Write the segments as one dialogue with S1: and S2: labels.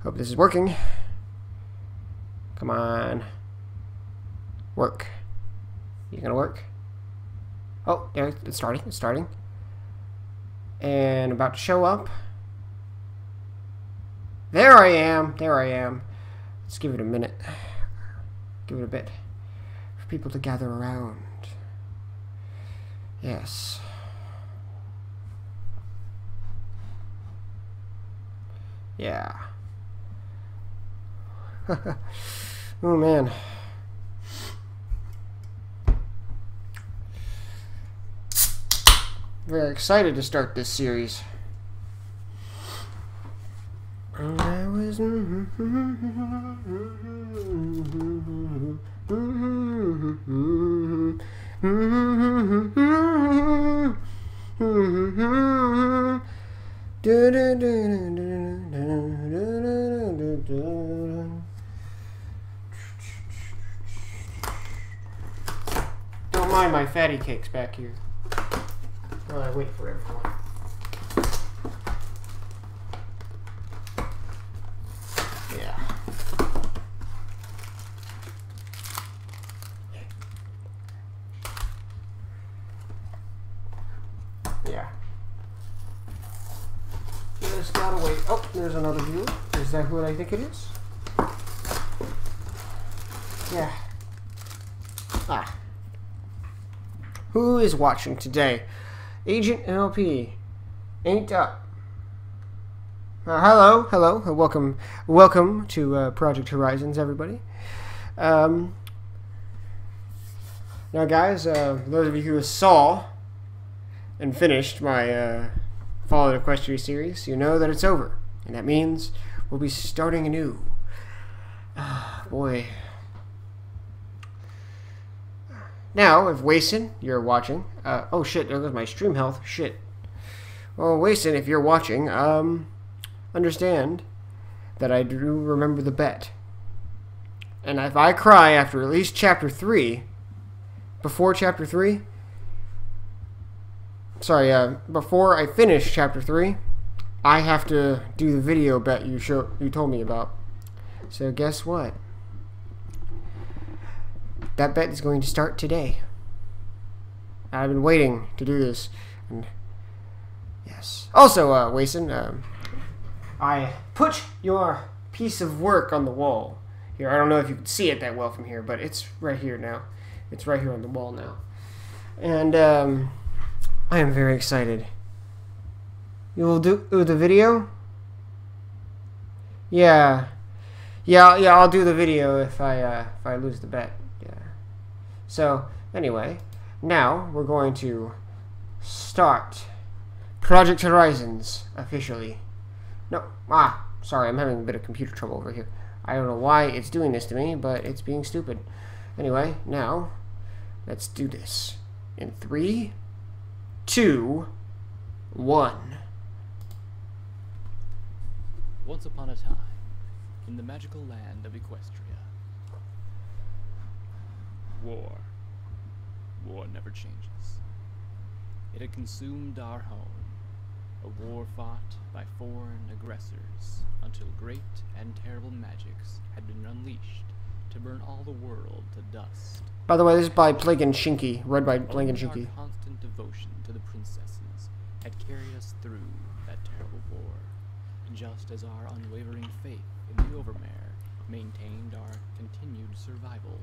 S1: Hope this is working. Come on. Work. You gonna work? Oh, there, it's starting. It's starting. And about to show up. There I am. There I am. Let's give it a minute. Give it a bit for people to gather around. Yes. Yeah. Oh man. Very excited to start this series. I was Don't mind my fatty cakes back here while I wait for everyone. Yeah. Yeah. Just gotta wait. Oh, there's another viewer. Is that who I think it is? Yeah. Ah. Who is watching today? Agent NLP. Ain't up. Hello. Welcome to Project Horizons, everybody. Now, guys, those of you who saw and finished my Fallout Equestria series, you know that it's over, and that means we'll be starting anew. Boy. Now, if Wason, you're watching, oh shit, there goes my stream health, shit. Well, Wason, if you're watching, understand that I do remember the bet. And if I cry after at least chapter 3, before chapter 3, sorry, before I finish chapter 3, I have to do the video bet you told me about. So guess what? That bet is going to start today. I've been waiting to do this. And yes. Also, Wason, I put your piece of work on the wall here. I don't know if you can see it that well from here, but it's right here now. It's right here on the wall now. And I am very excited. You will do the video? Yeah. Yeah, I'll do the video if I lose the bet. Yeah. So, anyway, now we're going to start Project Horizons officially. No, sorry, I'm having a bit of computer trouble over here. I don't know why it's doing this to me, but it's being stupid. Anyway, now, let's do this. In 3, 2, 1.
S2: Once upon a time, in the magical land of Equestria. War never changes. It had consumed our home, a war fought by foreign aggressors until great and terrible magics had been unleashed to burn all the world to dust.
S1: By the way, this is by Plague and Shinky, read by Plague and Shinky.
S2: Our constant devotion to the princesses had carried us through that terrible war, just as our unwavering faith in the Overmare maintained our continued survival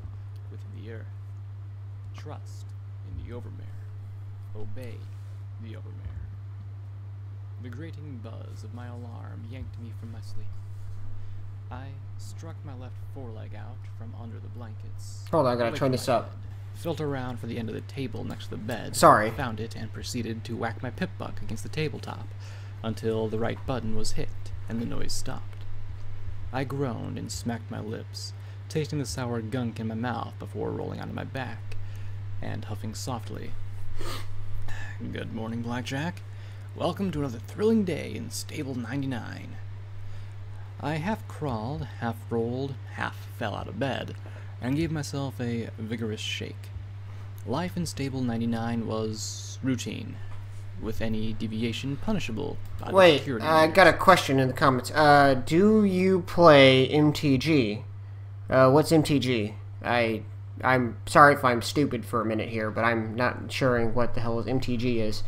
S2: within the earth. Trust in the Overmare. Obey the Overmare. The grating buzz of my alarm yanked me from my sleep. I struck my left foreleg out from under the blankets.
S1: Hold on, I gotta turn this up.
S2: Felt around for the end of the table next to the bed.
S1: Sorry.
S2: Found it and proceeded to whack my pip-buck against the tabletop until the right button was hit and the noise stopped. I groaned and smacked my lips, tasting the sour gunk in my mouth before rolling onto my back and huffing softly. Good morning, Blackjack. Welcome to another thrilling day in Stable 99. I half crawled, half rolled, half fell out of bed, and gave myself a vigorous shake. Life in Stable 99 was routine. with any deviation punishable by the
S1: Wait,
S2: security
S1: I
S2: measures.
S1: got a question in the comments. Do you play MTG? What's MTG? I'm sorry if I'm stupid for a minute here, but I'm not sure what the hell MTG is.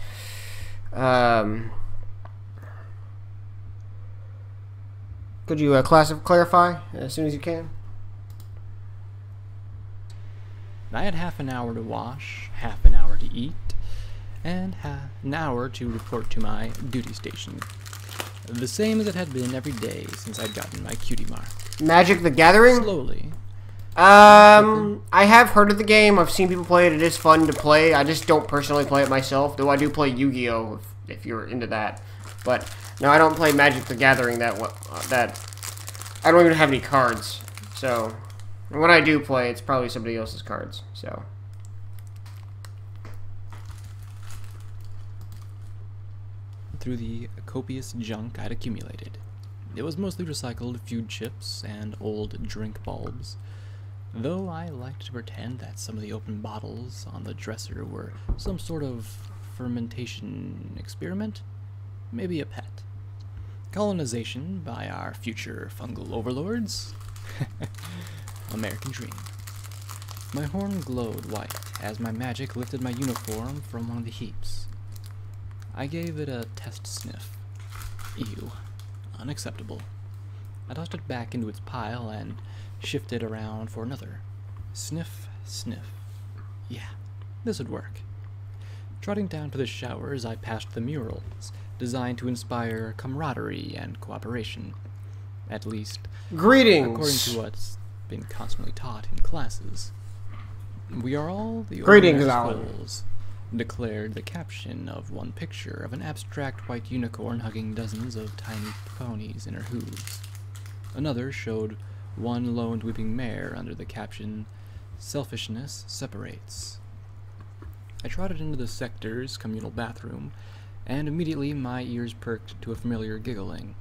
S1: Could you clarify as soon as you can?
S2: I had half an hour to wash, half an hour to eat, and an hour to report to my duty station. The same as it had been every day since I'd gotten my cutie mark.
S1: Magic the Gathering?
S2: Slowly.
S1: I have heard of the game. I've seen people play it. It is fun to play. I just don't personally play it myself, though I do play Yu-Gi-Oh! If you're into that. But no, I don't play Magic the Gathering that I don't even have any cards. So when I do play, it's probably somebody else's cards. So
S2: through the copious junk I'd accumulated. It was mostly recycled food chips and old drink bulbs, though I liked to pretend that some of the open bottles on the dresser were some sort of fermentation experiment, maybe a pet. Colonization by our future fungal overlords? American dream. My horn glowed white as my magic lifted my uniform from one of the heaps. I gave it a test sniff. Ew. Unacceptable. I tossed it back into its pile and shifted around for another. Sniff, sniff. Yeah, this would work. Trotting down to the showers, I passed the murals, designed to inspire camaraderie and cooperation. At least,
S1: greetings.
S2: according to what's been constantly taught in classes. We are all the
S1: Greetings,
S2: ordinary
S1: Alan.
S2: souls, declared the caption of one picture of an abstract white unicorn hugging dozens of tiny ponies in her hooves. Another showed one lone weeping mare under the caption, "Selfishness separates." I trotted into the sector's communal bathroom, and immediately my ears perked to a familiar giggling.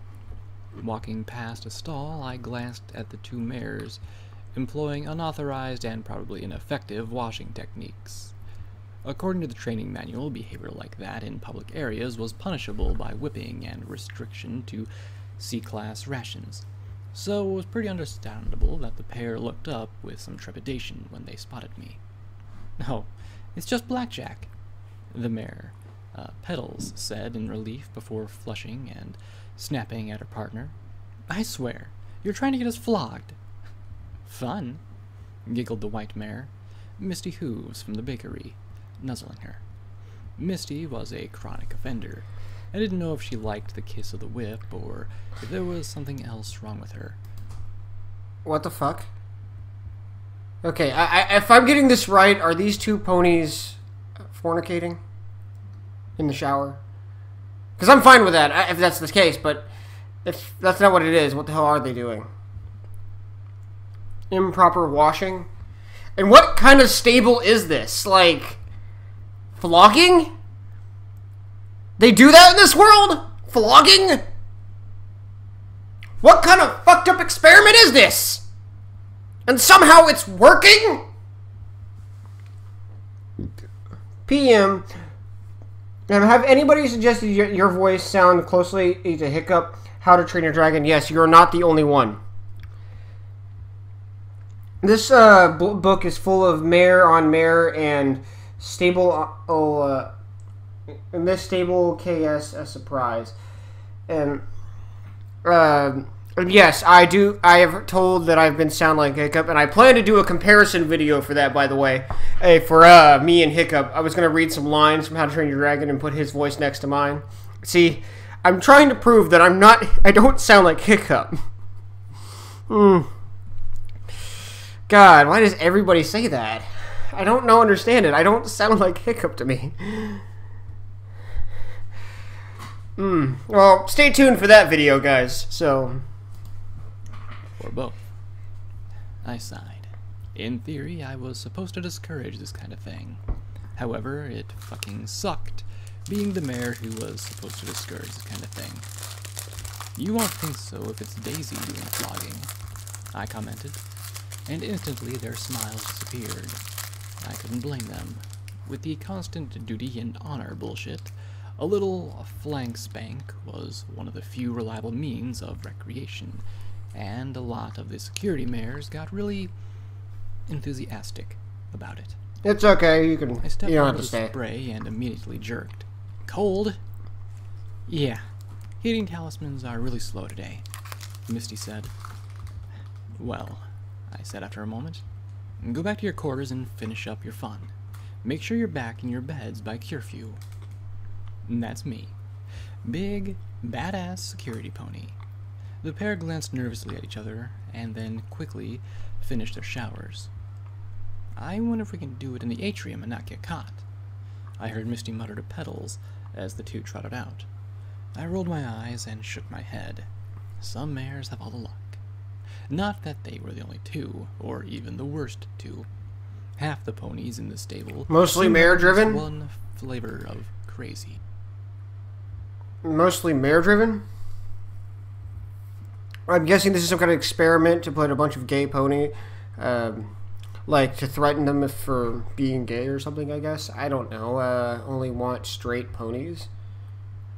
S2: Walking past a stall, I glanced at the two mares, employing unauthorized and probably ineffective washing techniques. According to the training manual, behavior like that in public areas was punishable by whipping and restriction to C-class rations, so it was pretty understandable that the pair looked up with some trepidation when they spotted me. "Oh, it's just blackjack," the mare, Petals, said in relief before flushing and snapping at her partner. "I swear, you're trying to get us flogged." "Fun," giggled the white mare, Misty Hooves from the bakery, nuzzling her. Misty was a chronic offender. I didn't know if she liked the kiss of the whip or if there was something else wrong with her.
S1: What the fuck? Okay, if I'm getting this right, are these two ponies fornicating in the shower? Because I'm fine with that, if that's the case, but if that's not what it is, what the hell are they doing? Improper washing? And what kind of stable is this? Like, flogging? They do that in this world? Flogging? What kind of fucked up experiment is this? And somehow it's working? PM. Have anybody suggested your voice sound closely to Hiccup? How to Train Your Dragon? Yes, you're not the only one. This book is full of mare on mare and stable. In this stable KS a surprise, and yes, I do. I have told that I've been sound like Hiccup, and I plan to do a comparison video for that. By the way, for me and Hiccup, I was gonna read some lines from How to Train Your Dragon and put his voice next to mine. See, I'm trying to prove that I don't sound like Hiccup. God, why does everybody say that? I don't understand it. I don't sound like Hiccup to me. Well, stay tuned for that video, guys. So,
S2: Or both. I sighed. In theory, I was supposed to discourage this kind of thing. However, it fucking sucked, being the mayor who was supposed to discourage this kind of thing. "You won't think so if it's Daisy doing flogging," I commented, and instantly their smiles disappeared. I couldn't blame them. With the constant duty and honor bullshit, A little flank spank was one of the few reliable means of recreation, and a lot of the security mares got really enthusiastic about it.
S1: It's okay, you
S2: I stepped
S1: don't
S2: into
S1: have to
S2: the
S1: stay.
S2: spray and immediately jerked. Cold? Yeah. Heating talismans are really slow today, Misty said. Well, I said after a moment, go back to your quarters and finish up your fun. Make sure you're back in your beds by curfew. And that's me. Big, badass security pony. The pair glanced nervously at each other, and then quickly finished their showers. I wonder if we can do it in the atrium and not get caught. I heard Misty mutter to Petals as the two trotted out. I rolled my eyes and shook my head. Some mares have all the luck. Not that they were the only two, or even the worst two. Half the ponies in the stable
S1: Mostly mare-driven?
S2: one flavor of crazy.
S1: Mostly mare-driven? I'm guessing this is some kind of experiment to put a bunch of gay pony, like to threaten them for being gay or something, I guess. I don't know. Only want straight ponies.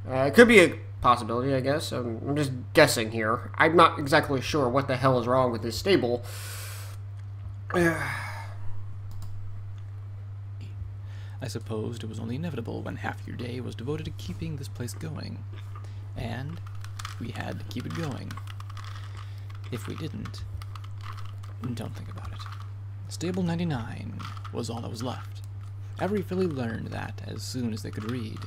S1: It could be a possibility, I guess. I'm just guessing here. I'm not exactly sure what the hell is wrong with this stable.
S2: I supposed it was only inevitable when half your day was devoted to keeping this place going. And we had to keep it going. If we didn't, don't think about it. Stable 99 was all that was left. Every filly learned that as soon as they could read.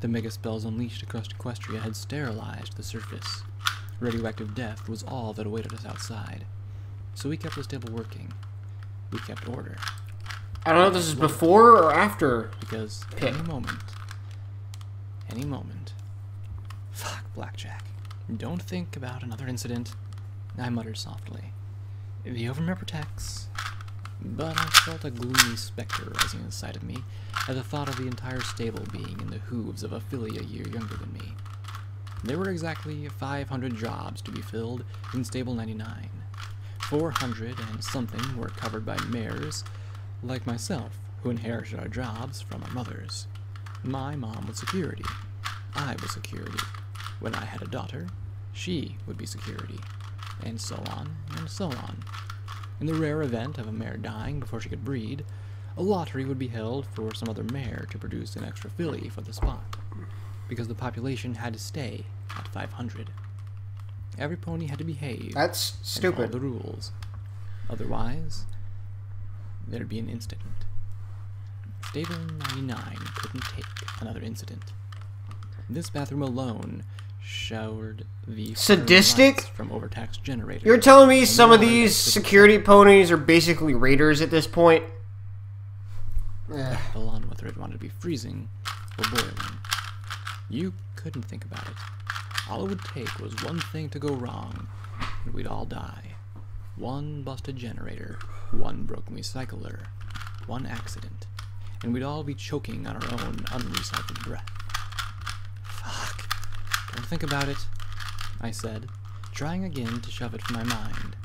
S2: The mega spells unleashed across Equestria had sterilized the surface. Radioactive death was all that awaited us outside. So we kept the stable working. We kept order.
S1: I don't know if this is before or after.
S2: Because
S1: Pit.
S2: any moment. Fuck, Blackjack. Don't think about another incident, I muttered softly. The Overmare protects. But I felt a gloomy specter rising inside of me at the thought of the entire stable being in the hooves of a filly a year younger than me. There were exactly 500 jobs to be filled in Stable 99. 400 and something were covered by mares like myself, who inherited our jobs from our mothers. My mom was security. I was security. When I had a daughter, she would be security. And so on, and so on. In the rare event of a mare dying before she could breed, a lottery would be held for some other mare to produce an extra filly for the spot, because the population had to stay at 500. Every pony had to behave.
S1: That's
S2: And
S1: stupid.
S2: follow the rules. Otherwise, there'd be an incident. Stable 99 couldn't take another incident. This bathroom alone showered the
S1: Sadistic?
S2: lights from overtaxed generators.
S1: You're telling me
S2: and
S1: some of
S2: water
S1: these
S2: that could
S1: security ponies are basically raiders at this point?
S2: settle on whether it wanted to be freezing or boiling. You couldn't think about it. All it would take was one thing to go wrong, and we'd all die. One busted generator, one broken recycler, one accident, and we'd all be choking on our own unrecycled breath. Fuck. Don't think about it, I said, trying again to shove it from my mind.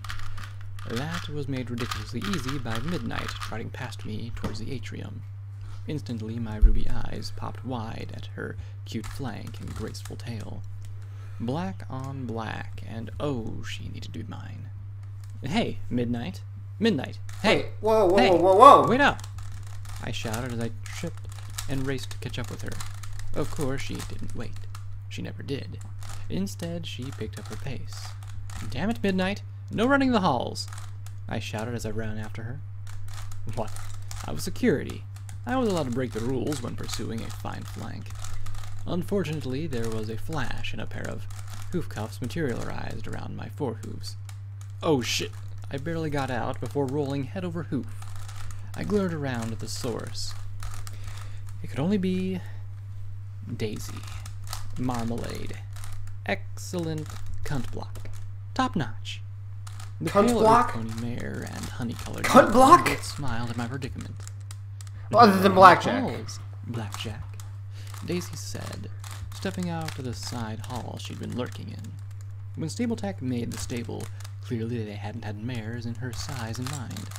S2: That was made ridiculously easy by Midnight trotting past me towards the atrium. Instantly, my ruby eyes popped wide at her cute flank and graceful tail. Black on black, and oh, she needed to be mine. Hey, Midnight! Midnight! Hey!
S1: Whoa, whoa,
S2: Hey!
S1: whoa, whoa, whoa!
S2: Wait up! I shouted as I tripped and raced to catch up with her. Of course, she didn't wait. She never did. Instead, she picked up her pace. Damn it, Midnight! No running the halls! I shouted as I ran after her. What? I was security. I was allowed to break the rules when pursuing a fine flank. Unfortunately, there was a flash and a pair of hoof cuffs materialized around my forehooves. Oh shit! I barely got out before rolling head over hoof. I glared around at the source. It could only be Daisy. Marmalade. Excellent cunt block. Top notch. The
S1: Cunt
S2: pale
S1: block?
S2: pony mare and honey-colored
S1: Cunt block?
S2: both smiled at my predicament.
S1: Other than Blackjack.
S2: Halls, Blackjack, Daisy said, stepping out to the side hall she'd been lurking in. When Stable Tech made the stable, clearly they hadn't had mares in her size in mind.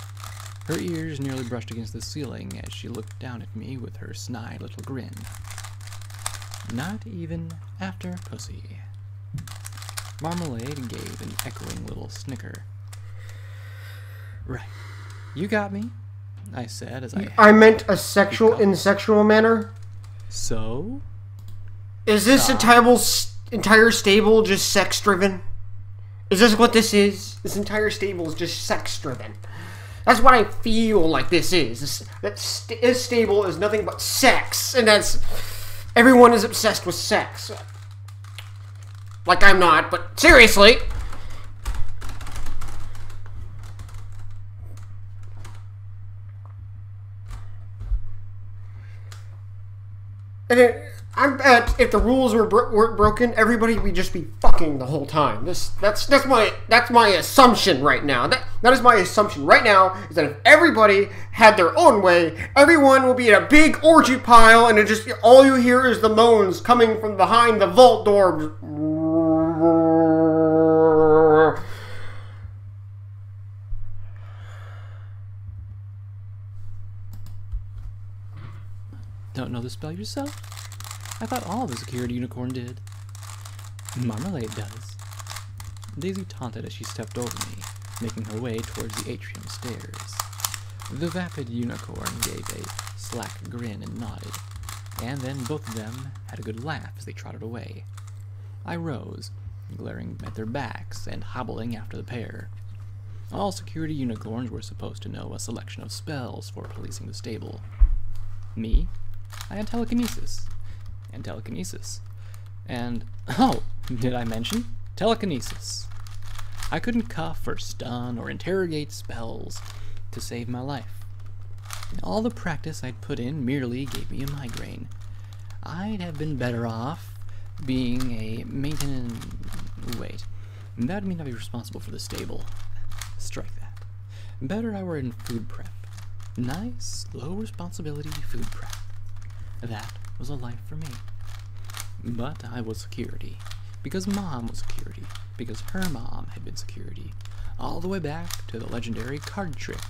S2: Her ears nearly brushed against the ceiling as she looked down at me with her snide little grin. Not even after pussy. Marmalade gave an echoing little snicker. Right. You got me, I said as
S1: I meant a sexual, in sexual manner.
S2: So?
S1: Is this entire stable just sex-driven? Is this what this is? This entire stable is just sex-driven. That's what I feel like this is. This stable is nothing but sex, and everyone is obsessed with sex. Like I'm not, but seriously. And I bet if the rules weren't broken, everybody would just be fucking the whole time. That's my assumption right now. That is my assumption right now, is that if everybody had their own way, everyone will be in a big orgy pile, and all you hear is the moans coming from behind the vault door.
S2: Don't know the spell yourself? I thought all the security unicorn did. Marmalade does. Daisy taunted as she stepped over me, making her way towards the atrium stairs. The vapid unicorn gave a slack grin and nodded, and then both of them had a good laugh as they trotted away. I rose, glaring at their backs and hobbling after the pair. All security unicorns were supposed to know a selection of spells for policing the stable. Me? I had telekinesis. And telekinesis. And, oh, did I mention? Telekinesis. I couldn't cuff or stun or interrogate spells to save my life. All the practice I'd put in merely gave me a migraine. I'd have been better off being a maintenance... Wait, that would mean I'd be responsible for the stable. Strike that. Better I were in food prep. Nice, low responsibility food prep. That was a life for me. But I was security. Because Mom was security. Because her mom had been security. All the way back to the legendary card trick.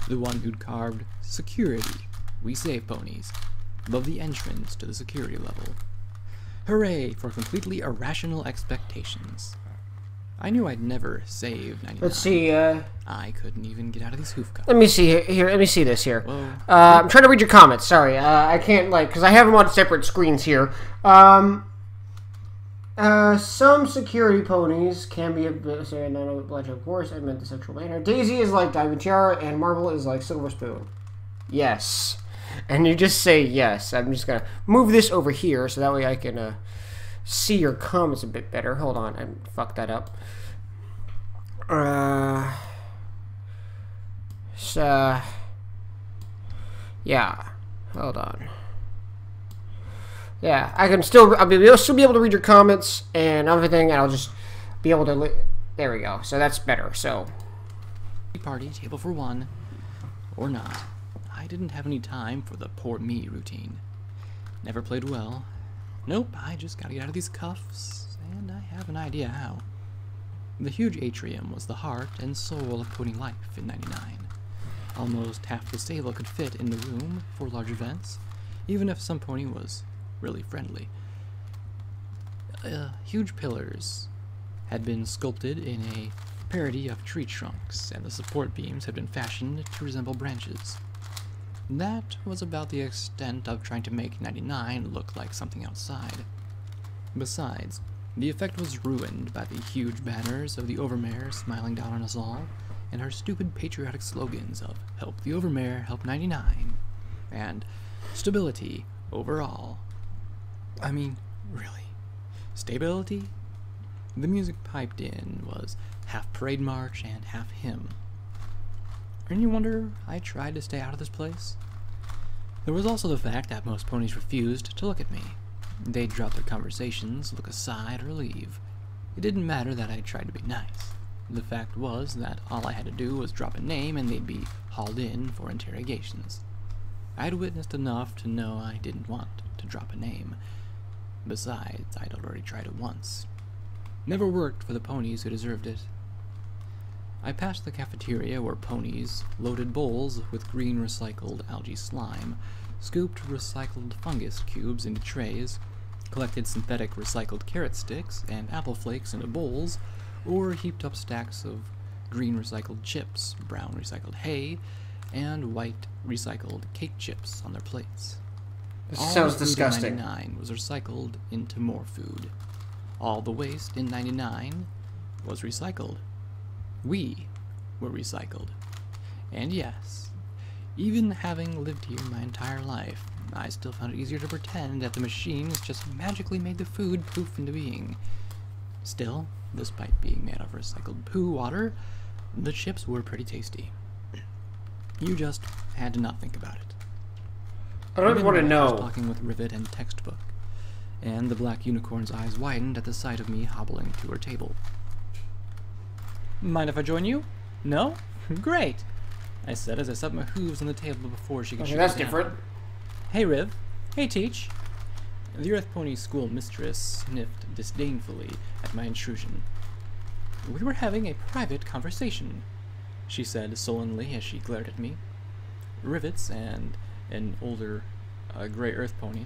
S2: The one who'd carved security, we save ponies, above the entrance to the security level. Hooray for completely irrational expectations. I knew I'd never save 99.
S1: Let's see,
S2: I couldn't even get out of these hoof cuffs.
S1: Let me see here. Let me see this here.
S2: Whoa.
S1: I'm trying to read your comments. Sorry, I can't, because I have them on separate screens here. Some security ponies can be a bit, sorry, not a blush, of course. I meant the sexual manner. Daisy is like Diamond Tiara, and Marble is like Silver Spoon. Yes. And you just say yes. I'm just going to move this over here so that way I can see your comments a bit better. Hold on, I fucked that up. Yeah. Hold on. Yeah, I'll still be able to read your comments and everything, and I'll just be able to. There we go. So that's better. So.
S2: Party, table for one, or not. I didn't have any time for the poor me routine. Never played well. Nope, I just gotta get out of these cuffs, and I have an idea how. The huge atrium was the heart and soul of pony life in '99. Almost half the stable could fit in the room for large events, even if some pony was really friendly. Huge pillars had been sculpted in a parody of tree trunks, and the support beams had been fashioned to resemble branches. That was about the extent of trying to make 99 look like something outside. Besides, the effect was ruined by the huge banners of the Overmare smiling down on us all, and her stupid patriotic slogans of "Help the Overmare, help 99," and "Stability overall." I mean, really? Stability? The music piped in was half parade march and half hymn. Any wonder I tried to stay out of this place? There was also the fact that most ponies refused to look at me. They'd drop their conversations, look aside, or leave. It didn't matter that I tried to be nice. The fact was that all I had to do was drop a name and they'd be hauled in for interrogations. I'd witnessed enough to know I didn't want to drop a name. Besides, I'd already tried it once. Never worked for the ponies who deserved it. I passed the cafeteria where ponies loaded bowls with green recycled algae slime, scooped recycled fungus cubes into trays, collected synthetic recycled carrot sticks and apple flakes into bowls, or heaped up stacks of green recycled chips, brown recycled hay, and white recycled cake chips on their plates.
S1: This
S2: All
S1: sounds
S2: the food
S1: disgusting.
S2: in 99 was recycled into more food. All the waste in 99 was recycled. We were recycled. And yes, even having lived here my entire life, I still found it easier to pretend that the machines just magically made the food poof into being. Still, despite being made of recycled poo water, the chips were pretty tasty. You just had to not think about it.
S1: I don't want to
S2: I was
S1: know.
S2: talking with Rivet and Textbook, and the black unicorn's eyes widened at the sight of me hobbling to her table. Mind if I join you? No? Great! I said as I set my hooves on the table before she could
S1: Okay,
S2: shoot
S1: that's
S2: me down.
S1: different.
S2: Hey, Riv. Hey, Teach. The Earth Pony school mistress sniffed disdainfully at my intrusion. We were having a private conversation, she said sullenly as she glared at me. Rivets and an older gray Earth Pony.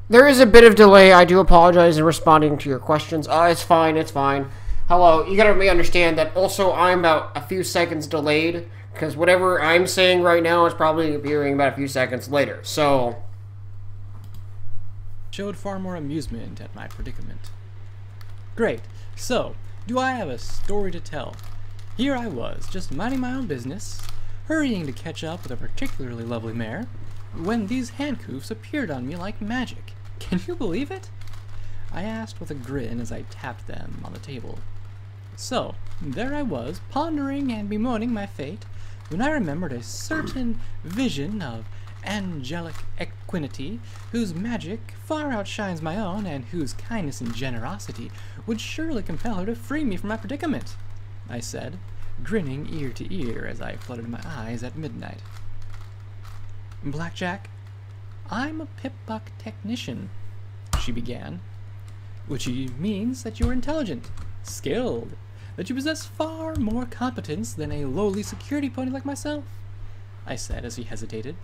S1: There is a bit of delay. I do apologize in responding to your questions. It's fine, it's fine. Hello, you gotta understand that also I'm about a few seconds delayed, because whatever I'm saying right now is probably appearing about a few seconds later, so...
S2: Showed far more amusement at my predicament. Great. So, do I have a story to tell? Here I was, just minding my own business, hurrying to catch up with a particularly lovely mare, when these handcuffs appeared on me like magic. Can you believe it? I asked with a grin as I tapped them on the table. So, there I was, pondering and bemoaning my fate, when I remembered a certain vision of angelic equinity, whose magic far outshines my own, and whose kindness and generosity would surely compel her to free me from my predicament, I said, grinning ear to ear as I fluttered my eyes at midnight. Blackjack, I'm a pip-buck technician, she began, which means that you're intelligent, skilled, that you possess far more competence than a lowly security pony like myself, I said as he hesitated.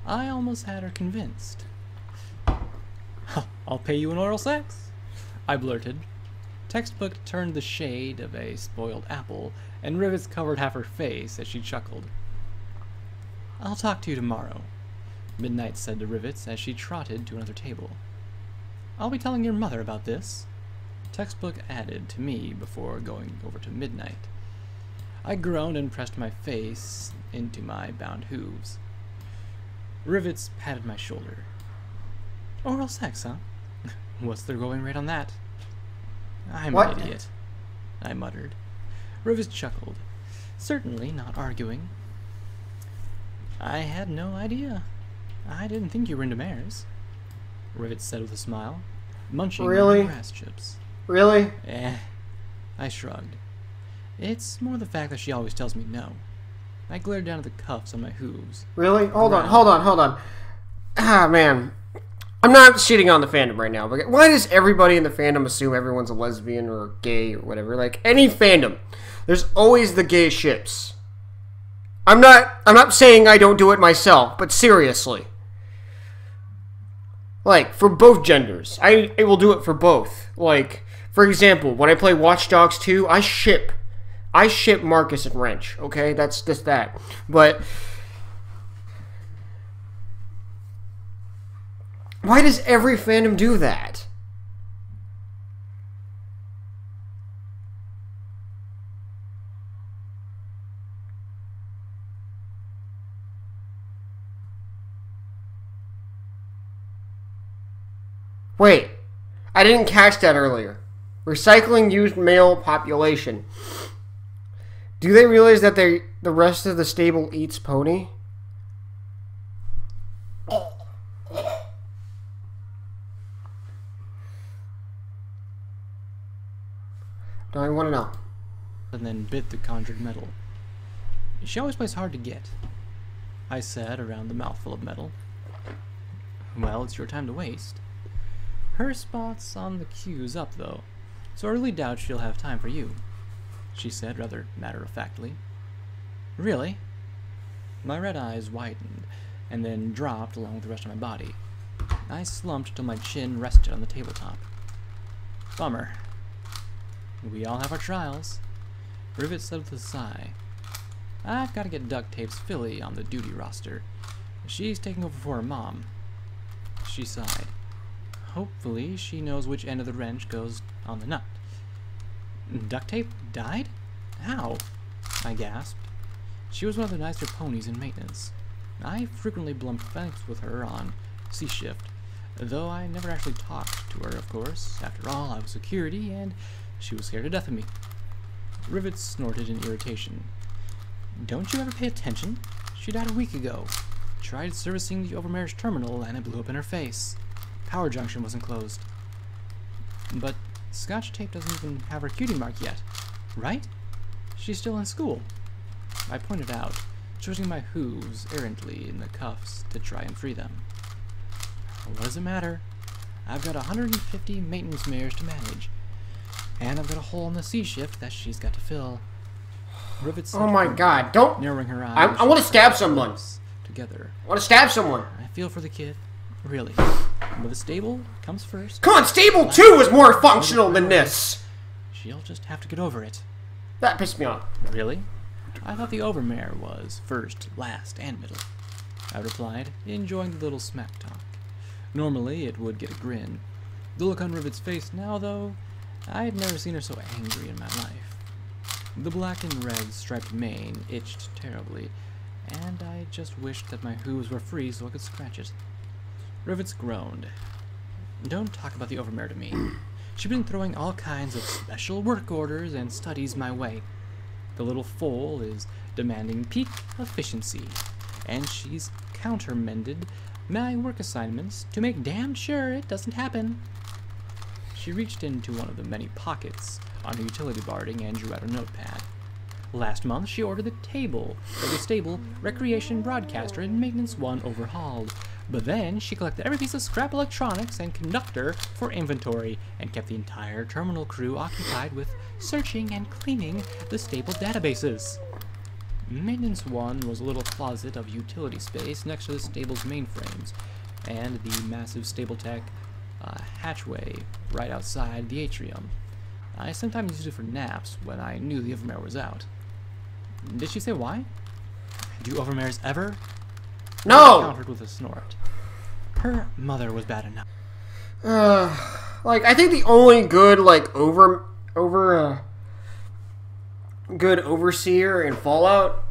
S2: I almost had her convinced. I'll pay you in oral sex, I blurted. Textbook turned the shade of a spoiled apple, and Rivets covered half her face as she chuckled. I'll talk to you tomorrow, Midnight said to Rivets as she trotted to another table. I'll be telling your mother about this, Textbook added to me before going over to Midnight. I groaned and pressed my face into my bound hooves. Rivets patted my shoulder. Oral sex, huh? What's their going rate on that? I'm
S1: What?
S2: an idiot, I muttered. Rivets chuckled, certainly not arguing. I had no idea. I didn't think you were into mares, Rivets said with a smile, munching
S1: Really?
S2: on grass chips.
S1: Really?
S2: I shrugged. It's more the fact that she always tells me no. I glared down at the cuffs on my hooves.
S1: Really? Hold on. Ah, man. I'm not shitting on the fandom right now, but why does everybody in the fandom assume everyone's a lesbian or gay or whatever? Like, any fandom, there's always the gay ships. I'm not saying I don't do it myself, but seriously. Like, for both genders. I will do it for both. Like, for example, when I play Watch Dogs 2, I ship Marcus and Wrench, okay? That's just that. But why does every fandom do that? Wait, I didn't catch that earlier. Recycling used male population. Do they realize that the rest of the stable eats pony? Don't I want to know.
S2: And then bit the conjured metal. She always plays hard to get, I said around the mouthful of metal. Well, it's your time to waste. Her spot's on the cues up, though, so I really doubt she'll have time for you, she said rather matter-of-factly. Really? My red eyes widened, and then dropped along with the rest of my body. I slumped till my chin rested on the tabletop. Bummer. We all have our trials. Rivet said with a sigh. I've got to get duct tape's Philly on the duty roster. She's taking over for her mom. She sighed. Hopefully she knows which end of the wrench goes on the nut. Duct tape died? How? I gasped. She was one of the nicer ponies in maintenance. I frequently bumped fence with her on C shift, though I never actually talked to her, of course. After all, I was security, and she was scared to death of me. Rivet snorted in irritation. Don't you ever pay attention? She died a week ago. Tried servicing the Overmare's terminal, and it blew up in her face. Power junction wasn't closed. But Scotch Tape doesn't even have her cutie mark yet, right? She's still in school. I pointed out, twisting my hooves errantly in the cuffs to try and free them. What does it matter? I've got 150 maintenance mares to manage, and I've got a hole in the C shift that she's got to fill. Rivet said,
S1: Oh my god, don't...
S2: narrowing her eyes.
S1: I want to stab someone.
S2: Together.
S1: I want to stab someone.
S2: I feel for the kid. Really. But the stable comes first.
S1: Come on, Stable 2 is more functional than this.
S2: She'll just have to get over it.
S1: That pissed me off.
S2: Really? I thought the Overmare was first, last, and middle. I replied, enjoying the little smack talk. Normally, it would get a grin. The look on Rivet's face now, though, I had never seen her so angry in my life. The black and red striped mane itched terribly, and I just wished that my hooves were free so I could scratch it. Rivets groaned. Don't talk about the Overmare to me. She's been throwing all kinds of special work orders and studies my way. The little foal is demanding peak efficiency, and she's countermanded my work assignments to make damn sure it doesn't happen. She reached into one of the many pockets on her utility barding and drew out a notepad. Last month, she ordered the stable recreation broadcaster and maintenance one overhauled. But then, she collected every piece of scrap electronics and conductor for inventory, and kept the entire terminal crew occupied with searching and cleaning the stable databases. Maintenance 1 was a little closet of utility space next to the stable's mainframes, and the massive stable tech hatchway right outside the atrium. I sometimes used it for naps when I knew the Overmare was out. Did she say why? Do Overmares ever?
S1: No!
S2: I countered with a snort. Her mother was bad enough.
S1: Like, I think the only good, like, good overseer in Fallout,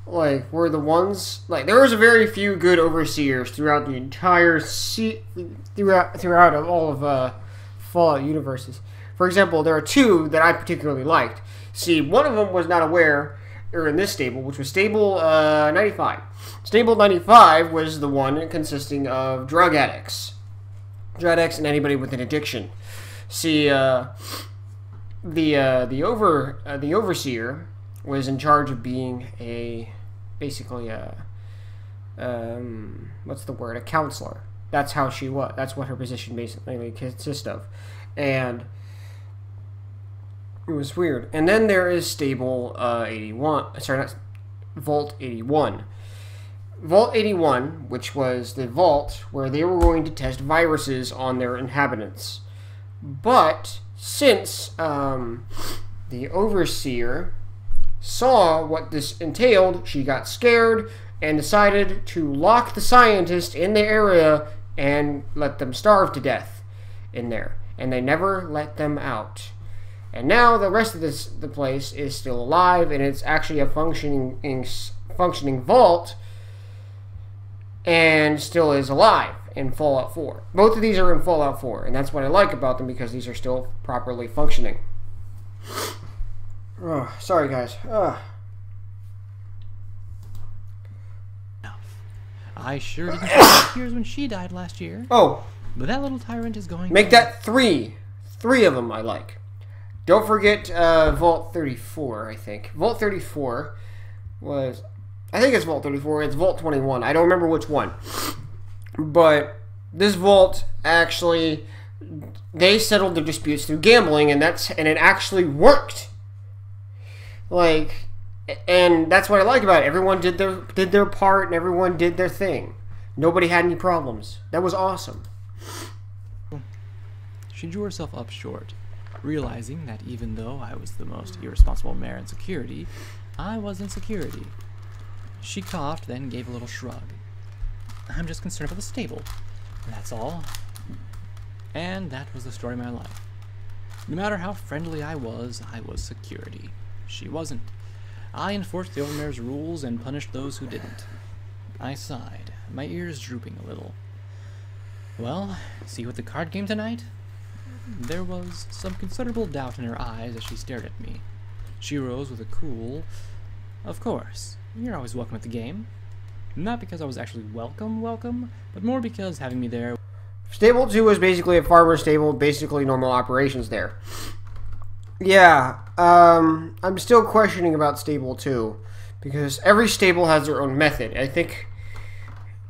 S1: like, were the ones, like, there was a very few good overseers throughout the entire throughout all of Fallout universes. For example, there are two that I particularly liked. See, one of them was not aware, or in this stable, which was Stable 95. Stable 95 was the one consisting of drug addicts. Drug addicts and anybody with an addiction. See, the overseer was in charge of being basically what's the word? A counselor. That's how she was. That's what her position basically consists of. And it was weird. And then there is Stable 81. Sorry, not Vault 81. Vault 81, which was the vault where they were going to test viruses on their inhabitants. But since the overseer saw what this entailed, she got scared and decided to lock the scientists in the area and let them starve to death in there. And they never let them out. And now the rest of the place is still alive, and it's actually a functioning vault, and still is alive in Fallout 4. Both of these are in Fallout 4, and that's what I like about them, because these are still properly functioning. Oh, sorry, guys.
S2: I sure didn't shed tears when she died last year.
S1: Oh.
S2: But that little tyrant is going...
S1: Make that 3. 3 of them I like. Don't forget Vault 34, I think. Vault 34 was... I think it's Vault 34. It's Vault 21. I don't remember which one. But this vault actually... They settled their disputes through gambling, and it actually worked. Like... And that's what I like about it. Everyone did their part, and everyone did their thing. Nobody had any problems. That was awesome.
S2: She drew herself up short, realizing that even though I was the most irresponsible mare in security, I was in security. She coughed, then gave a little shrug. I'm just concerned about the stable. That's all. And that was the story of my life. No matter how friendly I was security. She wasn't. I enforced the Overmare's rules and punished those who didn't. I sighed, my ears drooping a little. Well, see you at the card game tonight? There was some considerable doubt in her eyes as she stared at me. She rose with a cool, "Of course, you're always welcome at the game." Not because I was actually welcome, but more because having me there...
S1: Stable 2 was basically a farmer stable, basically normal operations there. Yeah, I'm still questioning about Stable 2, because every stable has their own method, I think,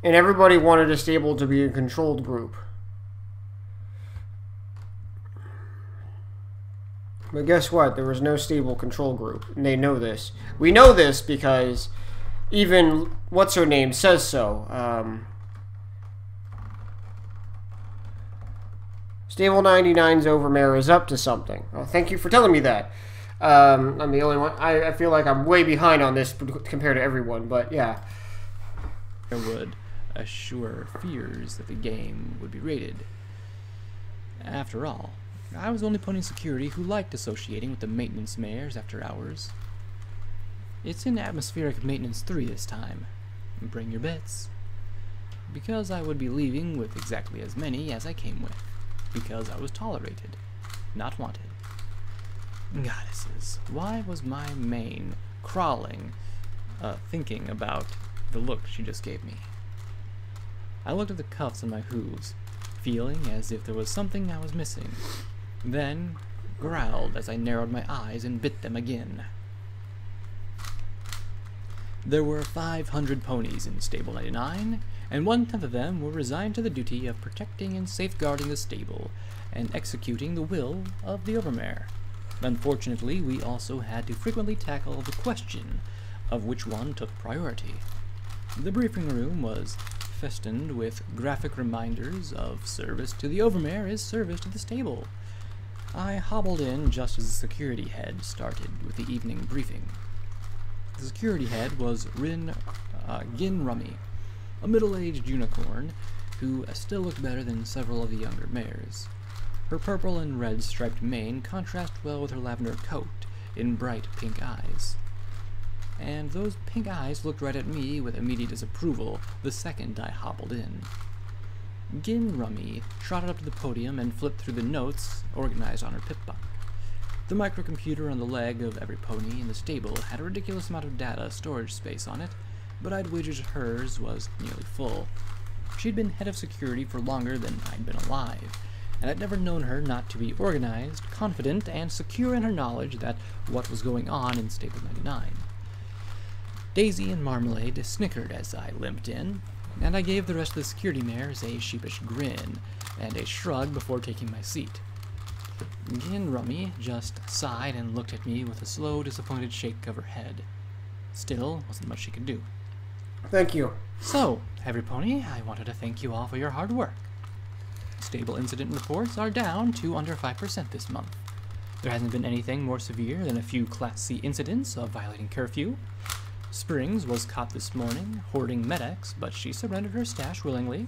S1: and everybody wanted a stable to be a controlled group. But guess what? There was no stable control group, and they know this. We know this because even what's-her-name says so. Stable 99's Overmare is up to something. Oh, thank you for telling me that. I'm the only one. I feel like I'm way behind on this compared to everyone, but yeah.
S2: I would assure fears that the game would be raided. After all, I was only putting security who liked associating with the maintenance mares after hours. It's in atmospheric maintenance 3 this time. Bring your bets. Because I would be leaving with exactly as many as I came with. Because I was tolerated, not wanted. Goddesses, why was my mane crawling, thinking about the look she just gave me? I looked at the cuffs on my hooves, feeling as if there was something I was missing, then growled as I narrowed my eyes and bit them again. There were 500 ponies in Stable 99, and 1/10 of them were resigned to the duty of protecting and safeguarding the stable, and executing the will of the Overmare. Unfortunately, we also had to frequently tackle the question of which one took priority. The briefing room was festooned with graphic reminders of service to the Overmare is service to the stable. I hobbled in just as the security head started with the evening briefing. The security head was Gin Rummy, a middle-aged unicorn who still looked better than several of the younger mares. Her purple and red striped mane contrasted well with her lavender coat and bright pink eyes. And those pink eyes looked right at me with immediate disapproval the second I hobbled in. Gin Rummy trotted up to the podium and flipped through the notes organized on her pip bunk. The microcomputer on the leg of every pony in the stable had a ridiculous amount of data storage space on it, but I'd wagered hers was nearly full. She'd been head of security for longer than I'd been alive, and I'd never known her not to be organized, confident, and secure in her knowledge that what was going on in Stable 99. Daisy and Marmalade snickered as I limped in, and I gave the rest of the security mares a sheepish grin and a shrug before taking my seat. Gin Rummy just sighed and looked at me with a slow, disappointed shake of her head. Still, wasn't much she could do.
S1: Thank you.
S2: So, every pony, I wanted to thank you all for your hard work. Stable incident reports are down to under 5% this month. There hasn't been anything more severe than a few Class C incidents of violating curfew. Springs was caught this morning, hoarding Medex, but she surrendered her stash willingly.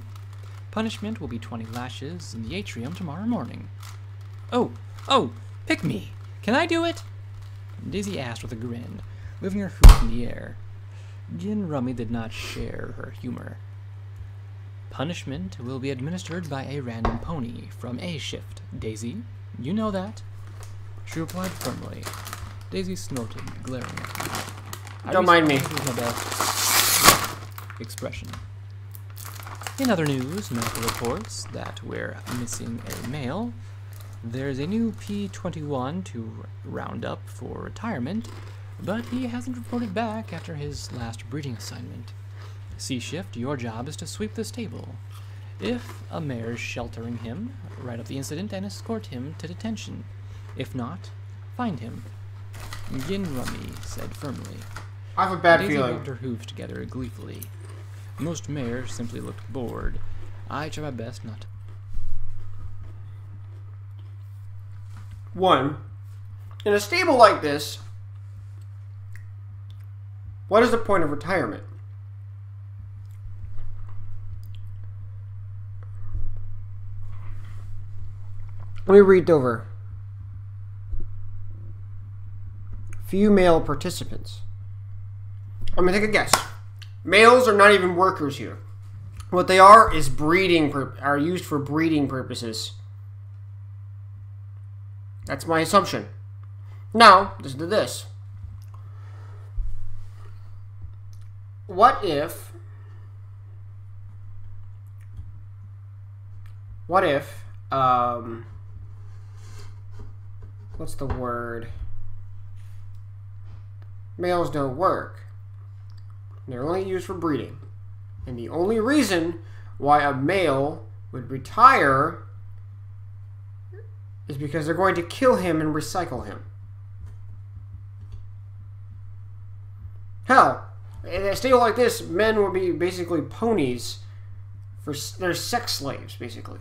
S2: Punishment will be 20 lashes in the atrium tomorrow morning. Oh, pick me! Can I do it? Daisy asked with a grin, moving her hoop in the air. Gin Rummy did not share her humor. Punishment will be administered by a random pony from A shift, Daisy. You know that. She replied firmly. Daisy snorted, glaring at me.
S1: Don't mind me.
S2: My best expression. In other news, medical reports that we're missing a male. There's a new P21 to round up for retirement, but he hasn't reported back after his last breeding assignment. C-Shift, your job is to sweep the stable. If a mare's sheltering him, write up the incident and escort him to detention. If not, find him. Gin Rummy said firmly.
S1: I have a bad
S2: Daisy
S1: feeling.
S2: rubbed her hooves together gleefully. Most mares simply looked bored. I tried my best not to.
S1: 1. In a stable like this, what is the point of retirement? Let me read over. Few male participants. I'm going to take a guess. Males are not even workers here. What they are is are used for breeding purposes. That's my assumption. Now, listen to this. What if what's the word? Males don't work. They're only used for breeding. And the only reason why a male would retire is because they're going to kill him and recycle him. Hell, in a stable like this, men would be basically ponies. They're sex slaves, basically.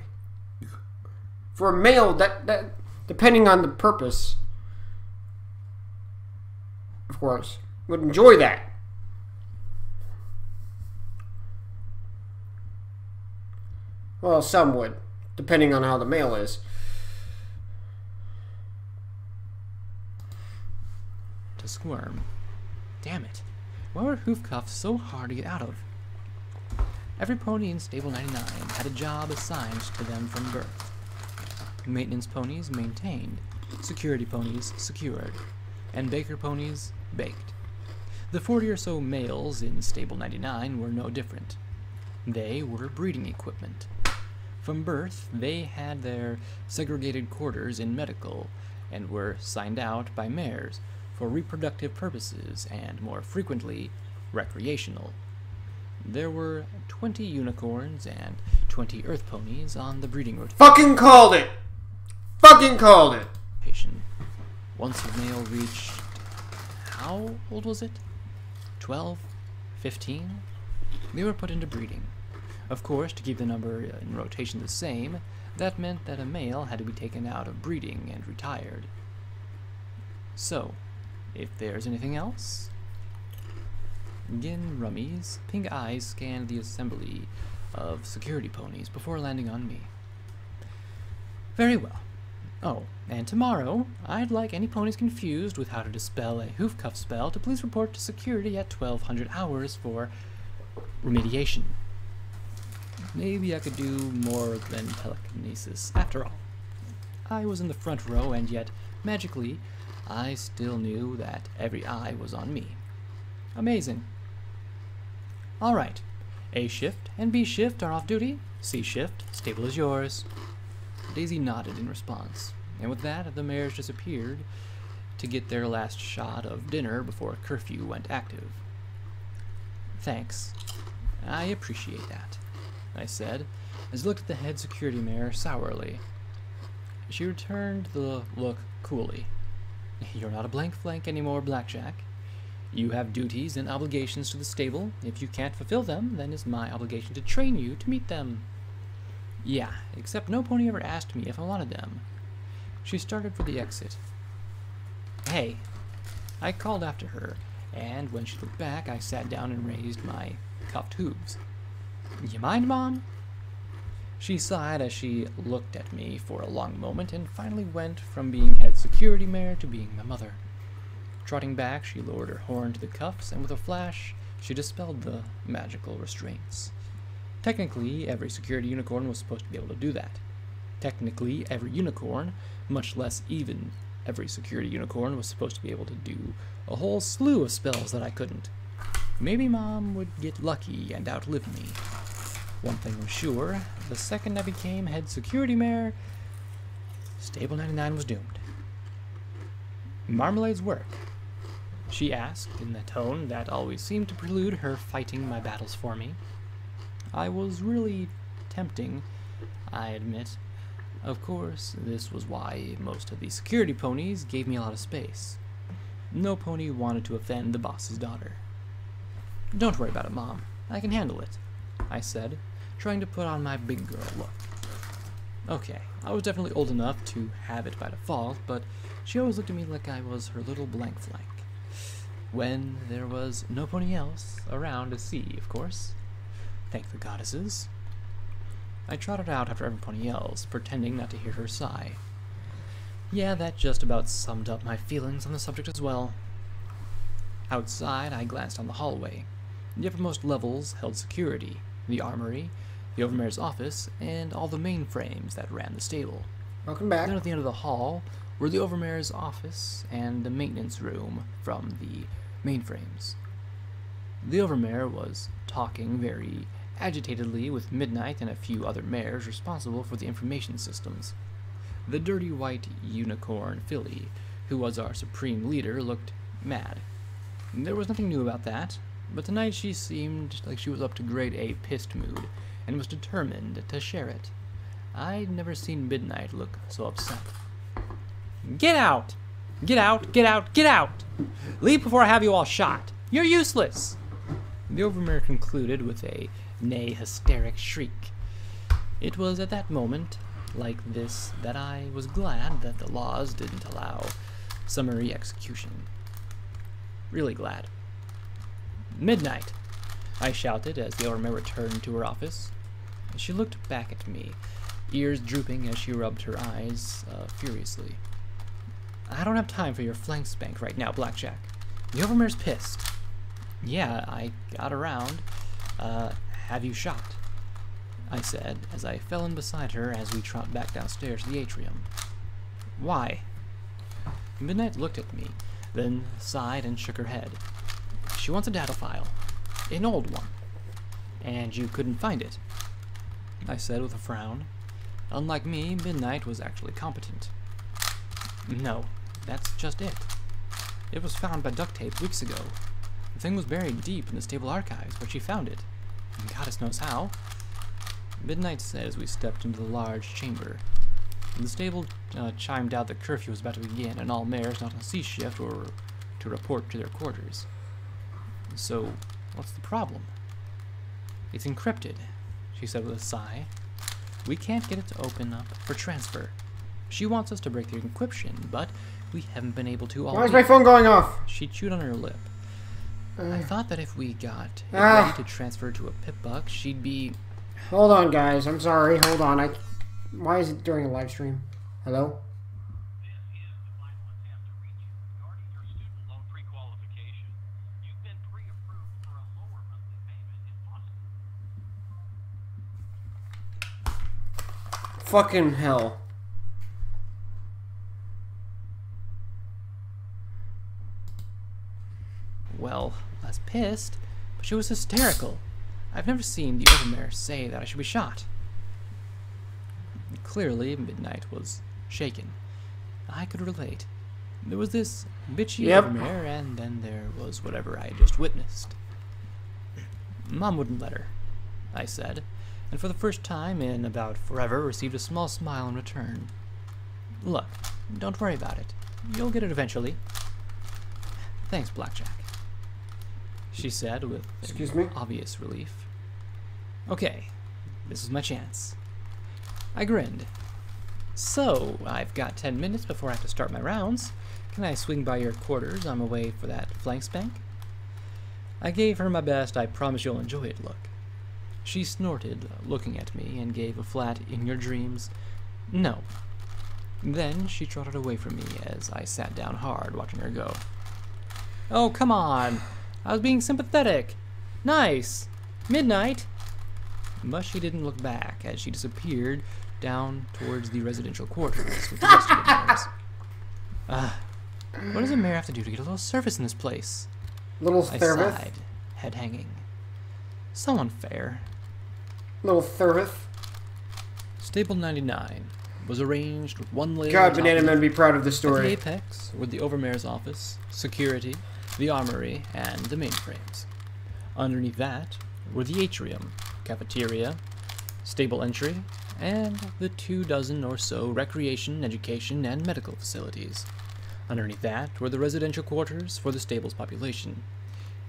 S1: For a male, that depending on the purpose, of course, would enjoy that. Well, some would, depending on how the male is.
S2: To squirm. Damn it. Why were hoof cuffs so hard to get out of? Every pony in Stable 99 had a job assigned to them from birth. Maintenance ponies maintained, security ponies secured, and baker ponies baked. The 40 or so males in Stable 99 were no different. They were breeding equipment. From birth, they had their segregated quarters in medical and were signed out by mares for reproductive purposes and, more frequently, recreational. There were 20 unicorns and 20 earth ponies on the breeding rotation.
S1: Fucking called it! Fucking called it!
S2: Once a male reached... how old was it? 12? 15? They were put into breeding. Of course, to keep the number in rotation the same, that meant that a male had to be taken out of breeding and retired. So, if there's anything else... Gin Rummy's pink eyes scanned the assembly of security ponies before landing on me. Very well. Oh, and tomorrow, I'd like any ponies confused with how to dispel a hoof cuff spell to please report to security at 1200 hours for remediation. Maybe I could do more than telekinesis. After all, I was in the front row, and yet, magically, I still knew that every eye was on me. Amazing. All right. A shift and B shift are off duty. C shift, stable is yours. Daisy nodded in response, and with that, the mares disappeared to get their last shot of dinner before curfew went active. Thanks. I appreciate that, I said, as I looked at the head security mare sourly. She returned the look coolly. You're not a blank flank anymore, Blackjack. You have duties and obligations to the stable. If you can't fulfill them, then it's my obligation to train you to meet them. Yeah, except no pony ever asked me if I wanted them. She started for the exit. Hey, I called after her, and when she looked back, I sat down and raised my cuffed hooves. You mind, Mom? She sighed as she looked at me for a long moment and finally went from being head security mare to being my mother. Trotting back, she lowered her horn to the cuffs, and with a flash, she dispelled the magical restraints. Technically, every security unicorn was supposed to be able to do that. Technically, every unicorn, much less even every security unicorn, was supposed to be able to do a whole slew of spells that I couldn't. Maybe Mom would get lucky and outlive me. One thing was sure, the second I became head security mare, Stable 99 was doomed. Marmalade's work? She asked, in the tone that always seemed to prelude her fighting my battles for me. I was really tempting, I admit. Of course, this was why most of the security ponies gave me a lot of space. No pony wanted to offend the boss's daughter. Don't worry about it, Mom. I can handle it. I said, trying to put on my big girl look. Okay, I was definitely old enough to have it by default, but she always looked at me like I was her little blank flank. When there was nobody else around to see, of course. Thank the goddesses. I trotted out after everybody else, pretending not to hear her sigh. Yeah, that just about summed up my feelings on the subject as well. Outside, I glanced down the hallway. The uppermost levels held security, the armory, the Overmare's office, and all the mainframes that ran the stable.
S1: Welcome back.
S2: Then at the end of the hall were the Overmare's office and the maintenance room from the mainframes. The Overmare was talking very agitatedly with Midnight and a few other mares responsible for the information systems. The dirty white unicorn filly, who was our supreme leader, looked mad. There was nothing new about that, but tonight she seemed like she was up to grade A pissed mood, and was determined to share it. I'd never seen Midnight look so upset. Get out! Get out! Get out! Get out! Leave before I have you all shot! You're useless! The Overmare concluded with a neigh hysteric shriek. It was at that moment like this that I was glad that the laws didn't allow summary execution. Really glad. Midnight! I shouted as the Overmare returned to her office. She looked back at me, ears drooping as she rubbed her eyes furiously. I don't have time for your flank spank right now, Blackjack. The Overmare's pissed. Yeah, I got around. Have you shot? I said, as I fell in beside her as we trot back downstairs to the atrium. Why? Midnight looked at me, then sighed and shook her head. She wants a data file. An old one. And you couldn't find it, I said with a frown. Unlike me, Midnight was actually competent. No, that's just it. It was found by duct tape weeks ago. The thing was buried deep in the stable archives, but she found it. And goddess knows how. Midnight said as we stepped into the large chamber. The stable chimed out that curfew was about to begin, and all mares not on C shift were to report to their quarters. So, what's the problem? It's encrypted, she said with a sigh. We can't get it to open up for transfer. She wants us to break the encryption, but we haven't been able to all
S1: Why is my phone going off?
S2: She chewed on her lip. I thought that if we got it ready to transfer to a pip-buck, she'd be...
S1: Hold on, guys. I'm sorry. Hold on. Why is it during a live stream? Hello?
S3: This is the final attempt to reach you regarding your student loan pre-qualification. You've been pre-approved for a lower monthly payment if possible.
S1: Fucking hell.
S2: Well, I was pissed, but she was hysterical. I've never seen the Overmare say that I should be shot. Clearly, Midnight was shaken. I could relate. There was this bitchy Overmare, and then there was whatever I had just witnessed. Mom wouldn't let her, I said, and for the first time in about forever received a small smile in return. Look, don't worry about it. You'll get it eventually. Thanks, Blackjack, she said with obvious relief. Okay, this is my chance. I grinned. So, I've got 10 minutes before I have to start my rounds. Can I swing by your quarters on my way for that flank spank? I gave her my best I promise you'll enjoy it look. She snorted, looking at me, and gave a flat in your dreams no. Then she trotted away from me as I sat down hard watching her go. Oh, come on! I was being sympathetic! Nice! Midnight! But she didn't look back as she disappeared down towards the residential quarters with the rest of the mares. What does a mare have to do to get a little service in this place?
S1: Little
S2: I
S1: service?
S2: sighed, head hanging. So unfair.
S1: Little service?
S2: Stable 99 was arranged with one layer
S1: God,
S2: on top
S1: Banana
S2: of
S1: Man would be proud of the
S2: At the
S1: story.
S2: apex were the Overmare's office, security, the armory, and the mainframes. Underneath that were the atrium, cafeteria, stable entry, and the 24 or so recreation, education, and medical facilities. Underneath that were the residential quarters for the stable's population.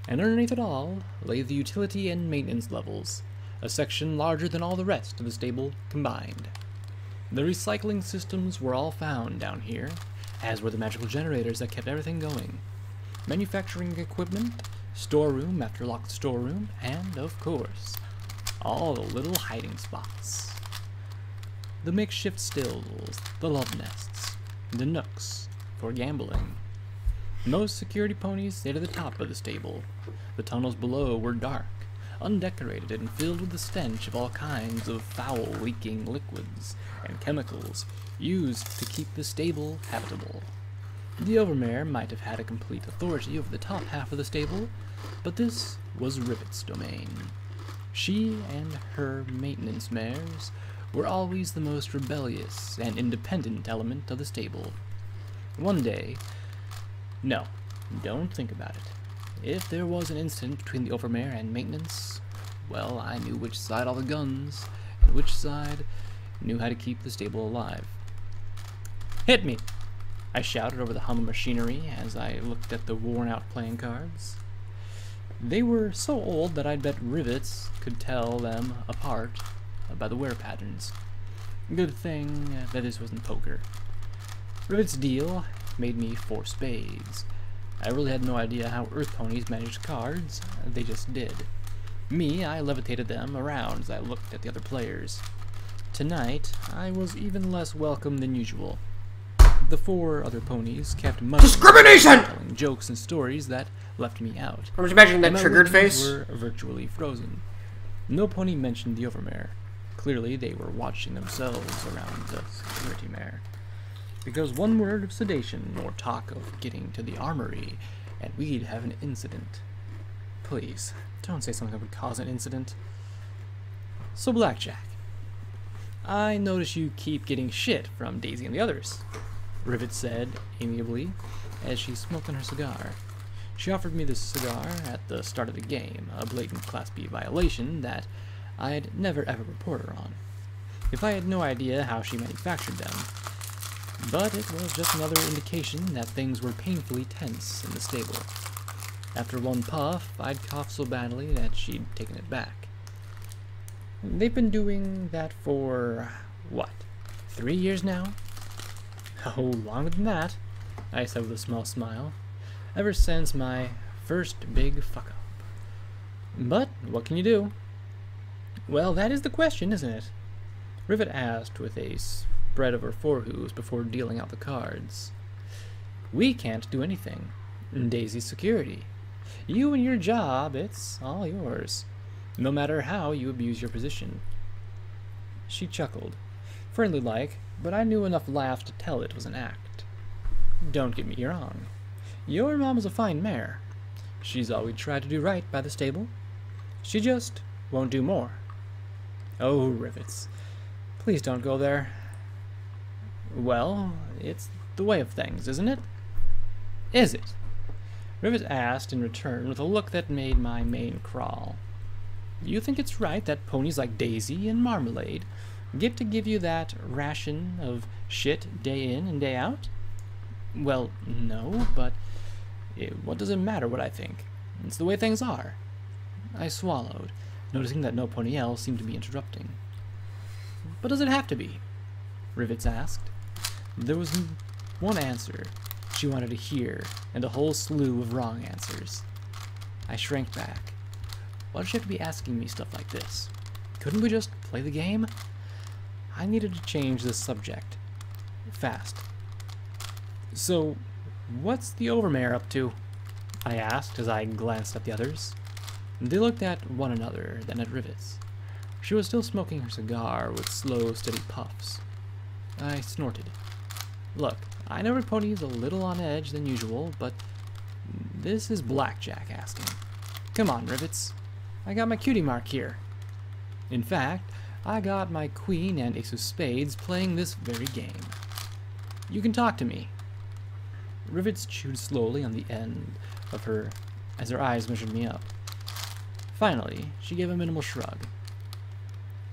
S2: And underneath it all lay the utility and maintenance levels, a section larger than all the rest of the stable combined. The recycling systems were all found down here, as were the magical generators that kept everything going. Manufacturing equipment, storeroom after locked storeroom, and, of course, all the little hiding spots. The makeshift stills, the love nests, the nooks for gambling. Most security ponies stayed at the top of the stable. The tunnels below were dark, undecorated, and filled with the stench of all kinds of foul-leaking liquids and chemicals used to keep the stable habitable. The overmare might have had a complete authority over the top half of the stable, but this was Rivet's domain. She and her maintenance mares were always the most rebellious and independent element of the stable. One day, no, don't think about it. If there was an incident between the overmare and maintenance, well, I knew which side all the guns, and which side knew how to keep the stable alive. "Hit me!" I shouted over the hum of machinery as I looked at the worn-out playing cards. They were so old that I'd bet Rivets could tell them apart by the wear patterns. Good thing that this wasn't poker. Rivet's deal made me 4 spades. I really had no idea how Earth ponies managed cards, they just did. Me, I levitated them around as I looked at the other players. Tonight, I was even less welcome than usual. The 4 other ponies kept
S1: discrimination!
S2: Telling jokes and stories that left me out.
S1: I'm just imagining that
S2: My
S1: triggered
S2: wings
S1: face.
S2: were virtually frozen. No pony mentioned the overmare. Clearly, they were watching themselves around the security mare. Because one word of sedation or talk of getting to the armory, and we'd have an incident. Please, don't say something that would cause an incident. So, Blackjack, I notice you keep getting shit from Daisy and the others, Rivet said amiably as she smoked on her cigar. She offered me this cigar at the start of the game, a blatant Class B violation that I'd never ever report her on. If I had no idea how she manufactured them, but it was just another indication that things were painfully tense in the stable. After one puff, I'd coughed so badly that she'd taken it back. They've been doing that for, what, 3 years now? Oh, longer than that, I said with a small smile, ever since my first big fuck-up. But what can you do? Well, that is the question, isn't it? Rivet asked with a spread of her forehooves before dealing out the cards. We can't do anything. Daisy's security. You and your job, it's all yours, no matter how you abuse your position. She chuckled, friendly-like, but I knew enough laughs to tell it was an act. Don't get me wrong. Your mom is a fine mare. She's always tried to do right by the stable. She just won't do more. Oh, Rivets. Please don't go there. Well, it's the way of things, isn't it? Is it? Rivet asked in return with a look that made my mane crawl. You think it's right that ponies like Daisy and Marmalade get to give you that ration of shit day in and day out? Well, no, but what does it matter what I think? It's the way things are. I swallowed, noticing that no pony else seemed to be interrupting. But does it have to be? Rivets asked. There was one answer she wanted to hear, and a whole slew of wrong answers. I shrank back. Why does she have to be asking me stuff like this? Couldn't we just play the game? I needed to change the subject. Fast. So, what's the overmare up to? I asked as I glanced at the others. They looked at one another, then at Rivets. She was still smoking her cigar with slow, steady puffs. I snorted. Look, I know her pony is a little on edge than usual, but this is Blackjack asking. Come on, Rivets. I got my cutie mark here. In fact, I got my queen and ace of spades playing this very game. You can talk to me. Rivets chewed slowly on the end of her as her eyes measured me up. Finally, she gave a minimal shrug.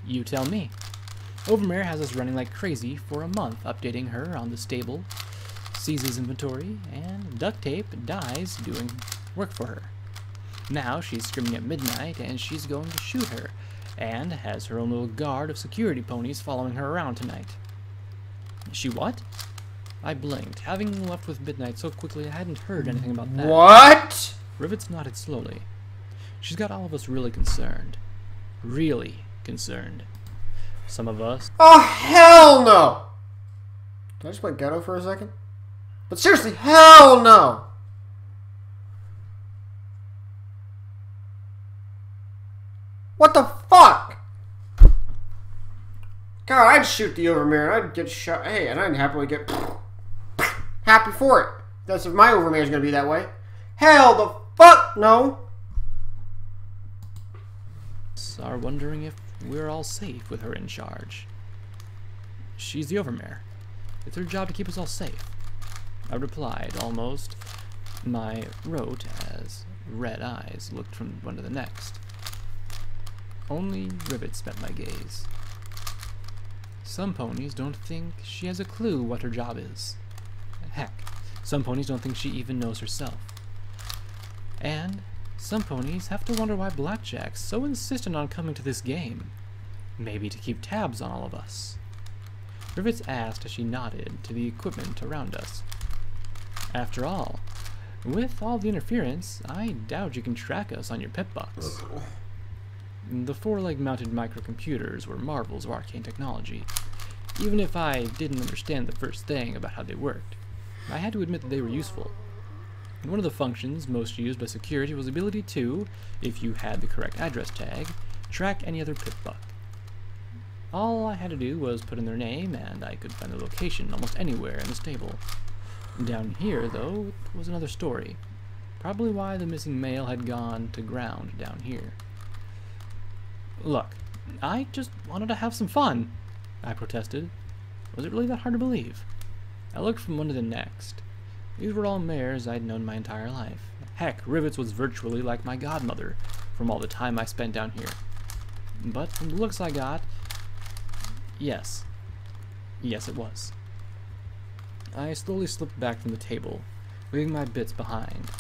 S2: You tell me. Overmare has us running like crazy for a month, updating her on the stable, seizes inventory, and duct tape dies doing work for her. Now she's screaming at midnight, and she's going to shoot her and has her own little guard of security ponies following her around tonight. She what? I blinked, having left with Midnight so quickly I hadn't heard anything about that.
S1: What?
S2: Rivets nodded slowly. She's got all of us really concerned. Really concerned. Some of us...
S1: Oh, hell no! Did I just play ghetto for a second? But seriously, hell no! What the fuck? God, I'd shoot the overmare and I'd get shot. Hey, and I'd happily get happy for it. That's if my overmare's gonna be that way. Hell the fuck no!
S2: Are wondering if we're all safe with her in charge. She's the overmare. It's her job to keep us all safe. I replied, almost. My wrote as red eyes looked from one to the next. Only Rivets met my gaze. Some ponies don't think she has a clue what her job is. Heck, some ponies don't think she even knows herself. And some ponies have to wonder why Blackjack's so insistent on coming to this game. Maybe to keep tabs on all of us. Rivets asked as she nodded to the equipment around us. After all, with all the interference, I doubt you can track us on your pit box. The four-leg mounted microcomputers were marvels of arcane technology. Even if I didn't understand the first thing about how they worked, I had to admit that they were useful. One of the functions most used by security was the ability to, if you had the correct address tag, track any other pit buck. All I had to do was put in their name, and I could find their location almost anywhere in the stable. Down here, though, it was another story. Probably why the missing male had gone to ground down here. Look, I just wanted to have some fun, I protested. Was it really that hard to believe? I looked from one to the next. These were all mares I'd known my entire life. Heck, Rivets was virtually like my godmother from all the time I spent down here. But from the looks I got, yes. Yes, it was. I slowly slipped back from the table, leaving my bits behind.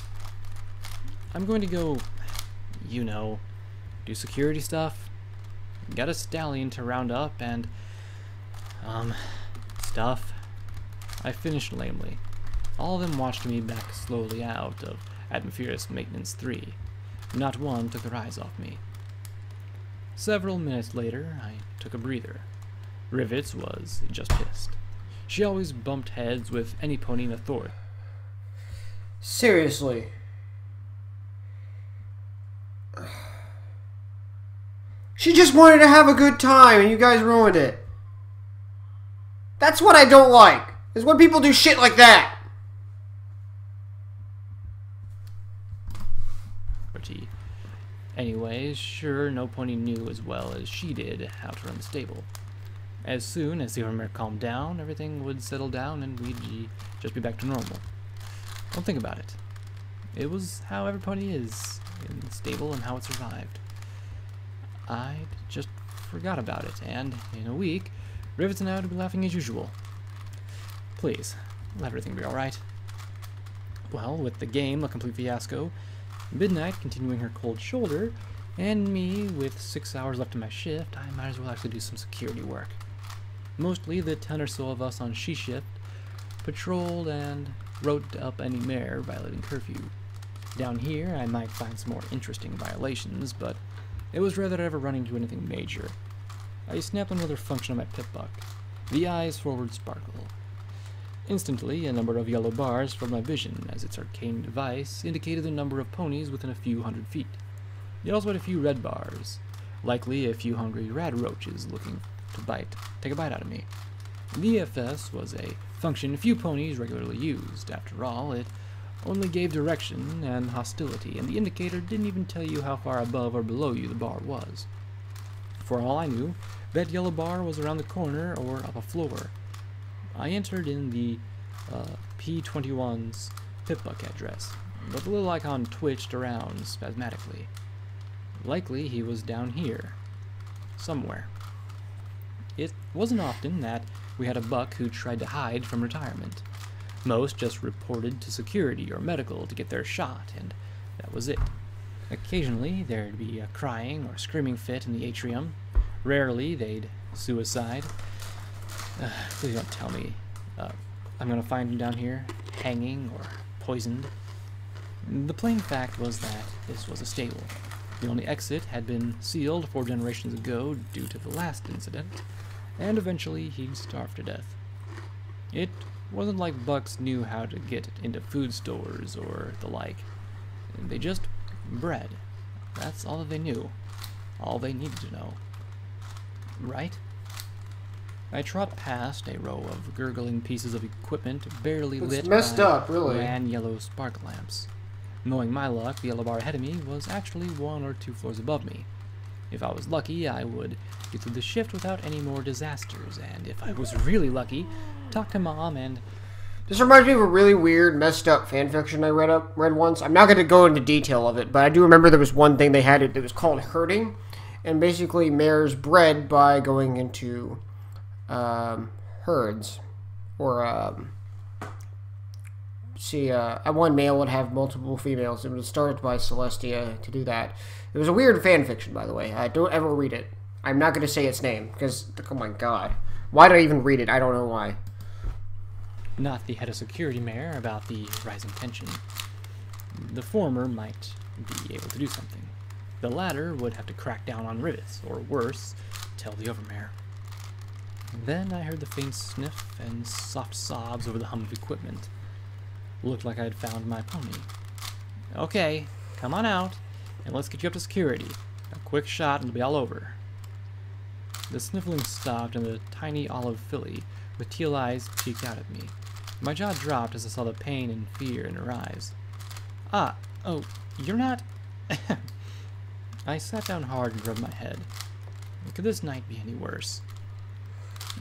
S2: I'm going to go, you know, do security stuff, get a stallion to round up, and, stuff. I finished lamely. All of them watched me back slowly out of Atmospheric Maintenance 3. Not one took their eyes off me. Several minutes later, I took a breather. Rivets was just pissed. She always bumped heads with any pony in authority.
S1: Seriously. She just wanted to have a good time and you guys ruined it. That's what I don't like, is when people do shit like that.
S2: Anyways, sure, no pony knew as well as she did how to run the stable. As soon as the overmare calmed down, everything would settle down and we'd just be back to normal. Don't think about it. It was how every pony is in the stable and how it survived. I'd just forgot about it, and in a week, Rivets and I would be laughing as usual. Please, let everything be alright. Well, with the game a complete fiasco, Midnight continuing her cold shoulder, and me with 6 hours left in my shift, I might as well actually do some security work. Mostly the 10 or so of us on she shift patrolled and wrote up any mare violating curfew. Down here I might find some more interesting violations, but it was rare that I ever run into anything major. I snapped on another function on my pit buck, the eyes forward sparkle. Instantly, a number of yellow bars filled my vision as its arcane device indicated the number of ponies within a few hundred feet. It also had a few red bars, likely a few hungry rad roaches looking to take a bite out of me. The EFS was a function few ponies regularly used. After all, it only gave direction and hostility, and the indicator didn't even tell you how far above or below you the bar was. For all I knew, that yellow bar was around the corner or up a floor. I entered in the P21's Pipbuck address, but the little icon twitched around spasmodically. Likely he was down here. Somewhere. It wasn't often that we had a buck who tried to hide from retirement. Most just reported to security or medical to get their shot, and that was it. Occasionally, there'd be a crying or screaming fit in the atrium. Rarely, they'd suicide. Please don't tell me I'm gonna find him down here, hanging or poisoned. The plain fact was that this was a stable. The only exit had been sealed 4 generations ago due to the last incident, and eventually he'd starve to death. It wasn't like Bucks knew how to get into food stores or the like. They just bred. That's all that they knew. All they needed to know. Right? I trot past a row of gurgling pieces of equipment barely
S1: It's
S2: lit
S1: messed
S2: by
S1: up, really.
S2: wan yellow spark lamps. Knowing my luck, the yellow bar ahead of me was actually 1 or 2 floors above me. If I was lucky, I would get through the shift without any more disasters, and if I was really lucky, talk to Mom and...
S1: This reminds me of a really weird, messed up fanfiction I read once. I'm not going to go into detail of it, but I do remember there was one thing they had that was called herding, and basically mares bred by going into herds, or one male would have multiple females. It was started by Celestia to do that. It was a weird fan fiction, by the way. Don't ever read it. I'm not going to say its name, because, oh my god. Why did I even read it? I don't know why.
S2: Not the head of security mare about the rising tension. The former might be able to do something. The latter would have to crack down on rivets, or worse, tell the overmare. Then I heard the faint sniff and soft sobs over the hum of equipment. Looked like I had found my pony. Okay, come on out, and let's get you up to security. A quick shot and it'll be all over. The sniffling stopped, and the tiny olive filly with teal eyes peeked out at me. My jaw dropped as I saw the pain and fear in her eyes. Ah, oh, you're not... I sat down hard and rubbed my head. Could this night be any worse?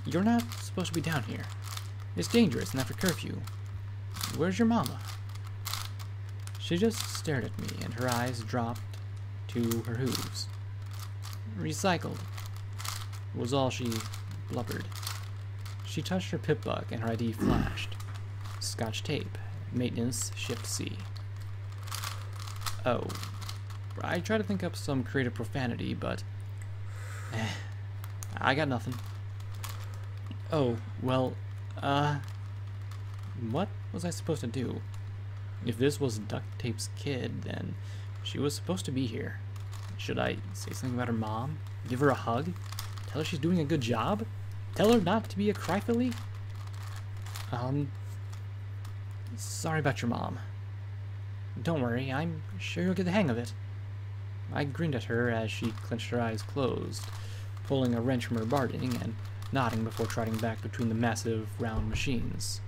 S2: You're not supposed to be down here. It's dangerous and after curfew. Where's your mama? She just stared at me, and her eyes dropped to her hooves. Recycled was all she blubbered. She touched her pip buck, and her ID flashed. Scotch tape. Maintenance, Shift C. Oh. I tried to think up some creative profanity, but... I got nothing. Oh, well, what was I supposed to do? If this was Duct Tape's kid, then she was supposed to be here. Should I say something about her mom? Give her a hug? Tell her she's doing a good job? Tell her not to be a cryfilly? Sorry about your mom. Don't worry, I'm sure you'll get the hang of it. I grinned at her as she clenched her eyes closed, pulling a wrench from her barding and nodding before trotting back between the massive, round machines.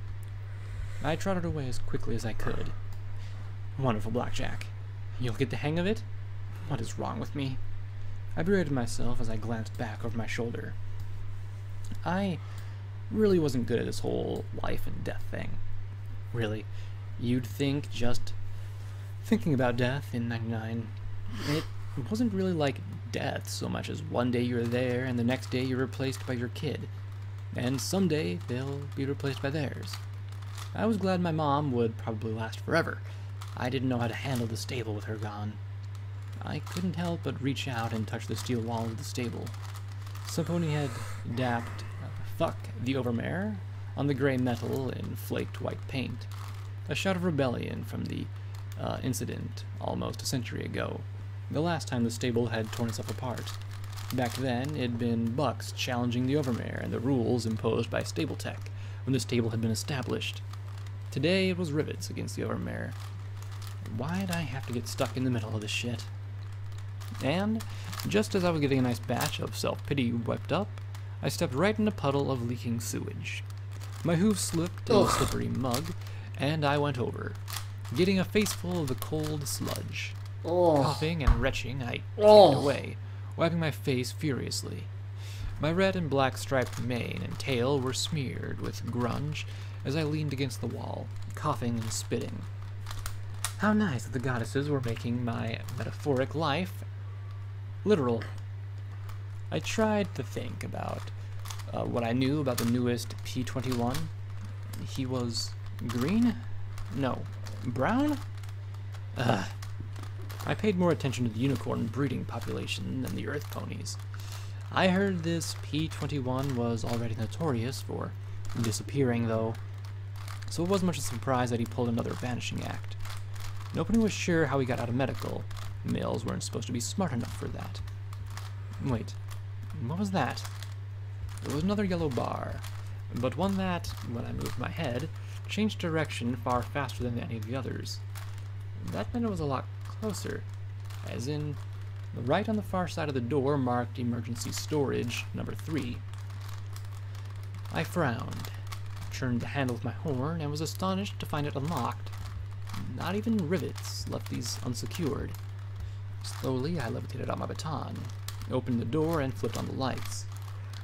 S2: I trotted away as quickly as I could. Wonderful, Blackjack. You'll get the hang of it? What is wrong with me? I berated myself as I glanced back over my shoulder. I really wasn't good at this whole life and death thing. Really, you'd think just thinking about death in 99, it wasn't really like death so much as one day you're there and the next day you're replaced by your kid, and someday they'll be replaced by theirs. I was glad my mom would probably last forever. I didn't know how to handle the stable with her gone. I couldn't help but reach out and touch the steel wall of the stable. Samponi had dapped "Fuck the Overmare" on the gray metal in flaked white paint. A shout of rebellion from the incident almost a century ago, the last time the stable had torn itself apart. Back then, it'd been Bucks challenging the Overmare and the rules imposed by Stable Tech when the stable had been established. Today, it was Rivets against the Overmare. Why'd I have to get stuck in the middle of this shit? And, just as I was getting a nice batch of self-pity wiped up, I stepped right in a puddle of leaking sewage. My hooves slipped in the slippery mug, and I went over, getting a faceful of the cold sludge. Coughing and retching, I kicked away, wiping my face furiously. My red and black striped mane and tail were smeared with grunge as I leaned against the wall, coughing and spitting. How nice that the goddesses were making my metaphoric life literal. I tried to think about what I knew about the newest P-21. He was green? No, brown? I paid more attention to the unicorn breeding population than the earth ponies. I heard this P-21 was already notorious for disappearing, though, so it wasn't much of a surprise that he pulled another vanishing act. Nobody was sure how he got out of medical. Males weren't supposed to be smart enough for that. Wait, what was that? There was another yellow bar, but one that, when I moved my head, changed direction far faster than any of the others. That meant it was a lot closer, as in, right on the far side of the door marked Emergency Storage number 3. I frowned, turned the handle with my horn, and was astonished to find it unlocked. Not even rivets left these unsecured. Slowly, I levitated out my baton, opened the door, and flipped on the lights.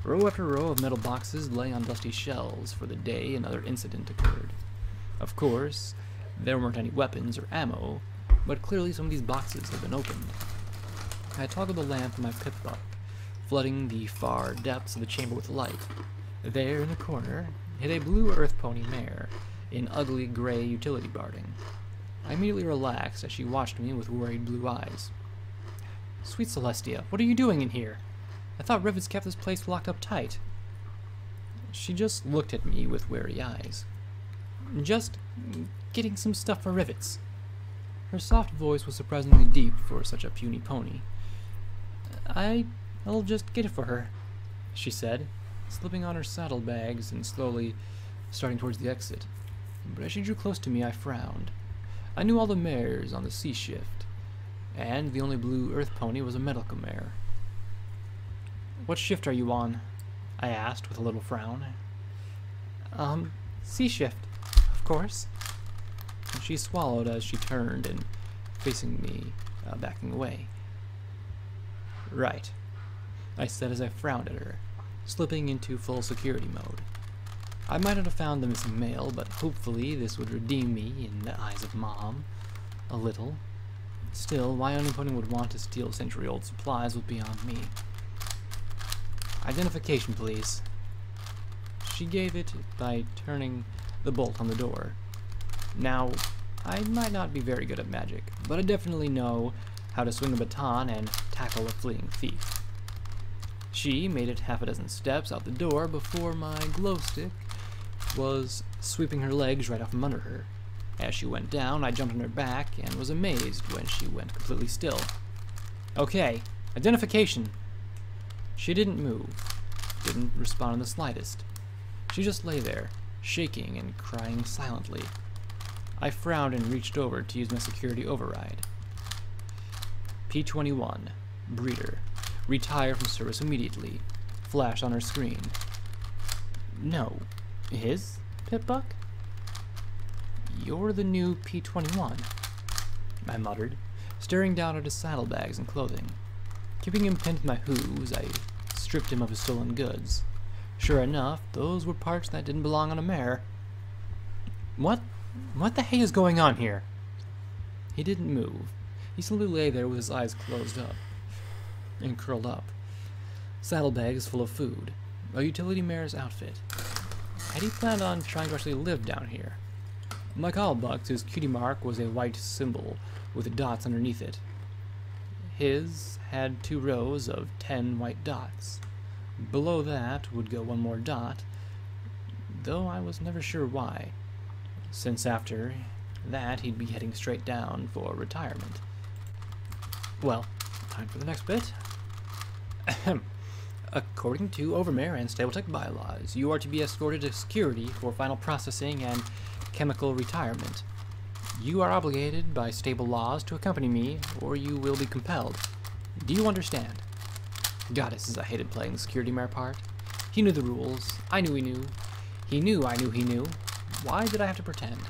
S2: Row after row of metal boxes lay on dusty shelves, for the day another incident occurred. Of course, there weren't any weapons or ammo, but clearly some of these boxes had been opened. I toggled the lamp on my pip-buck, flooding the far depths of the chamber with light. There, in the corner, hid a blue earth pony mare, in ugly gray utility barding. I immediately relaxed as she watched me with worried blue eyes. "Sweet Celestia, what are you doing in here? I thought rivets kept this place locked up tight." She just looked at me with wary eyes. "Just getting some stuff for rivets." Her soft voice was surprisingly deep for such a puny pony. I'll just get it for her," she said, slipping on her saddlebags and slowly starting towards the exit. But as she drew close to me, I frowned. I knew all the mares on the C shift, and the only blue earth pony was a medical mare. "What shift are you on?" I asked with a little frown. C shift, of course." And she swallowed as she turned and facing me, backing away. "Right," I said as I frowned at her, slipping into full security mode. I might not have found the missing male, but hopefully this would redeem me in the eyes of Mom. A little. Still, why anyone would want to steal century-old supplies was beyond me. "Identification, please." She gave it by turning the bolt on the door. Now, I might not be very good at magic, but I definitely know how to swing a baton and tackle a fleeing thief. She made it half a dozen steps out the door before my glow stick was sweeping her legs right out from under her. As she went down, I jumped on her back and was amazed when she went completely still. "Okay, identification." She didn't move, didn't respond in the slightest. She just lay there, shaking and crying silently. I frowned and reached over to use my security override. "P-21, breeder. Retire from service immediately," flashed on her screen. "No. His pip-buck?" "You're the new P-21, I muttered, staring down at his saddlebags and clothing. Keeping him pinned to my hooves, I stripped him of his stolen goods. Sure enough, those were parts that didn't belong on a mare. What the hay is going on here?" He didn't move. He simply lay there with his eyes closed up and curled up. Saddlebags full of food. A utility mare's outfit. Had he planned on trying to actually live down here? Like all bucks, his cutie mark was a white symbol with dots underneath it. His had 2 rows of 10 white dots. Below that would go 1 more dot, though I was never sure why, since after that he'd be heading straight down for retirement. Well, time for the next bit. According to Overmare and Stabletech bylaws, you are to be escorted to security for final processing and chemical retirement. You are obligated by stable laws to accompany me, or you will be compelled. Do you understand? Goddesses, I hated playing the security mare part. He knew the rules. I knew he knew. He knew I knew he knew. Why did I have to pretend?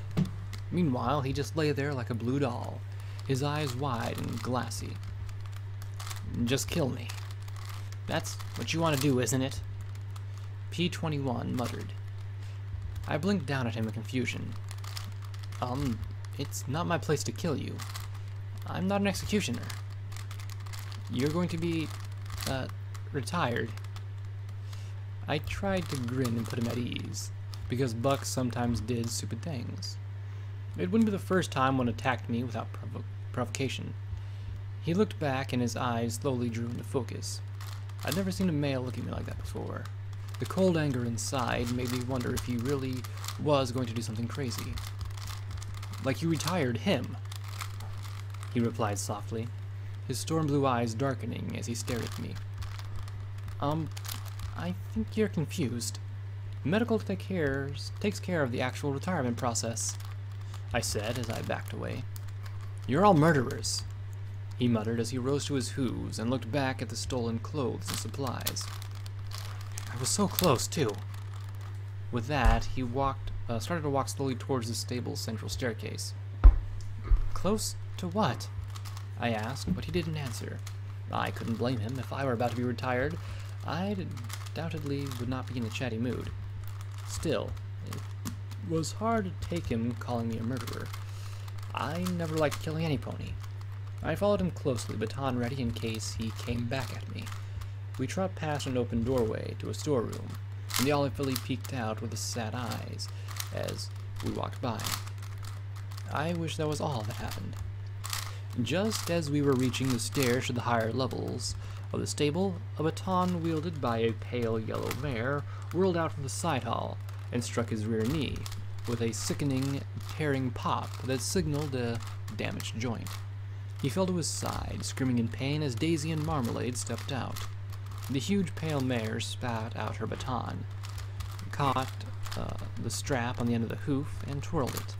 S2: Meanwhile, he just lay there like a blue doll, his eyes wide and glassy. Just kill me. That's what you want to do, isn't it? P-21 muttered. I blinked down at him in confusion. It's not my place to kill you. I'm not an executioner. You're going to be, retired. I tried to grin and put him at ease, because bucks sometimes did stupid things. It wouldn't be the first time one attacked me without provocation. He looked back and his eyes slowly drew into focus. I'd never seen a male look at me like that before. The cold anger inside made me wonder if he really was going to do something crazy. Like you retired him, he replied softly, his storm blue eyes darkening as he stared at me. I think you're confused. Medical takes care of the actual retirement process, I said as I backed away. You're all murderers, he muttered as he rose to his hooves and looked back at the stolen clothes and supplies. I was so close, too. With that, he started to walk slowly towards the stable's central staircase. Close to what? I asked, but he didn't answer. I couldn't blame him. If I were about to be retired, I undoubtedly would not be in a chatty mood. Still, it was hard to take him calling me a murderer. I never liked killing any pony. I followed him closely, baton ready in case he came back at me. We trotted past an open doorway to a storeroom, and the olive filly peeked out with sad eyes as we walked by. I wish that was all that happened. Just as we were reaching the stairs to the higher levels of the stable, a baton wielded by a pale yellow mare whirled out from the side hall and struck his rear knee with a sickening, tearing pop that signaled a damaged joint. He fell to his side, screaming in pain as Daisy and Marmalade stepped out. The huge pale mare spat out her baton, caught the strap on the end of the hoof, and twirled it.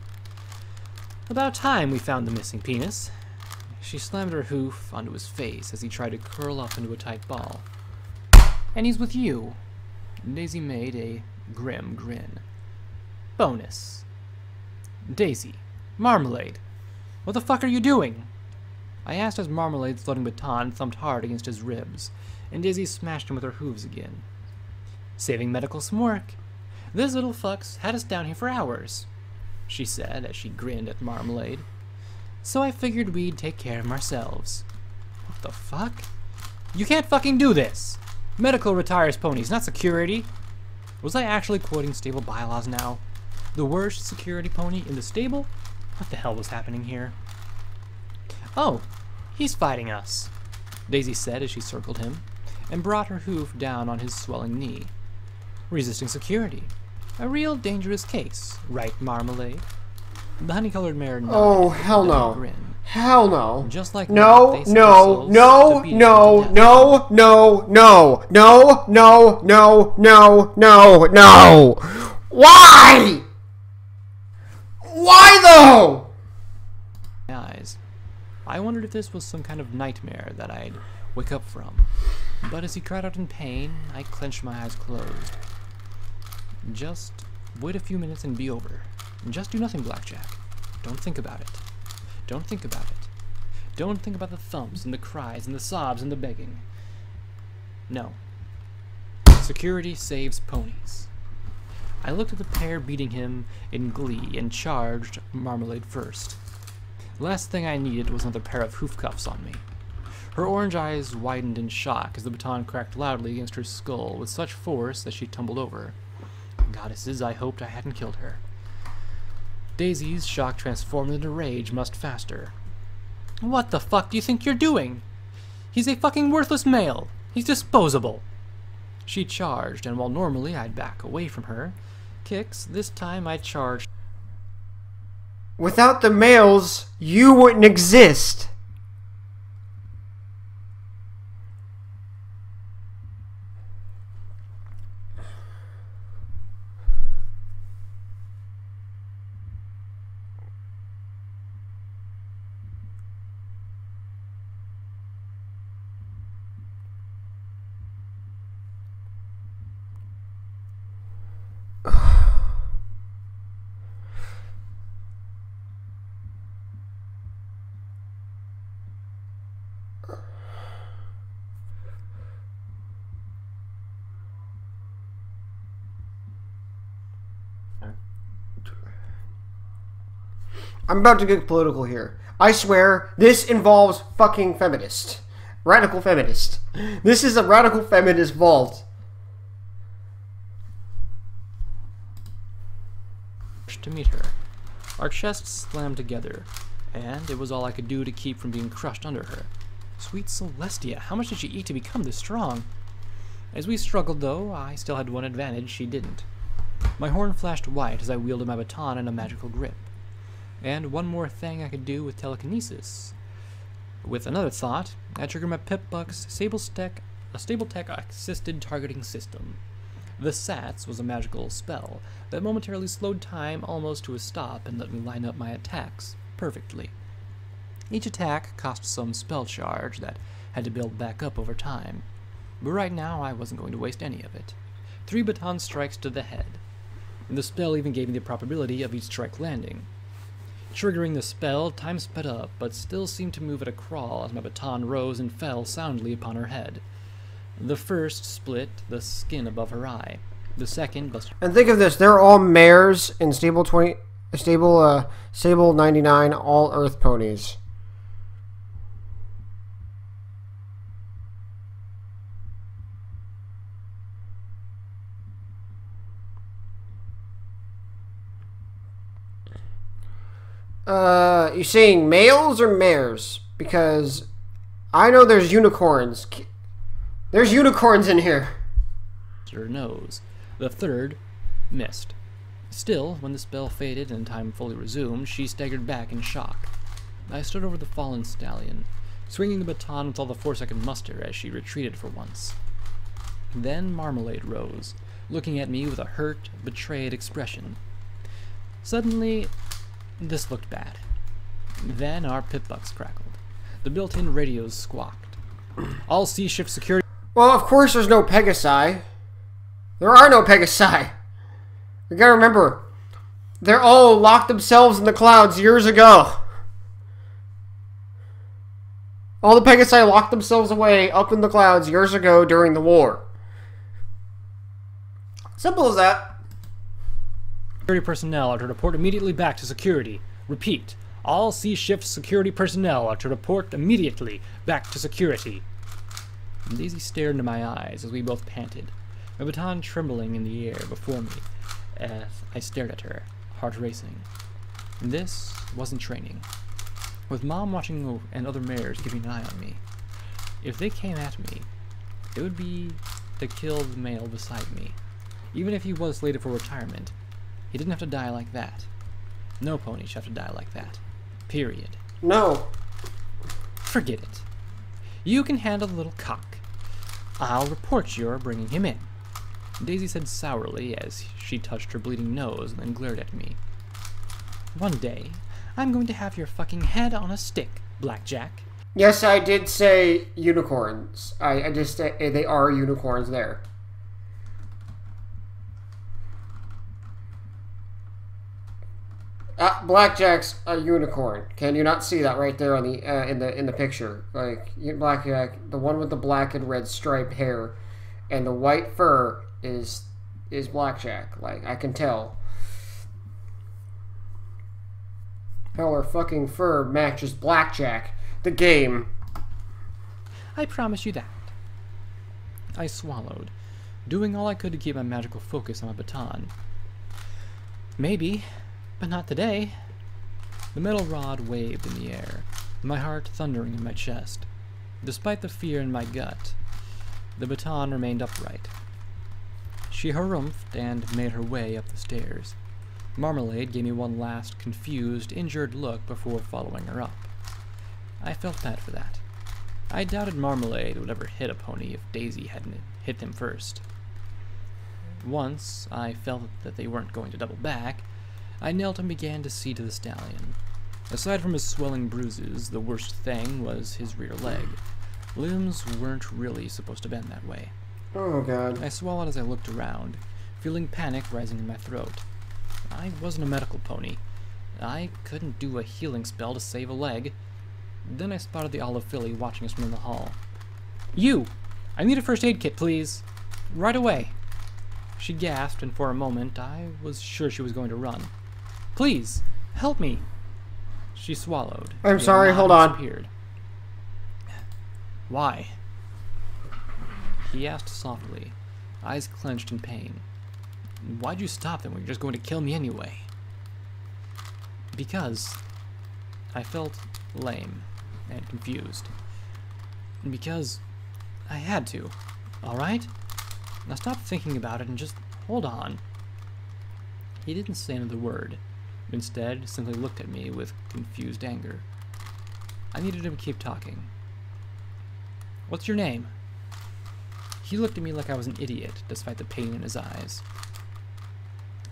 S2: About time we found the missing penis. She slammed her hoof onto his face as he tried to curl up into a tight ball. And he's with you. Daisy made a grim grin. Bonus. Daisy. Marmalade. What the fuck are you doing? I asked as Marmalade's floating baton thumped hard against his ribs, and Daisy smashed him with her hooves again. Saving medical some work. This little fuck's had us down here for hours, she said as she grinned at Marmalade. So I figured we'd take care of ourselves. What the fuck? You can't fucking do this! Medical retires ponies, not security. Was I actually quoting stable bylaws now? The worst security pony in the stable? What the hell was happening here? Oh, he's fighting us, Daisy said as she circled him, and brought her hoof down on his swelling knee. Resisting security. A real dangerous case, right, Marmalade? The honey-colored mare nodded.
S1: Oh, hell no.
S2: Grin.
S1: Hell no.
S2: Just like
S1: no,
S2: that, they set
S1: no,
S2: themselves
S1: no,
S2: to beat
S1: no,
S2: him to death.
S1: no, no, no, no, no, no, no, no, no. Why? Why though?
S2: My eyes. I wondered if this was some kind of nightmare that I'd wake up from. But as he cried out in pain, I clenched my eyes closed. Just wait a few minutes and be over. Just do nothing, Blackjack. Don't think about it. Don't think about it. Don't think about the thumps and the cries and the sobs and the begging. No. Security saves ponies. I looked at the pair beating him in glee and charged Marmalade first. The last thing I needed was another pair of hoof cuffs on me. Her orange eyes widened in shock as the baton cracked loudly against her skull with such force that she tumbled over. Goddesses, I hoped I hadn't killed her. Daisy's shock transformed into rage much faster. What the fuck do you think you're doing? He's a fucking worthless male. He's disposable. She charged, and while normally I'd back away from her kicks, this time I charged.
S1: Without the males, you wouldn't exist. I'm about to get political here. I swear, this involves fucking feminist. Radical feminist. This is a radical feminist vault.
S2: To meet her. Our chests slammed together, and it was all I could do to keep from being crushed under her. Sweet Celestia, how much did she eat to become this strong? As we struggled, though, I still had one advantage she didn't. My horn flashed white as I wielded my baton in a magical grip. And one more thing I could do with telekinesis. With another thought, I triggered my Pip-Buck's Stable-Tech assisted targeting system. The SATS was a magical spell that momentarily slowed time almost to a stop and let me line up my attacks perfectly. Each attack cost some spell charge that had to build back up over time, but right now I wasn't going to waste any of it. 3 baton strikes to the head, and the spell even gave me the probability of each strike landing. Triggering the spell, time sped up, but still seemed to move at a crawl as my baton rose and fell soundly upon her head. The first split the skin above her eye. The second busted.
S1: And think of this: they're all mares in stable 99, all Earth ponies. You saying males or mares? Because I know there's unicorns. There's unicorns in here.
S2: Her nose. The third missed. Still, when the spell faded and time fully resumed, she staggered back in shock. I stood over the fallen stallion, swinging the baton with all the force I could muster as she retreated for once. Then Marmalade rose, looking at me with a hurt, betrayed expression. Suddenly, this looked bad. Then our Pip-Bucks crackled. The built-in radios squawked. All C-shift security...
S1: Well, of course there's no Pegasi. There are no Pegasi. You gotta remember, they're all locked themselves in the clouds years ago. All the Pegasi locked themselves away up in the clouds years ago during the war. Simple as that.
S2: Security personnel are to report immediately back to security. Repeat, all C-shift security personnel are to report immediately back to security. And Daisy stared into my eyes as we both panted, my baton trembling in the air before me as I stared at her, heart racing. And this wasn't training. With Mom watching and other mares keeping an eye on me, if they came at me, it would be to kill the male beside me. Even if he was slated for retirement, he didn't have to die like that. No pony should have to die like that. Period.
S1: No.
S2: Forget it. You can handle the little cock. I'll report you're bringing him in. Daisy said sourly as she touched her bleeding nose and then glared at me. One day, I'm going to have your fucking head on a stick, Blackjack.
S1: Yes, I did say unicorns. I just said they are unicorns there. Blackjack's a unicorn. Can you not see that right there on the in the picture? Like Blackjack, the one with the black and red striped hair, and the white fur is Blackjack. Like I can tell. Hell, her fucking fur matches Blackjack, the game.
S2: I promise you that. I swallowed, doing all I could to keep my magical focus on my baton. Maybe. But not today. The metal rod waved in the air, my heart thundering in my chest. Despite the fear in my gut, the baton remained upright. She harumphed and made her way up the stairs. Marmalade gave me one last confused, injured look before following her up. I felt bad for that. I doubted Marmalade would ever hit a pony if Daisy hadn't hit them first. Once I felt that they weren't going to double back, I knelt and began to see to the stallion. Aside from his swelling bruises, the worst thing was his rear leg. Limbs weren't really supposed to bend that way.
S1: Oh, God.
S2: I swallowed as I looked around, feeling panic rising in my throat. I wasn't a medical pony. I couldn't do a healing spell to save a leg. Then I spotted the olive filly watching us from the hall. You! I need a first aid kit, please. Right away. She gasped, and for a moment I was sure she was going to run. Please, help me. She swallowed.
S1: I'm sorry, hold on.
S2: Disappeared. Why? He asked softly, eyes clenched in pain. Why'd you stop them when you're just going to kill me anyway? Because I felt lame and confused. Because I had to, alright? Now stop thinking about it and just hold on. He didn't say another word. Instead, simply looked at me with confused anger. I needed him to keep talking. What's your name? He looked at me like I was an idiot, despite the pain in his eyes.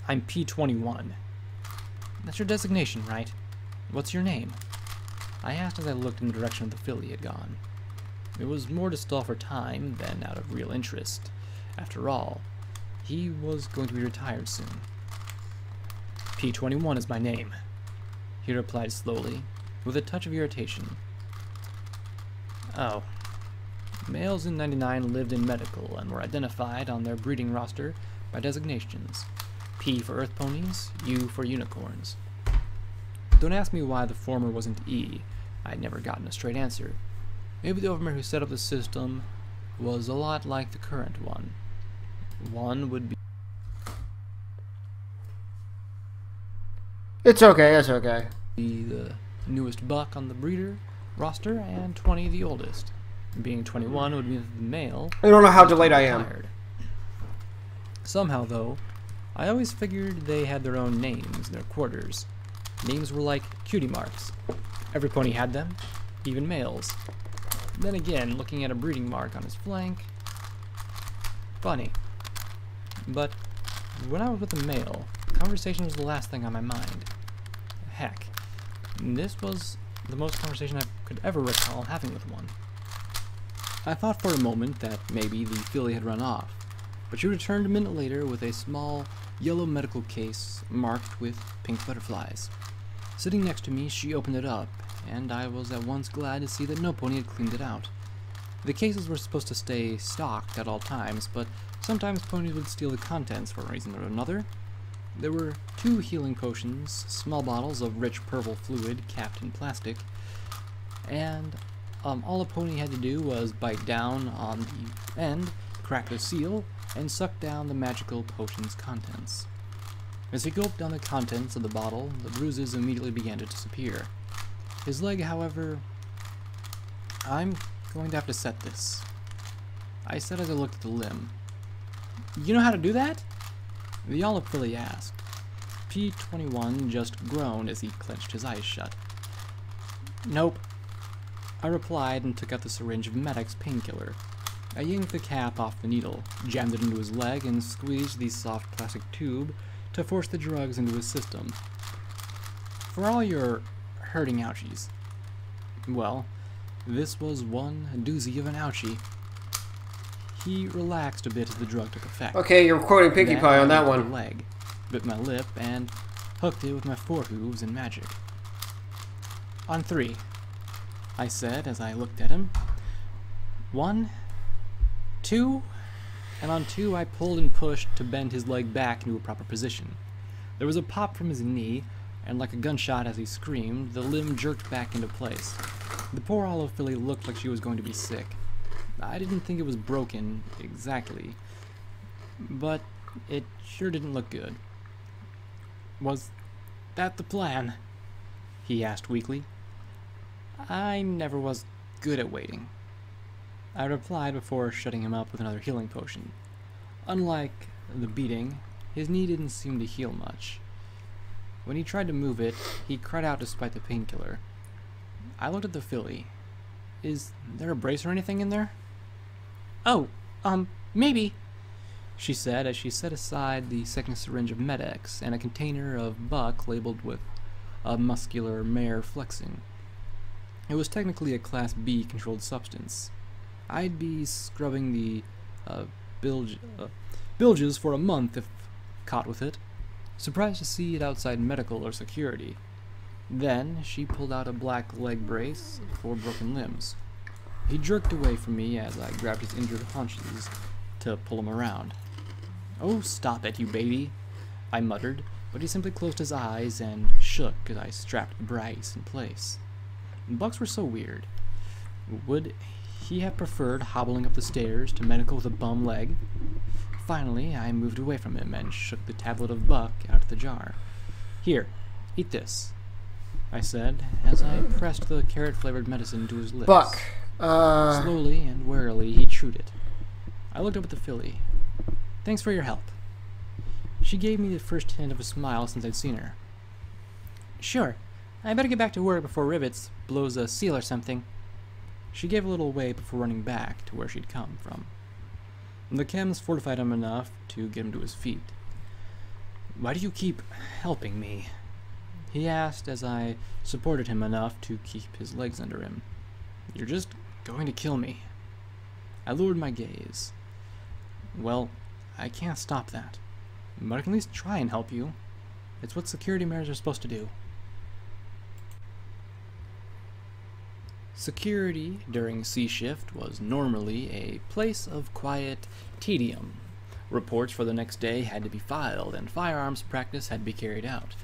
S2: I'm P21. That's your designation, right? What's your name? I asked as I looked in the direction of the filly had gone. It was more to stall for time than out of real interest. After all, he was going to be retired soon. P21 is my name, he replied slowly, with a touch of irritation. Oh. Males in 99 lived in medical and were identified on their breeding roster by designations. P for earth ponies, U for unicorns. Don't ask me why the former wasn't E. I'd never gotten a straight answer. Maybe the overman who set up the system was a lot like the current one. One would be...
S1: It's okay, it's okay.
S2: the newest buck on the breeder roster, and 20 the oldest. Being 21 would be the male.
S1: I don't know how delayed I am.
S2: Retired. Somehow, though, I always figured they had their own names in their quarters. Names were like cutie marks. Every pony had them, even males. Then again, looking at a breeding mark on his flank, funny. But when I was with a male, conversation was the last thing on my mind. Heck, this was the most conversation I could ever recall having with one. I thought for a moment that maybe the filly had run off, but she returned a minute later with a small yellow medical case marked with pink butterflies. Sitting next to me, she opened it up, and I was at once glad to see that no pony had cleaned it out. The cases were supposed to stay stocked at all times, but sometimes ponies would steal the contents for a reason or another. There were 2 healing potions, small bottles of rich purple fluid capped in plastic, and all a pony had to do was bite down on the end, crack the seal, and suck down the magical potion's contents. As he gulped down the contents of the bottle, the bruises immediately began to disappear. His leg, however... I'm going to have to set this, I said as I looked at the limb. You know how to do that? The olive filly asked. P21 just groaned as he clenched his eyes shut. Nope, I replied and took out the syringe of Medic's painkiller. I yanked the cap off the needle, jammed it into his leg, and squeezed the soft plastic tube to force the drugs into his system. For all your hurting ouchies. Well, this was one doozy of an ouchie. He relaxed a bit as the drug took effect.
S1: Okay, you're quoting Pinkie
S2: Then
S1: Pie on
S2: I
S1: that
S2: looked at
S1: one.
S2: the leg, bit my lip, and hooked it with my forehooves and magic. On 3, I said as I looked at him. 1, 2, and on 2 I pulled and pushed to bend his leg back into a proper position. There was a pop from his knee, and like a gunshot as he screamed, the limb jerked back into place. The poor olive filly looked like she was going to be sick. I didn't think it was broken, exactly, but it sure didn't look good. Was that the plan? He asked weakly. I never was good at waiting, I replied before shutting him up with another healing potion. Unlike the beating, his knee didn't seem to heal much. When he tried to move it, he cried out despite the painkiller. I looked at the filly. Is there a brace or anything in there? Oh, maybe, she said as she set aside the second syringe of Med-X and a container of buck labeled with a muscular mare flexing. It was technically a Class B controlled substance. I'd be scrubbing the bilges for a month if caught with it. Surprised to see it outside medical or security. Then she pulled out a black leg brace for broken limbs. He jerked away from me as I grabbed his injured haunches to pull him around. Oh, stop it, you baby, I muttered, but he simply closed his eyes and shook as I strapped the brace in place. Bucks were so weird. Would he have preferred hobbling up the stairs to medical with a bum leg? Finally, I moved away from him and shook the tablet of buck out of the jar. Here, eat this, I said, as I pressed the carrot-flavored medicine to his lips.
S1: Buck.
S2: Slowly and warily, he chewed it. I looked up at the filly. Thanks for your help. She gave me the first hint of a smile since I'd seen her. Sure. I better get back to work before Rivets blows a seal or something. She gave a little wave before running back to where she'd come from. The chems fortified him enough to get him to his feet. Why do you keep helping me? He asked as I supported him enough to keep his legs under him. You're just going to kill me. I lowered my gaze. Well, I can't stop that. But I can at least try and help you. It's what security mares are supposed to do. Security during sea shift was normally a place of quiet tedium. Reports for the next day had to be filed, and firearms practice had to be carried out.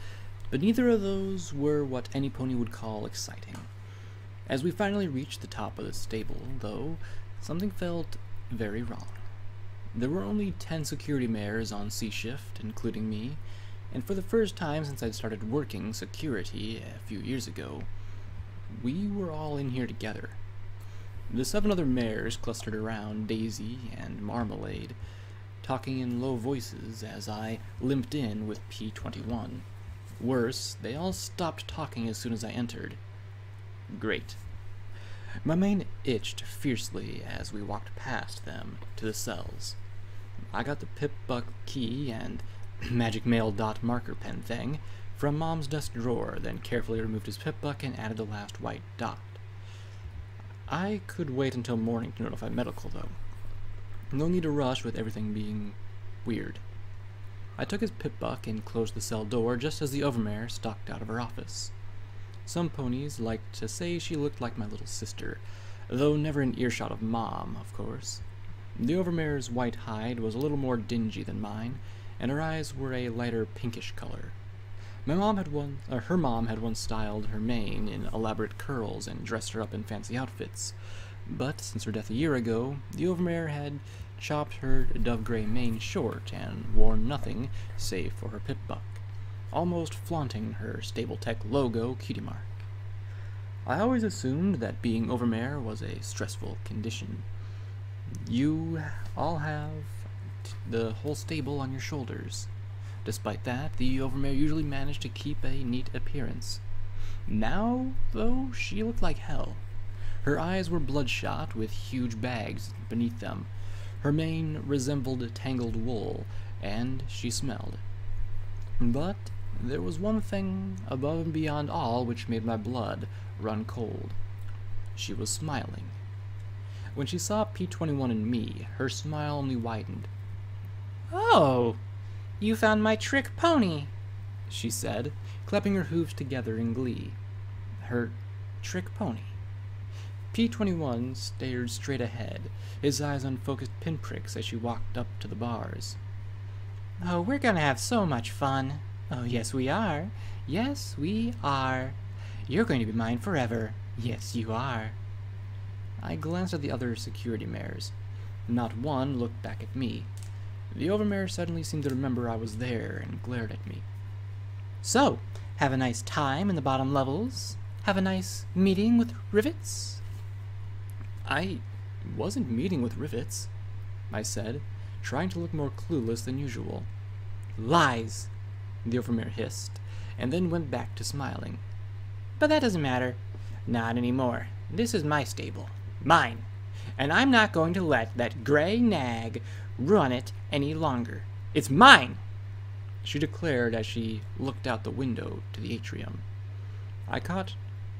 S2: But neither of those were what any pony would call exciting. As we finally reached the top of the stable, though, something felt very wrong. There were only 10 security mares on sea shift, including me, and for the first time since I'd started working security a few years ago, we were all in here together. The 7 other mares clustered around Daisy and Marmalade, talking in low voices as I limped in with P21. Worse, they all stopped talking as soon as I entered. Great. My mane itched fiercely as we walked past them to the cells. I got the pip-buck key and magic mail dot marker pen thing from Mom's desk drawer, then carefully removed his pip-buck and added the last white dot. I could wait until morning to notify medical, though. No need to rush with everything being weird. I took his pip-buck and closed the cell door just as the overmare stalked out of her office. Some ponies liked to say she looked like my little sister, though never in earshot of Mom, of course. The overmare's white hide was a little more dingy than mine, and her eyes were a lighter pinkish color. Her mom had once styled her mane in elaborate curls and dressed her up in fancy outfits, but since her death a year ago, the overmare had chopped her dove-gray mane short and worn nothing save for her pip-buck, almost flaunting her Stable-Tech logo cutie mark. I always assumed that being overmare was a stressful condition. You all have the whole stable on your shoulders. Despite that, the overmare usually managed to keep a neat appearance. Now, though, she looked like hell. Her eyes were bloodshot with huge bags beneath them. Her mane resembled tangled wool, and she smelled. But there was one thing above and beyond all which made my blood run cold. She was smiling. When she saw P21 and me, her smile only widened. "Oh, you found my trick pony," she said, clapping her hooves together in glee. Her trick pony. P21 stared straight ahead, his eyes on focused pinpricks as she walked up to the bars. "Oh, we're gonna have so much fun. Oh, yes, we are. Yes, we are. You're going to be mine forever. Yes, you are." I glanced at the other security mares. Not one looked back at me. The overmare suddenly seemed to remember I was there and glared at me. "So, have a nice time in the bottom levels? Have a nice meeting with Rivets?" "I wasn't meeting with Rivets," I said, trying to look more clueless than usual. "Lies," the overmare hissed, and then went back to smiling. "But that doesn't matter. Not anymore. This is my stable. Mine. And I'm not going to let that gray nag run it any longer. It's mine," she declared as she looked out the window to the atrium. I caught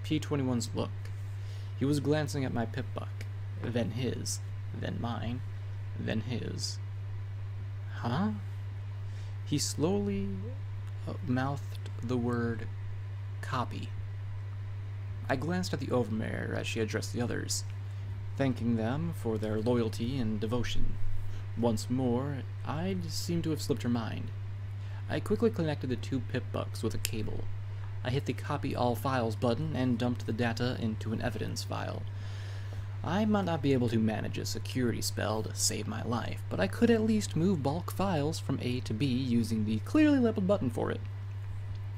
S2: P21's look. He was glancing at my pip-buck, then his, then mine, then his. Huh? He slowly mouthed the word copy. I glanced at the overmare as she addressed the others, thanking them for their loyalty and devotion. Once more, I'd seemed to have slipped her mind. I quickly connected the 2 pip-bucks with a cable. I hit the Copy All Files button and dumped the data into an evidence file. I might not be able to manage a security spell to save my life, but I could at least move bulk files from A to B using the clearly labeled button for it.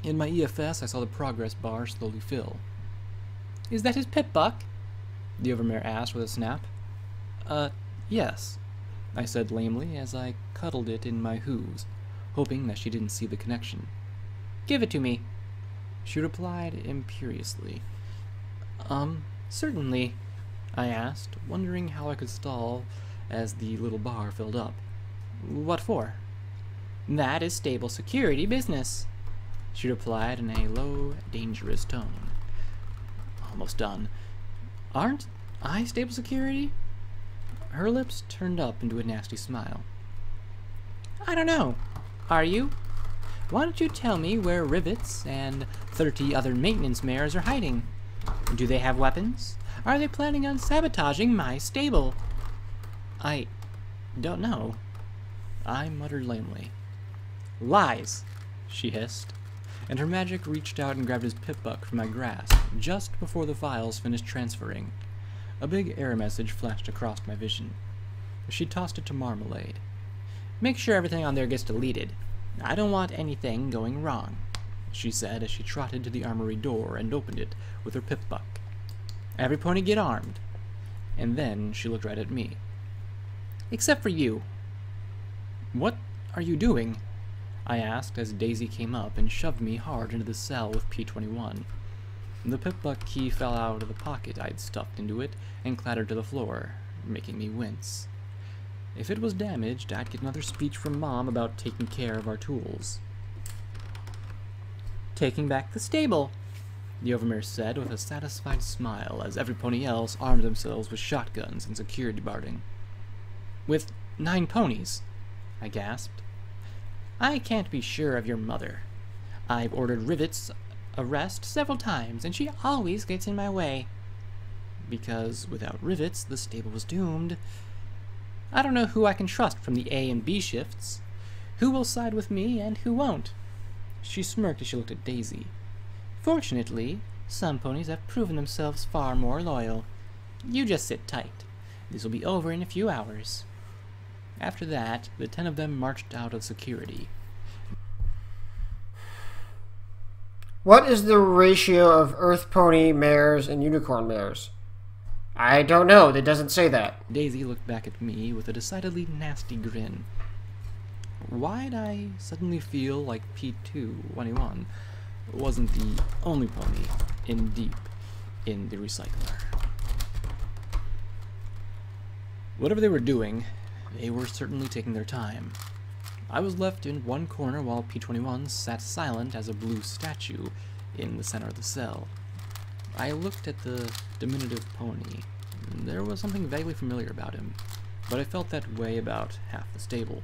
S2: In my EFS, I saw the progress bar slowly fill. "Is that his pip-buck?" the Overmare asked with a snap. Yes, I said lamely as I cuddled it in my hooves, hoping that she didn't see the connection. Give it to me, she replied imperiously. Certainly, I asked, wondering how I could stall as the little bar filled up. What for? That is stable security business, she replied in a low, dangerous tone. Almost done. Aren't I stable security? Her lips turned up into a nasty smile. I don't know. Are you? Why don't you tell me where Rivets and 30 other maintenance mares are hiding? Do they have weapons? Are they planning on sabotaging my stable? I don't know, I muttered lamely. Lies, she hissed, and her magic reached out and grabbed his pip-buck from my grasp just before the files finished transferring. A big error message flashed across my vision. She tossed it to Marmalade. Make sure everything on there gets deleted. I don't want anything going wrong, she said as she trotted to the armory door and opened it with her pip-buck. Every pony get armed. And then she looked right at me. Except for you. What are you doing? I asked as Daisy came up and shoved me hard into the cell with P-21. The pip-buck key fell out of the pocket I'd stuffed into it and clattered to the floor, making me wince. If it was damaged, I'd get another speech from Mom about taking care of our tools. Taking back the stable, the Overmare said with a satisfied smile as every pony else armed themselves with shotguns and security guarding. With 9 ponies, I gasped. I can't be sure of your mother. I've ordered Rivets arrest several times, and she always gets in my way. Because without Rivets, the stable was doomed. I don't know who I can trust from the A and B shifts. Who will side with me and who won't? She smirked as she looked at Daisy. Fortunately, some ponies have proven themselves far more loyal. You just sit tight. This will be over in a few hours. After that, the 10 of them marched out of security.
S1: What is the ratio of Earth Pony mares and Unicorn mares? I don't know. It doesn't say that.
S2: Daisy looked back at me with a decidedly nasty grin. Why'd I suddenly feel like P221 wasn't the only pony in deep in the recycler? Whatever they were doing, they were certainly taking their time. I was left in one corner while P-21 sat silent as a blue statue in the center of the cell. I looked at the diminutive pony. There was something vaguely familiar about him, but I felt that way about half the stable.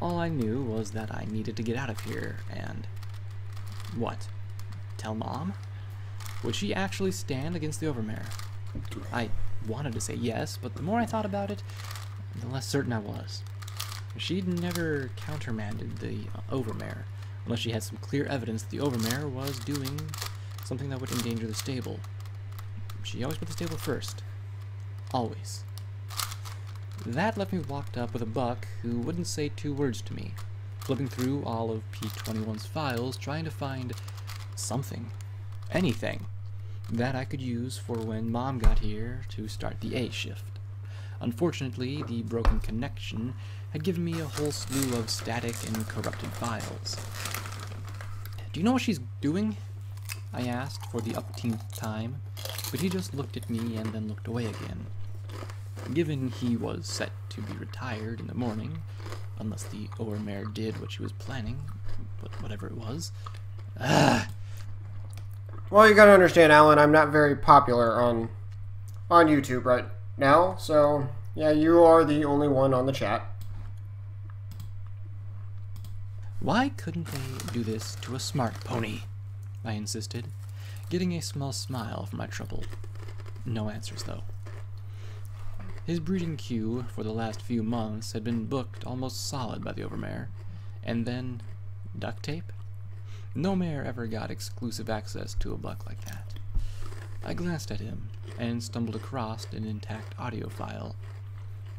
S2: All I knew was that I needed to get out of here, and... what? Tell Mom? Would she actually stand against the Overmare? I wanted to say yes, but the more I thought about it, the less certain I was. She'd never countermanded the Overmare, unless she had some clear evidence the Overmare was doing something that would endanger the stable. She always put the stable first. Always. That left me locked up with a buck who wouldn't say 2 words to me, flipping through all of P-21's files trying to find something, anything, that I could use for when Mom got here to start the A shift. Unfortunately, the broken connection had given me a whole slew of static and corrupted files. Do you know what she's doing? I asked for the umpteenth time, but he just looked at me and then looked away again. Given he was set to be retired in the morning, unless the Overmare did what she was planning, but whatever it was.
S1: Well, you gotta understand, Alan, I'm not very popular on YouTube right now, so yeah, you are the only one on the chat.
S2: Why couldn't they do this to a smart pony? I insisted, getting a small smile from my trouble. No answers, though. His breeding queue for the last few months had been booked almost solid by the Overmare, and then duct tape? No mare ever got exclusive access to a buck like that. I glanced at him and stumbled across an intact audio file.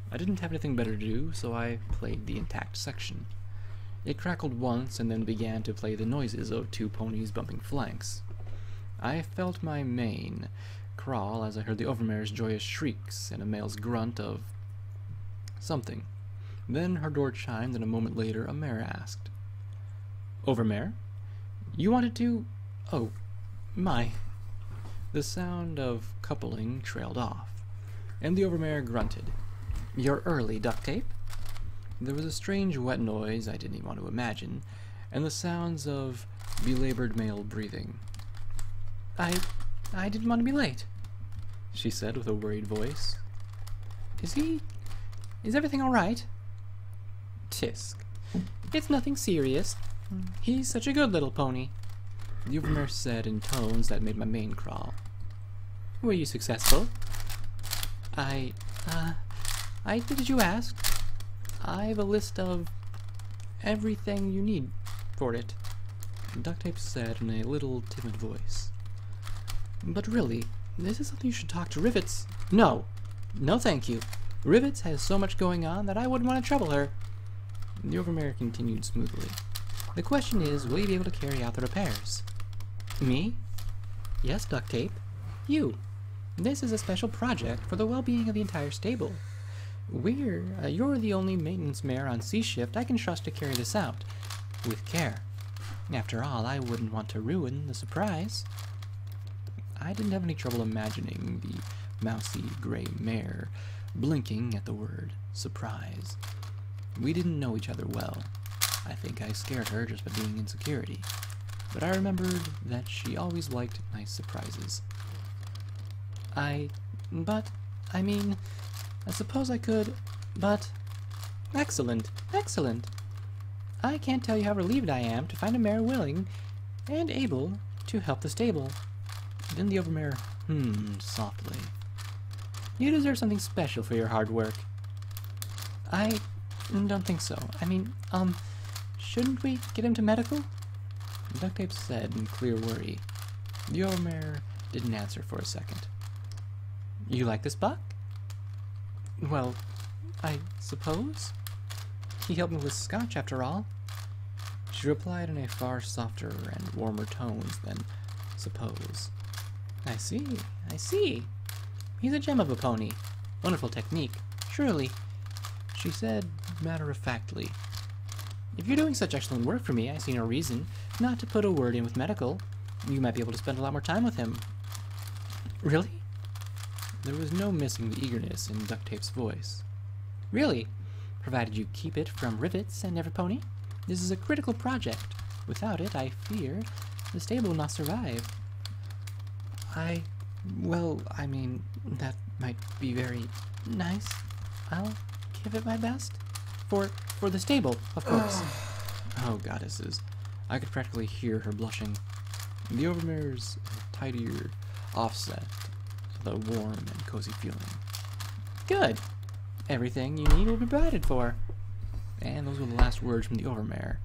S2: I didn't have anything better to do, so I played the intact section. It crackled once and then began to play the noises of 2 ponies bumping flanks. I felt my mane crawl as I heard the overmare's joyous shrieks and a male's grunt of something. Then her door chimed, and a moment later a mare asked, "Overmare? You wanted to... Oh, my." The sound of coupling trailed off, and the overmare grunted. "You're early, Duct Tape." There was a strange wet noise I didn't even want to imagine, and the sounds of belabored male breathing. I didn't want to be late," she said with a worried voice. Is everything all right?" "Tisk. It's nothing serious. He's such a good little pony," the overmare said in tones that made my mane crawl. "Were you successful?" I did as you asked. I've a list of everything you need for it," Duct Tape said in a little timid voice. "But really, this is something you should talk to Rivets." No, thank you. Rivets has so much going on that I wouldn't want to trouble her." The overmare continued smoothly. "The question is, will you be able to carry out the repairs?" "Me?" "Yes, Duct Tape. You. This is a special project for the well-being of the entire stable. You're the only maintenance mare on C-shift I can trust to carry this out, with care. After all, I wouldn't want to ruin the surprise." I didn't have any trouble imagining the mousy gray mare blinking at the word surprise. We didn't know each other well. I think I scared her just by being in security, but I remembered that she always liked nice surprises. I suppose I could, but... Excellent. I can't tell you how relieved I am to find a mare willing and able to help the stable." Then the overmare hummed softly. "You deserve something special for your hard work." "I don't think so. Shouldn't we get him to medical?" Duct Tape said in clear worry. The overmare didn't answer for a second. "You like this buck?" "Well, I suppose. He helped me with scotch, after all." She replied in a far softer and warmer tones than suppose. I see. He's a gem of a pony. Wonderful technique, surely," she said matter-of-factly. "If you're doing such excellent work for me, I see no reason not to put a word in with medical. You might be able to spend a lot more time with him." "Really?" There was no missing the eagerness in Duct Tape's voice. "Really, provided you keep it from Rivets and every pony. This is a critical project. Without it, I fear, the stable will not survive." That might be very nice. I'll give it my best. For the stable, of course." Oh, goddesses. I could practically hear her blushing. The overmare's tidier offset the warm and cozy feeling. "Good. Everything you need will be provided for." And those were the last words from the overmare.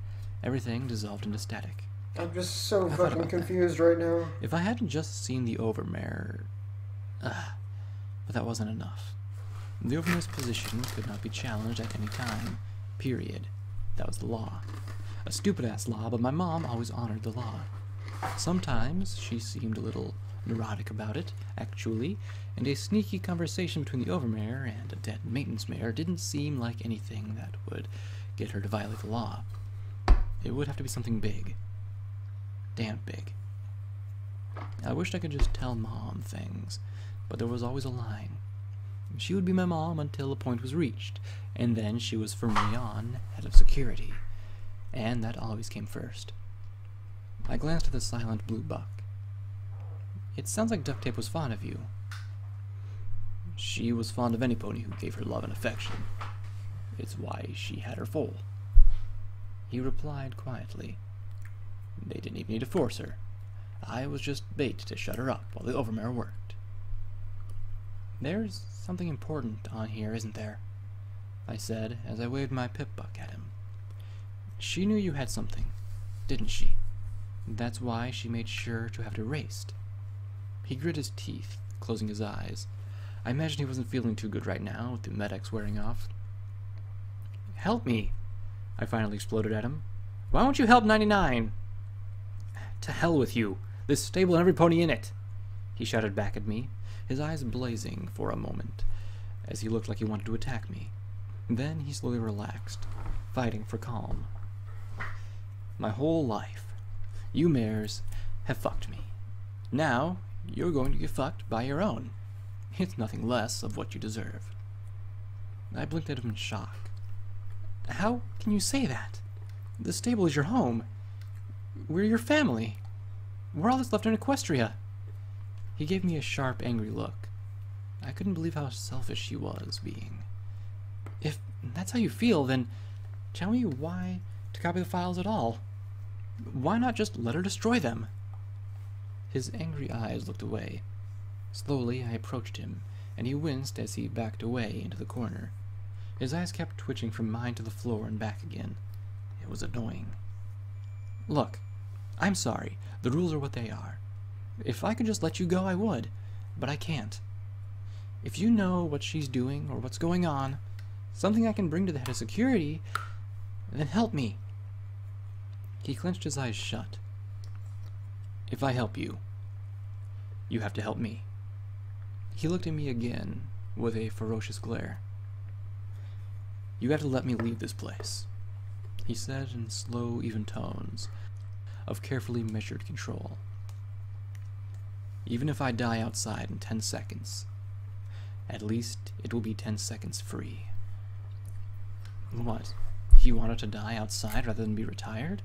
S2: Everything dissolved into static.
S1: I'm just so fucking confused right now.
S2: If I hadn't just seen the overmare... but that wasn't enough. The overmare's position could not be challenged at any time. Period. That was the law. A stupid-ass law, but my mom always honored the law. Sometimes she seemed a little neurotic about it, actually, and a sneaky conversation between the overmare and a dead maintenance mare didn't seem like anything that would get her to violate the law. It would have to be something big. Damn big. I wished I could just tell Mom things, but there was always a line. She would be my mom until a point was reached, and then she was from me on head of security, and that always came first. I glanced at the silent blue buck. "It sounds like Duct Tape was fond of you." "She was fond of any pony who gave her love and affection. It's why she had her foal," he replied quietly. "They didn't even need to force her. I was just bait to shut her up while the overmare worked." "There's something important on here, isn't there?" I said as I waved my pip buck at him. "She knew you had something, didn't she? That's why she made sure to have it erased." He grit his teeth, closing his eyes. I imagined he wasn't feeling too good right now, with the Med-X wearing off. "Help me!" I finally exploded at him. "Why won't you help 99? "To hell with you! This stable and every pony in it!" he shouted back at me. his eyes blazing for a moment, as he looked like he wanted to attack me. Then he slowly relaxed, fighting for calm. My whole life, you mares have fucked me. Now, you're going to get fucked by your own. It's nothing less of what you deserve. I blinked at him in shock. How can you say that? The stable is your home. We're your family. We're all that's left in Equestria. He gave me a sharp, angry look. I couldn't believe how selfish he was being. If that's how you feel, then tell me why to copy the files at all. Why not just let her destroy them? His angry eyes looked away. Slowly, I approached him, and he winced as he backed away into the corner. His eyes kept twitching from mine to the floor and back again. It was annoying. Look, I'm sorry. The rules are what they are. If I could just let you go, I would, but I can't. If you know what she's doing or what's going on, something I can bring to the head of security, then help me. He clenched his eyes shut. If I help you, you have to help me. He looked at me again with a ferocious glare. You have to let me leave this place, he said in slow, even tones of carefully measured control. Even if I die outside in 10 seconds, at least it will be 10 seconds free. What? He wanted to die outside rather than be retired?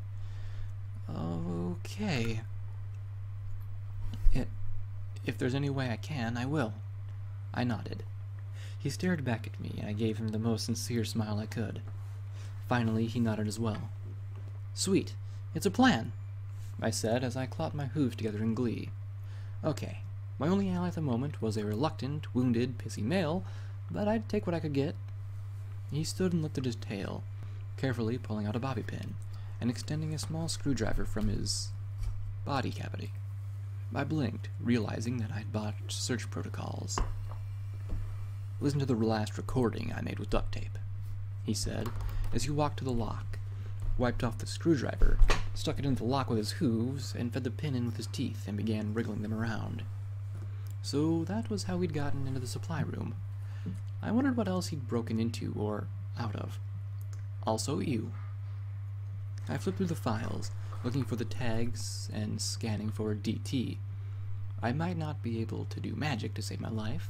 S2: Okay. If there's any way I can, I will. I nodded. He stared back at me, and I gave him the most sincere smile I could. Finally, he nodded as well. Sweet. It's a plan, I said as I clapped my hooves together in glee. Okay. My only ally at the moment was a reluctant, wounded, pissy male, but I'd take what I could get. He stood and lifted his tail, carefully pulling out a bobby pin, and extending a small screwdriver from his body cavity. I blinked, realizing that I'd botched search protocols. Listen to the last recording I made with duct tape, he said, as he walked to the lock, wiped off the screwdriver, stuck it into the lock with his hooves, and fed the pin in with his teeth and began wriggling them around. So that was how we'd gotten into the supply room. I wondered what else he'd broken into or out of. Also you. I flipped through the files, looking for the tags and scanning for DT. I might not be able to do magic to save my life,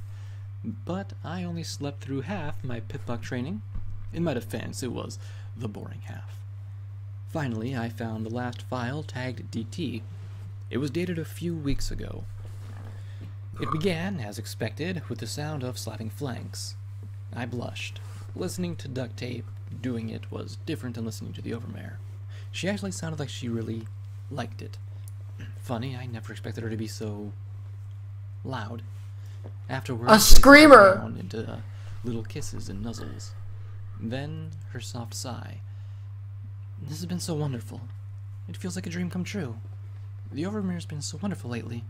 S2: but I only slept through half my pitbuck training. In my defense, it was the boring half. Finally, I found the last file tagged DT. It was dated a few weeks ago. It began, as expected, with the sound of slapping flanks. I blushed. Listening to duct tape doing it was different than listening to the overmare. She actually sounded like she really liked it. Funny, I never expected her to be so loud. Afterwards,
S1: a screamer!
S2: Down into little kisses and nuzzles. Then her soft sigh. This has been so wonderful. It feels like a dream come true. The overmare's been so wonderful lately.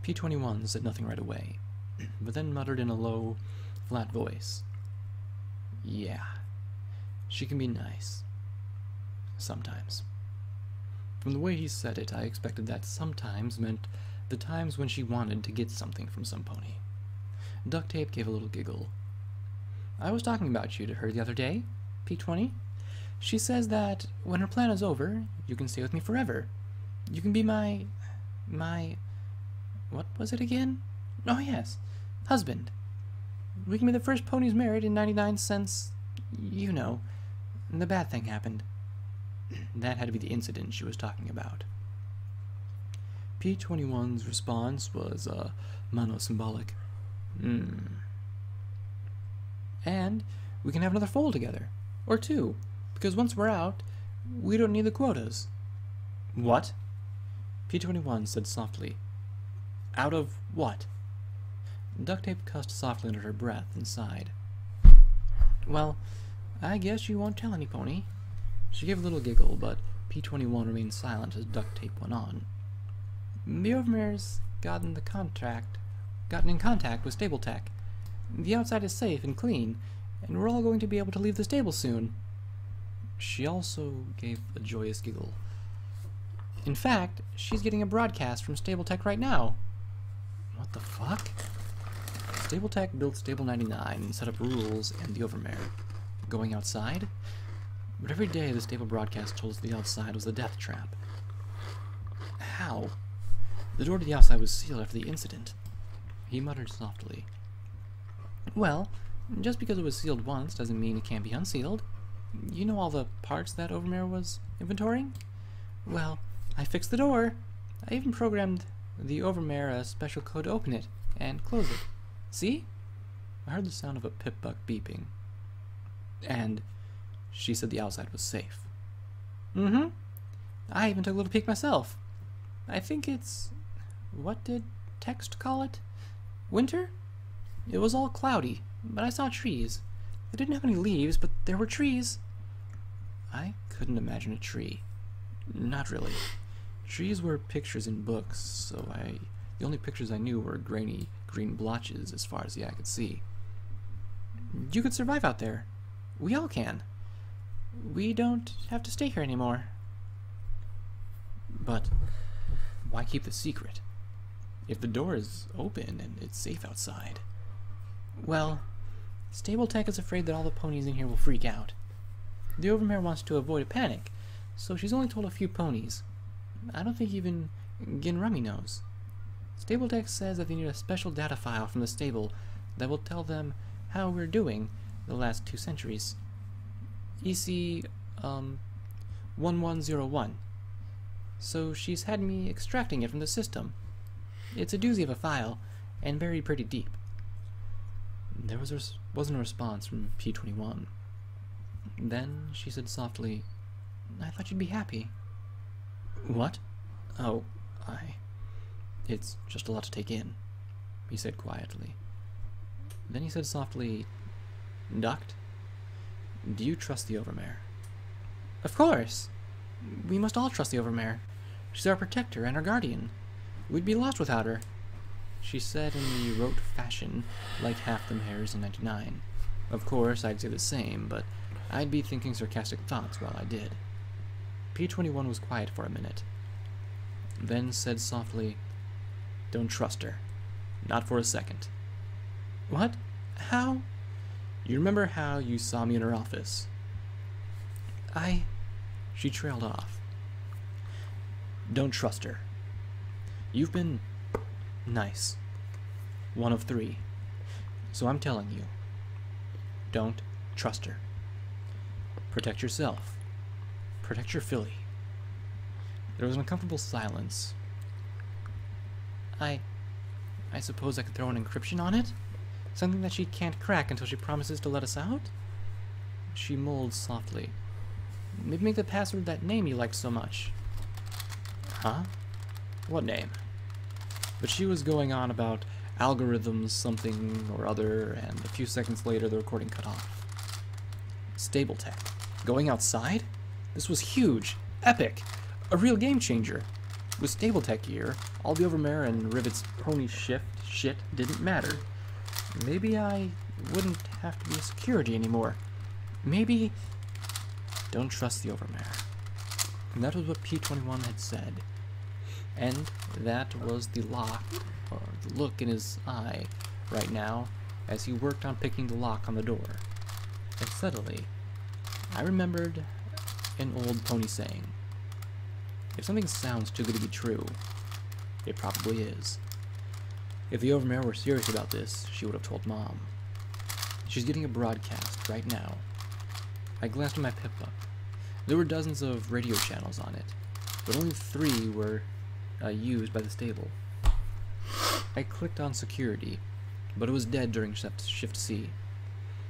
S2: P21 said nothing right away, but then muttered in a low, flat voice. Yeah, she can be nice. Sometimes. From the way he said it, I expected that sometimes meant the times when she wanted to get something from some pony. Duct Tape gave a little giggle. I was talking about you to her the other day, P20. She says that when her plan is over, you can stay with me forever. You can be my... what was it again? Oh yes, husband. We can be the first ponies married in 99 cents, you know. The bad thing happened. That had to be the incident she was talking about. P21's response was monosymbolic. And we can have another foal together. Or two. Because once we're out, we don't need the quotas. What? P21 said softly. Out of what? Duct Tape cussed softly under her breath and sighed. Well, I guess you won't tell any pony. She gave a little giggle, but P21 remained silent as Duct Tape went on. The Overmare's gotten in contact with Stable Tech. The outside is safe and clean, and we're all going to be able to leave the stable soon. She also gave a joyous giggle. In fact, she's getting a broadcast from Stable Tech right now. What the fuck? Stable Tech built Stable 99 and set up rules and the Overmare. Going outside? But every day the stable broadcast told us the outside was a death trap. How? The door to the outside was sealed after the incident. He muttered softly. Well, just because it was sealed once doesn't mean it can't be unsealed. You know all the parts that Overmare was inventorying? Well, I fixed the door. I even programmed the Overmare a special code to open it and close it. See? I heard the sound of a pip buck beeping. And she said the outside was safe. Mm-hmm. I even took a little peek myself. I think it's... what did text call it? Winter? It was all cloudy, but I saw trees. They didn't have any leaves, but there were trees. I couldn't imagine a tree. Not really. Trees were pictures in books, so the only pictures I knew were grainy green blotches as far as the eye could see. You could survive out there. We all can. We don't have to stay here anymore. But why keep the secret? If the door is open and it's safe outside. Well, Stable Tech is afraid that all the ponies in here will freak out. The Overmare wants to avoid a panic, so she's only told a few ponies. I don't think even Ginrummy knows. Stable Tech says that they need a special data file from the stable that will tell them how we're doing the last 2 centuries. EC, 1101. So she's had me extracting it from the system. It's a doozy of a file, and buried pretty deep. There wasn't a response from P21. Then she said softly, I thought you'd be happy. What? Oh, it's just a lot to take in, he said quietly. Then he said softly, Duct, do you trust the Overmare? Of course! We must all trust the Overmare. She's our protector and our guardian. We'd be lost without her. She said in the rote fashion, like half the mares in 99. Of course, I'd say the same, but I'd be thinking sarcastic thoughts while I did. P21 was quiet for a minute, then said softly, Don't trust her. Not for a second. What? How? You remember how you saw me in her office? She trailed off. Don't trust her. You've been nice. 1 of 3. So I'm telling you, don't trust her. Protect yourself. Protect your filly. There was an uncomfortable silence. I suppose I could throw an encryption on it? Something that she can't crack until she promises to let us out? She mulled softly. Maybe make the password that name you liked so much. Huh? What name? But she was going on about algorithms something or other, and a few seconds later the recording cut off. Stable Tech. Going outside? This was huge. Epic. A real game changer. With Stable Tech here, all the Overmare and Rivet's pony shit didn't matter. Maybe I wouldn't have to be a security anymore. Maybe... Don't trust the Overmare. And that was what P21 had said. And that was the look in his eye right now as he worked on picking the lock on the door. And suddenly, I remembered an old pony saying, if something sounds too good to be true, it probably is. If the Overmare were serious about this, she would have told Mom. She's getting a broadcast right now. I glanced at my pip book. There were dozens of radio channels on it, but only 3 were used by the stable. I clicked on security, but it was dead during Shift C.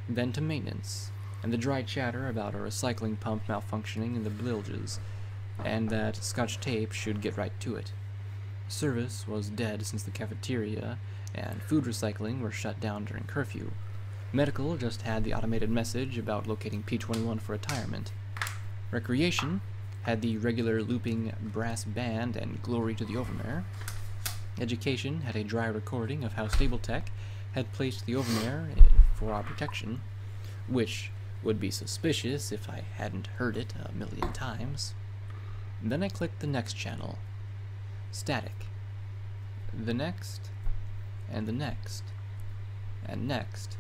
S2: Then to maintenance, and the dry chatter about a recycling pump malfunctioning in the bilges, and that Scotch tape should get right to it. Service was dead since the cafeteria and food recycling were shut down during curfew. Medical just had the automated message about locating P21 for retirement. Recreation had the regular looping brass band and glory to the Overmare. Education had a dry recording of how Stable Tech had placed the Overmare for our protection, which would be suspicious if I hadn't heard it a million times. Then I clicked the next channel. Static. The next, and the next, and next.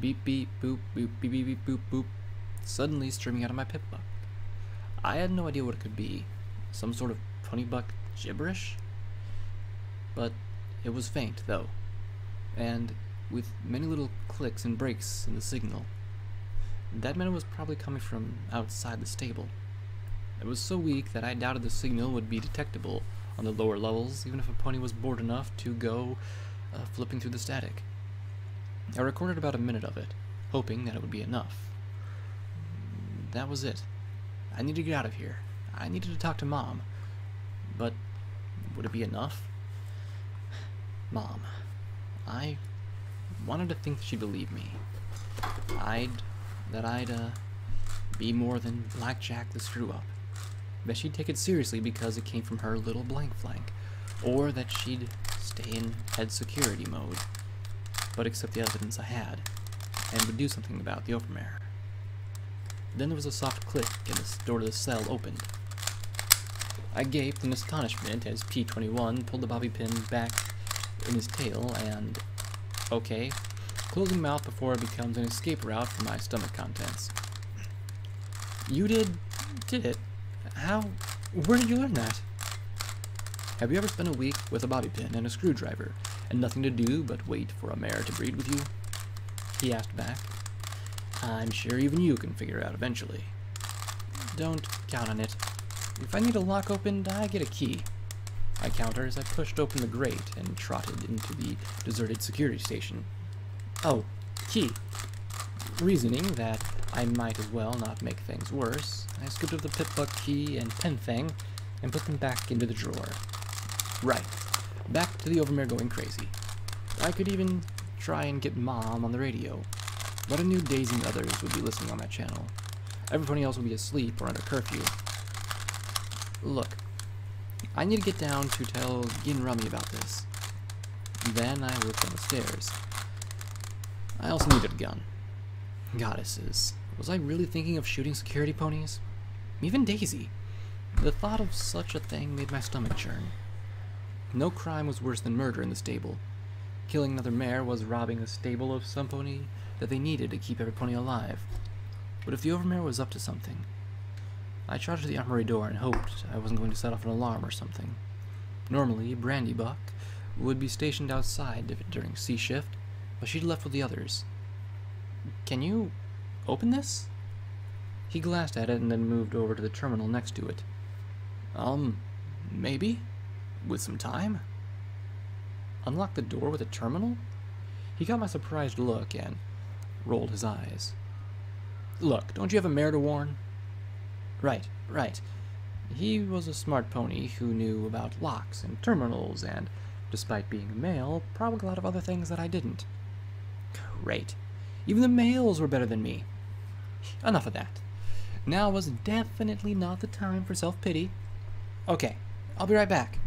S2: Beep beep boop boop beep beep beep boop boop, suddenly streaming out of my pip buck. I had no idea what it could be, some sort of pony buck gibberish? But it was faint, though, and with many little clicks and breaks in the signal. That meant it was probably coming from outside the stable. It was so weak that I doubted the signal would be detectable on the lower levels, even if a pony was bored enough to go flipping through the static. I recorded about a minute of it, hoping that it would be enough. That was it. I needed to get out of here. I needed to talk to Mom. But would it be enough? Mom. I wanted to think that she'd believe me. I'd be more than Blackjack the screw-up. That she'd take it seriously because it came from her little blank flank. Or that she'd stay in head security mode, but accept the evidence I had, and would do something about the overmare. Then there was a soft click, and the door to the cell opened. I gaped in astonishment as P-21 pulled the bobby pin back in his tail and... okay, closing mouth before it becomes an escape route for my stomach contents. You did it? How? Where did you learn that? Have you ever spent a week with a bobby pin and a screwdriver, and nothing to do but wait for a mare to breed with you? He asked back. I'm sure even you can figure it out eventually. Don't count on it. If I need a lock opened, I get a key. I countered as I pushed open the grate and trotted into the deserted security station. Oh, key. Reasoning that I might as well not make things worse, I scooped up the pip-buck key and pen thing and put them back into the drawer. Right, back to the overmare going crazy. I could even try and get Mom on the radio, but I knew Daisy and others would be listening on that channel. Everybody else would be asleep or under curfew. Look, I need to get down to tell Gin Rummy about this. Then I looked down the stairs. I also needed a gun. Goddesses, was I really thinking of shooting security ponies? Even Daisy. The thought of such a thing made my stomach churn. No crime was worse than murder in the stable. Killing another mare was robbing the stable of some pony that they needed to keep every pony alive. But if the overmare was up to something... I trotted to the armory door and hoped I wasn't going to set off an alarm or something. Normally, Brandy Buck would be stationed outside during C shift, but she'd left with the others. Can you open this? He glanced at it and then moved over to the terminal next to it. Maybe? With some time? Unlock the door with a terminal? He got my surprised look and rolled his eyes. Look, don't you have a mare to warn? Right. He was a smart pony who knew about locks and terminals and, despite being a male, probably a lot of other things that I didn't. Great. Even the males were better than me. Enough of that. Now was definitely not the time for self-pity. Okay, I'll be right back.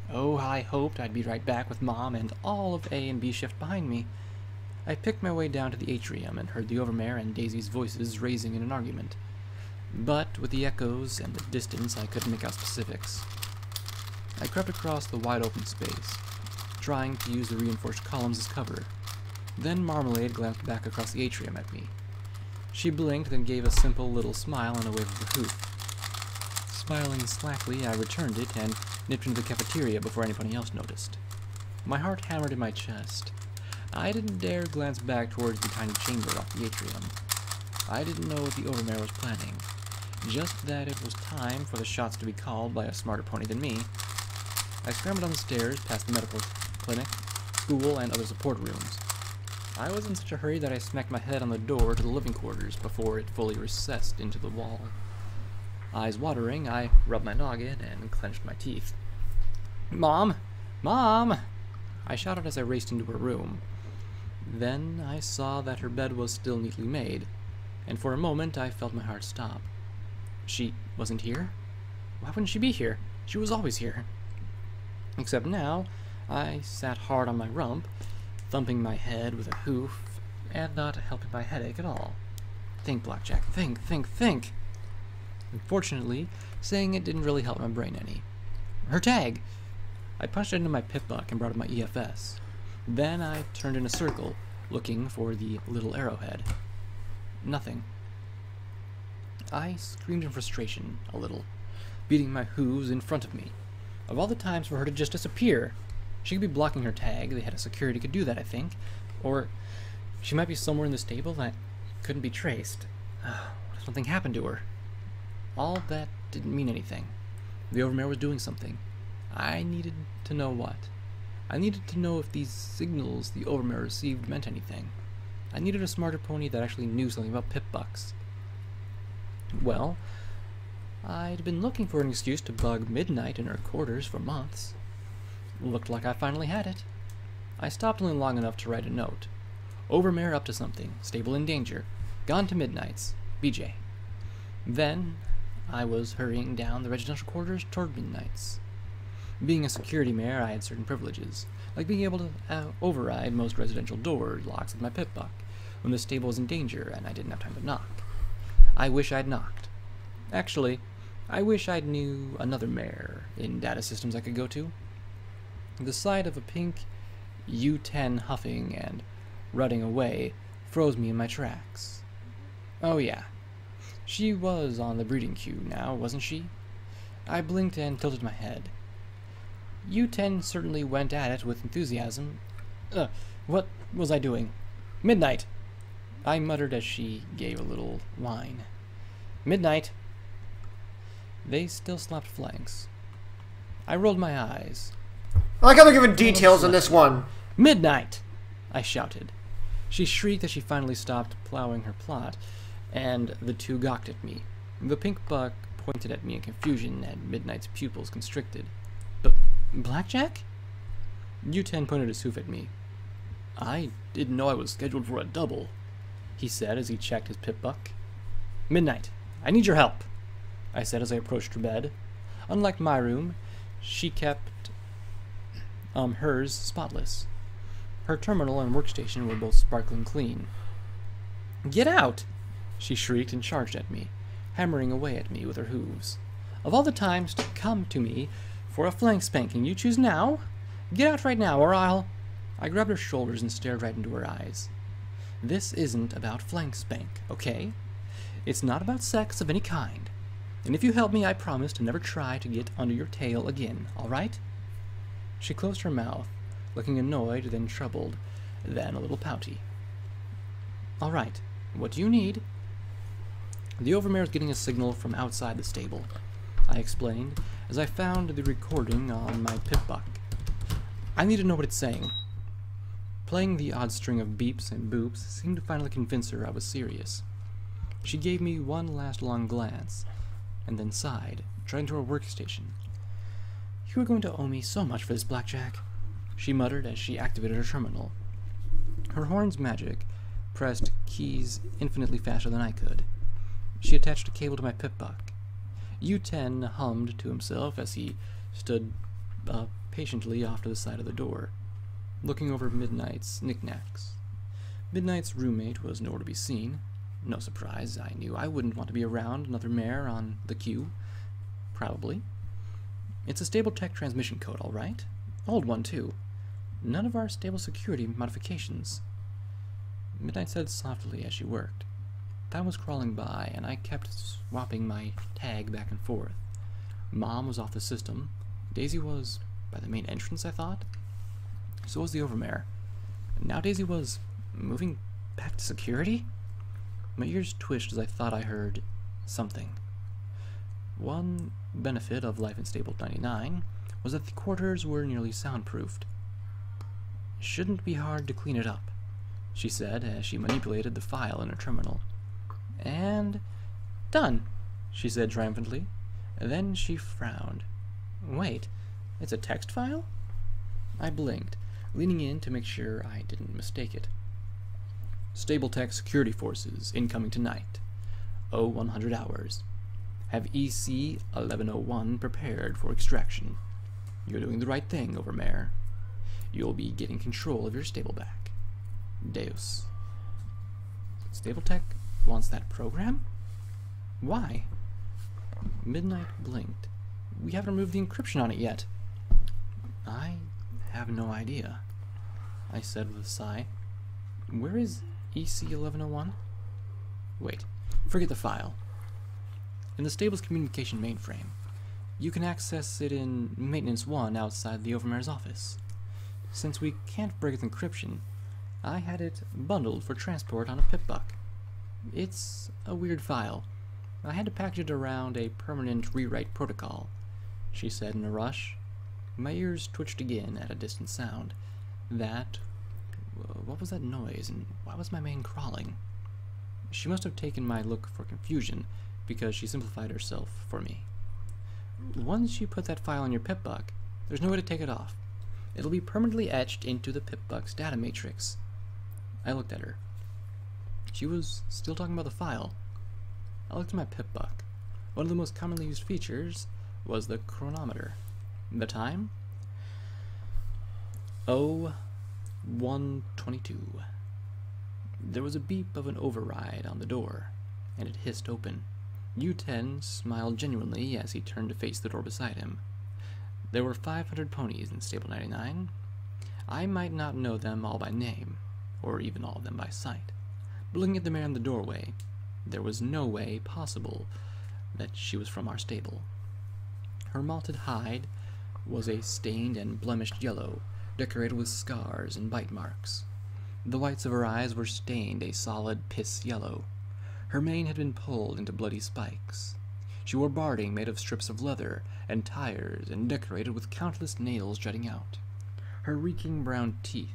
S2: Oh, I hoped I'd be right back with Mom and all of A and B shift behind me. I picked my way down to the atrium and heard the overmare and Daisy's voices raising in an argument. But with the echoes and the distance, I couldn't make out specifics. I crept across the wide open space, trying to use the reinforced columns as cover. Then Marmalade glanced back across the atrium at me. She blinked, then gave a simple little smile and a wave of the hoof. Smiling slackly, I returned it and nipped into the cafeteria before anybody else noticed. My heart hammered in my chest. I didn't dare glance back towards the tiny chamber off the atrium. I didn't know what the overmare was planning. Just that it was time for the shots to be called by a smarter pony than me. I scrambled down the stairs past the medical clinic, school, and other support rooms. I was in such a hurry that I smacked my head on the door to the living quarters before it fully recessed into the wall. Eyes watering, I rubbed my noggin and clenched my teeth. Mom! Mom! I shouted as I raced into her room. Then I saw that her bed was still neatly made, and for a moment I felt my heart stop. She wasn't here? Why wouldn't she be here? She was always here. Except now, I sat hard on my rump, thumping my head with a hoof, and not helping my headache at all. Think, Blackjack, think. Unfortunately, saying it didn't really help my brain any. Her tag! I punched it into my pit buck and brought up my EFS. Then I turned in a circle, looking for the little arrowhead. Nothing. I screamed in frustration, a little, beating my hooves in front of me. Of all the times for her to just disappear, she could be blocking her tag. They had a security could do that, I think. Or she might be somewhere in the stable that couldn't be traced. What if something happened to her? All that didn't mean anything. The Overmare was doing something. I needed to know what. I needed to know if these signals the Overmare received meant anything. I needed a smarter pony that actually knew something about pip bucks. Well, I'd been looking for an excuse to bug Midnight in her quarters for months. Looked like I finally had it. I stopped only long enough to write a note. Overmare up to something, stable in danger, gone to Midnight's, BJ. Then I was hurrying down the residential quarters toward Midnight's. Being a security mare, I had certain privileges, like being able to override most residential door locks with my pip buck when the stable was in danger and I didn't have time to knock. I wish I'd knocked. Actually, I wish I'd knew another mare in data systems I could go to. The sight of a pink U10 huffing and running away froze me in my tracks. Oh yeah, she was on the breeding queue now, wasn't she? I blinked and tilted my head. U10 certainly went at it with enthusiasm. What was I doing? Midnight! I muttered as she gave a little whine. Midnight! They still slapped flanks. I rolled my eyes.
S1: I like how they're giving details on this one.
S2: Midnight! I shouted. She shrieked as she finally stopped plowing her plot, and the two gawked at me. The pink buck pointed at me in confusion, and Midnight's pupils constricted. Blackjack? U10 pointed his hoof at me. I didn't know I was scheduled for a double, he said as he checked his pip buck. Midnight, I need your help, I said as I approached her bed. Unlike my room, she kept hers spotless. Her terminal and workstation were both sparkling clean. Get out! She shrieked and charged at me, hammering away at me with her hooves. Of all the times to come to me for a flank spanking, you choose now? Get out right now, or I'll... I grabbed her shoulders and stared right into her eyes. This isn't about flank spank, okay? It's not about sex of any kind. And if you help me, I promise to never try to get under your tail again, all right? She closed her mouth, looking annoyed, then troubled, then a little pouty. All right, what do you need? The Overmare is getting a signal from outside the stable, I explained, as I found the recording on my pip buck. I need to know what it's saying. Playing the odd string of beeps and boops seemed to finally convince her I was serious. She gave me one last long glance, and then sighed, trying to her workstation. You are going to owe me so much for this, Blackjack, she muttered as she activated her terminal. Her horn's magic pressed keys infinitely faster than I could. She attached a cable to my pip buck. U10 hummed to himself as he stood patiently off to the side of the door, looking over Midnight's knickknacks. Midnight's roommate was nowhere to be seen. No surprise, I knew I wouldn't want to be around another mare on the queue. Probably. It's a stable tech transmission code, all right. Old one, too. None of our stable security modifications. Midnight said softly as she worked. Time was crawling by, and I kept swapping my tag back and forth. Mom was off the system. Daisy was by the main entrance, I thought. So was the Overmare. And now Daisy was moving back to security? My ears twitched as I thought I heard something. One benefit of life in Stable 99 was that the quarters were nearly soundproofed. Shouldn't be hard to clean it up, she said as she manipulated the file in her terminal. And done, she said triumphantly. Then she frowned. Wait, it's a text file? I blinked, leaning in to make sure I didn't mistake it. Stable Tech Security Forces incoming tonight. 0100 hours. Have EC 1101 prepared for extraction. You're doing the right thing, Overmare. You'll be getting control of your stable back. Deus. Stable Tech wants that program? Why? Midnight blinked. We haven't removed the encryption on it yet. I have no idea, I said with a sigh. Where is EC-1101? Wait, forget the file. In the stable's communication mainframe, you can access it in Maintenance 1 outside the Overmare's office. Since we can't break its encryption, I had it bundled for transport on a pip-buck. It's a weird file. I had to package it around a permanent rewrite protocol, she said in a rush. My ears twitched again at a distant sound. What was that noise, and why was my mane crawling? She must have taken my look for confusion, because she simplified herself for me. Once you put that file on your pip-buck, there's no way to take it off. It'll be permanently etched into the pip-buck's data matrix. I looked at her. She was still talking about the file. I looked at my pip-buck. One of the most commonly used features was the chronometer. The time? 01:22. There was a beep of an override on the door, and it hissed open. U10 smiled genuinely as he turned to face the door beside him. There were 500 ponies in Stable 99. I might not know them all by name, or even all of them by sight, but looking at the mare in the doorway, there was no way possible that she was from our stable. Her malted hide was a stained and blemished yellow, decorated with scars and bite marks. The whites of her eyes were stained a solid piss yellow. Her mane had been pulled into bloody spikes. She wore barding made of strips of leather and tires and decorated with countless nails jutting out. Her reeking brown teeth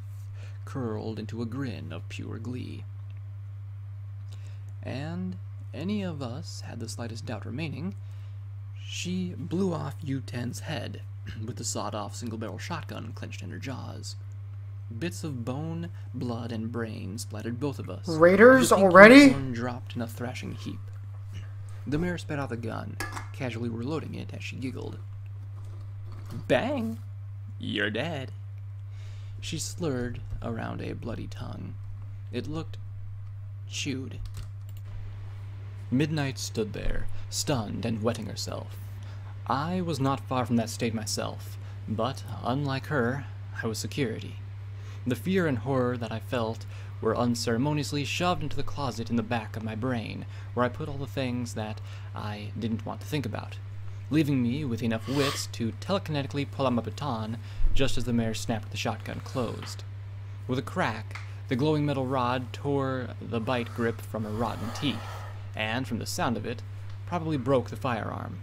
S2: curled into a grin of pure glee. And any of us had the slightest doubt remaining, she blew off U10's head with the sawed-off single-barrel shotgun clenched in her jaws. Bits of bone, blood, and brain splattered both of us.
S1: Raiders
S2: The pink
S1: already?
S2: unicorn dropped in a thrashing heap. The mare spat out the gun, casually reloading it as she giggled. Bang! You're dead. She slurred around a bloody tongue. It looked chewed. Midnight stood there, stunned and wetting herself. I was not far from that state myself, but, unlike her, I was security. The fear and horror that I felt were unceremoniously shoved into the closet in the back of my brain, where I put all the things that I didn't want to think about, leaving me with enough wits to telekinetically pull out my baton just as the mare snapped the shotgun closed. With a crack, the glowing metal rod tore the bite grip from her rotten teeth, and, from the sound of it, probably broke the firearm.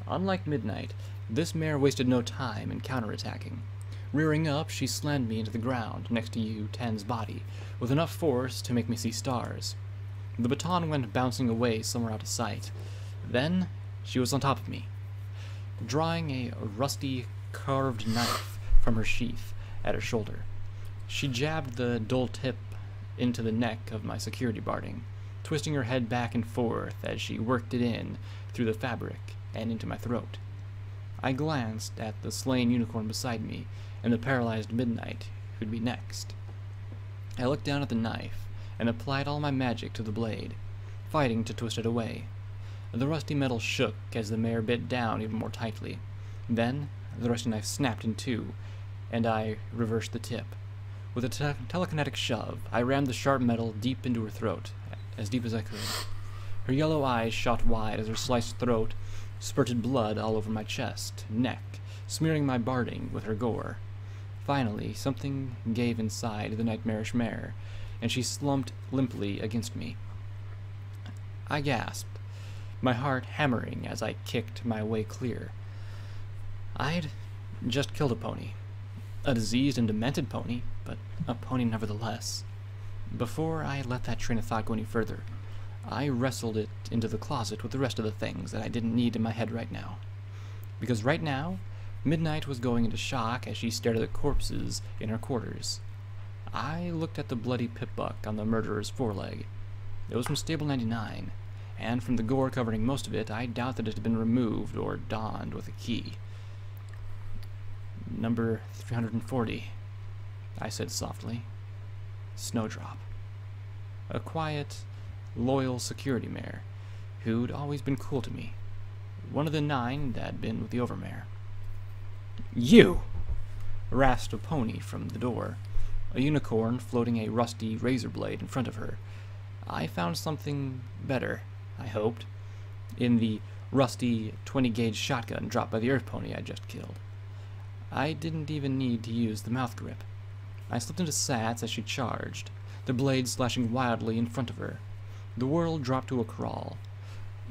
S2: Unlike Midnight, this mare wasted no time in counterattacking. Rearing up, she slammed me into the ground next to U10's body, with enough force to make me see stars. The baton went bouncing away somewhere out of sight. Then, she was on top of me, drawing a rusty, carved knife from her sheath at her shoulder. She jabbed the dull tip into the neck of my security barding, twisting her head back and forth as she worked it in through the fabric and into my throat. I glanced at the slain unicorn beside me and the paralyzed Midnight, who'd be next. I looked down at the knife and applied all my magic to the blade, fighting to twist it away. The rusty metal shook as the mare bit down even more tightly. Then, the rusty knife snapped in two, and I reversed the tip. With a telekinetic shove, I rammed the sharp metal deep into her throat, as deep as I could. Her yellow eyes shot wide as her sliced throat spurted blood all over my chest, neck, smearing my barding with her gore. Finally, something gave inside the nightmarish mare, and she slumped limply against me. I gasped, my heart hammering as I kicked my way clear. I'd just killed a pony. A diseased and demented pony, but a pony nevertheless. Before I let that train of thought go any further, I wrestled it into the closet with the rest of the things that I didn't need in my head right now. Because right now, Midnight was going into shock as she stared at the corpses in her quarters. I looked at the bloody pip-buck on the murderer's foreleg. It was from Stable 99, and from the gore covering most of it, I doubt that it had been removed or donned with a key. Number 340, I said softly. Snowdrop. A quiet, loyal security mare, who'd always been cool to me. One of the 9 that'd been with the Overmare. You! rasped a pony from the door, a unicorn floating a rusty razor blade in front of her. I found something better, I hoped, in the rusty 20-gauge shotgun dropped by the earth pony I just killed. I didn't even need to use the mouth grip. I slipped into Sats as she charged, the blade slashing wildly in front of her. The world dropped to a crawl.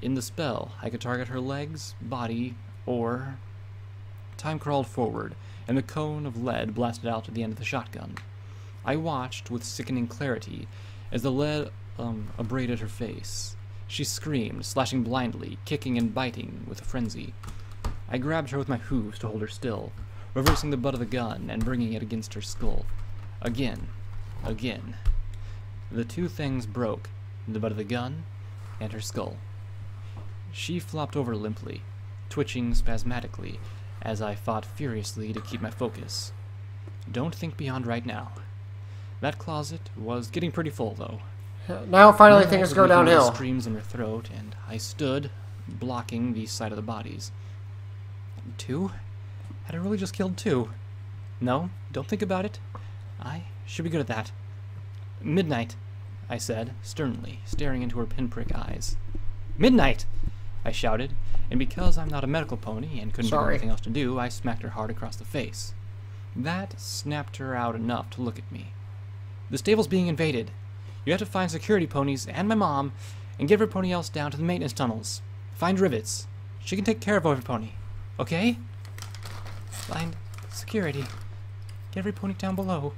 S2: In the spell, I could target her legs, body, or... Time crawled forward, and the cone of lead blasted out at the end of the shotgun. I watched with sickening clarity as the lead abraded her face. She screamed, slashing blindly, kicking and biting with a frenzy. I grabbed her with my hooves to hold her still, reversing the butt of the gun and bringing it against her skull. Again. The two things broke, the butt of the gun and her skull. She flopped over limply, twitching spasmodically as I fought furiously to keep my focus. Don't think beyond right now. That closet was getting pretty full, though.
S1: Now finally things go downhill.
S2: Streams in her throat, and I stood, blocking the side of the bodies. 2? Had I really just killed 2? No, don't think about it. I should be good at that. Midnight, I said, sternly, staring into her pinprick eyes. Midnight! I shouted, and because I'm not a medical pony and couldn't have anything else to do, I smacked her hard across the face. That snapped her out enough to look at me. The stable's being invaded. You have to find security ponies and my mom, and get every pony else down to the maintenance tunnels. Find rivets. She can take care of every pony. Okay? Find security. Get every pony down below.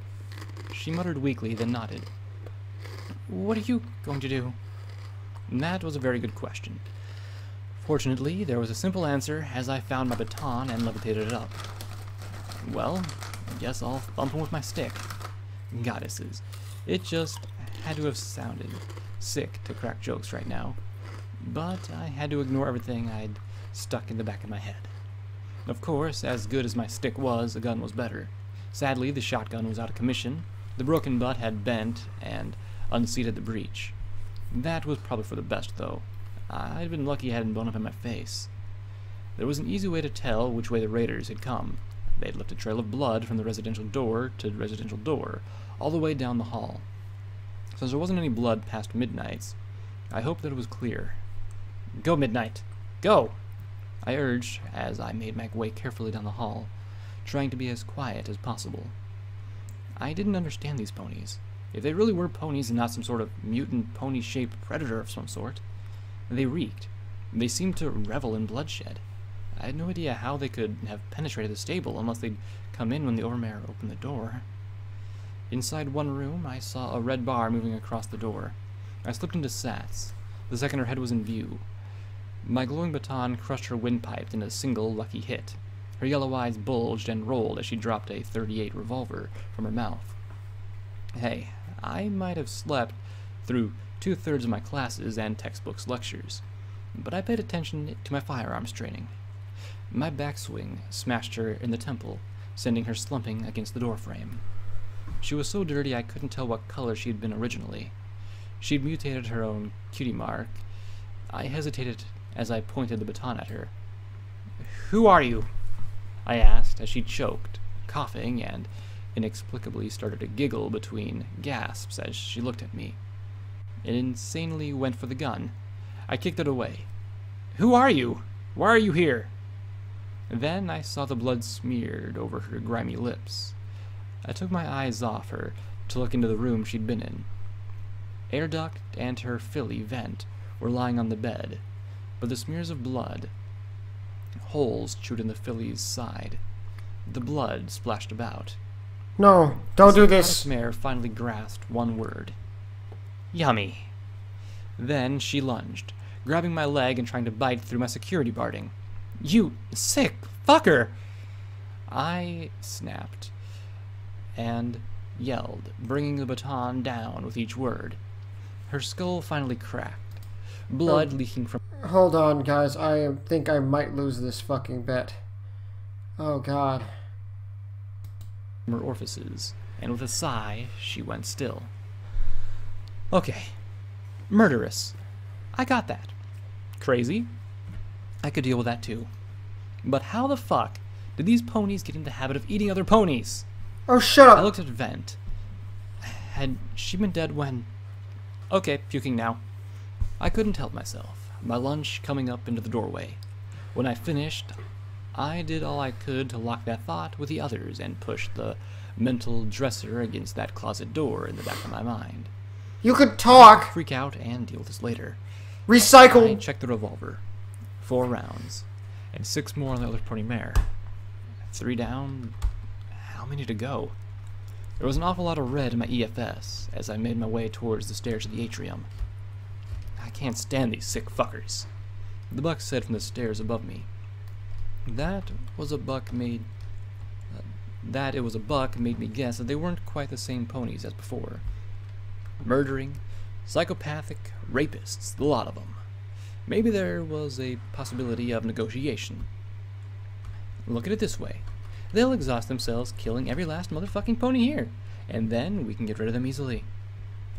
S2: She muttered weakly, then nodded. What are you going to do? And that was a very good question. Fortunately, there was a simple answer as I found my baton and levitated it up. Well, I guess I'll thump him with my stick. Goddesses. It just had to have sounded sick to crack jokes right now, but I had to ignore everything I'd stuck in the back of my head. Of course, as good as my stick was, the gun was better. Sadly, the shotgun was out of commission. The broken butt had bent and unseated the breech. That was probably for the best, though. I'd been lucky I hadn't blown up in my face. There was an easy way to tell which way the raiders had come. They'd left a trail of blood from the residential door to residential door, all the way down the hall. Since there wasn't any blood past Midnight's, I hoped that it was clear. Go, Midnight! Go! I urged as I made my way carefully down the hall, trying to be as quiet as possible. I didn't understand these ponies. If they really were ponies and not some sort of mutant pony-shaped predator of some sort, they reeked. They seemed to revel in bloodshed. I had no idea how they could have penetrated the stable unless they'd come in when the overmare opened the door. Inside one room, I saw a red bar moving across the door. I slipped into Sats. The second her head was in view. My glowing baton crushed her windpipe in a single lucky hit. Her yellow eyes bulged and rolled as she dropped a .38 revolver from her mouth. Hey, I might have slept through 2/3 of my classes and textbooks lectures, but I paid attention to my firearms training. My backswing smashed her in the temple, sending her slumping against the doorframe. She was so dirty I couldn't tell what color she had been originally. She'd mutated her own cutie mark. I hesitated as I pointed the baton at her. Who are you? I asked as she choked, coughing, and inexplicably started to giggle between gasps as she looked at me. It insanely went for the gun. I kicked it away. Who are you? Why are you here? Then I saw the blood smeared over her grimy lips. I took my eyes off her to look into the room she'd been in. Air duct and her filly vent were lying on the bed, but the smears of blood, holes chewed in the filly's side. The blood splashed about.
S1: No, don't do this.
S2: The mare finally grasped one word. Yummy. Then she lunged, grabbing my leg and trying to bite through my security barding. You sick fucker! I snapped and yelled, bringing the baton down with each word. Her skull finally cracked, blood leaking from...
S1: Hold on, guys. I think I might lose this fucking bet. Oh, God.
S2: Her orifices, and with a sigh, she went still. Okay. Murderous. I got that. Crazy? I could deal with that too. But how the fuck Did these ponies get in the habit of eating other ponies?
S1: Oh, shut
S2: I
S1: up.
S2: looked at Vent. Had she been dead when... Okay, puking now. I couldn't help myself, my lunch coming up into the doorway. When I finished, I did all I could to lock that thought with the others and push the mental dresser against that closet door in the back of my mind.
S1: You could talk.
S2: Freak out and deal with this later. I
S1: Recycle.
S2: checked the revolver. 4 rounds. And 6 more on the other pony mare. 3 down. How many to go? There was an awful lot of red in my EFS as I made my way towards the stairs of the atrium. I can't stand these sick fuckers. The buck said from the stairs above me. That it was a buck made me guess that they weren't quite the same ponies as before. Murdering, psychopathic, rapists, the lot of them. Maybe there was a possibility of negotiation. Look at it this way. They'll exhaust themselves killing every last motherfucking pony here, and then we can get rid of them easily.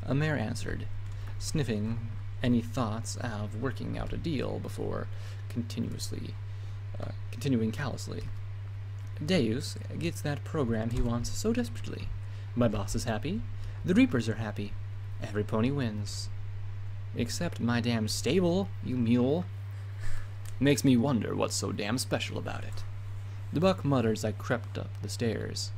S2: A mare answered, sniffing any thoughts of working out a deal before continuing callously. Deus gets that program he wants so desperately. My boss is happy. The Reapers are happy. Every pony wins. Except my damn stable, you mule. Makes me wonder what's so damn special about it. The buck muttered as I crept up the stairs.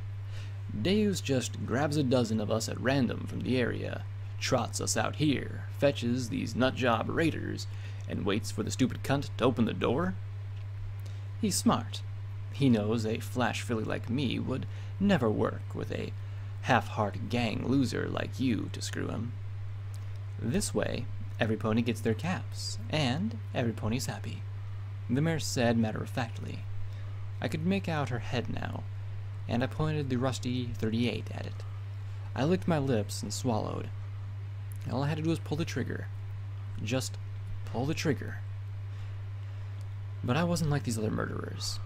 S2: Deus just grabs a dozen of us at random from the area, trots us out here, fetches these nutjob raiders, and waits for the stupid cunt to open the door? He's smart. He knows a flash filly like me would never work with a half-heart gang loser like you to screw him. This way, every pony gets their caps, and every pony's happy. The mare said matter-of-factly. I could make out her head now, and I pointed the rusty .38 at it. I licked my lips and swallowed. All I had to do was pull the trigger. Just pull the trigger. But I wasn't like these other murderers.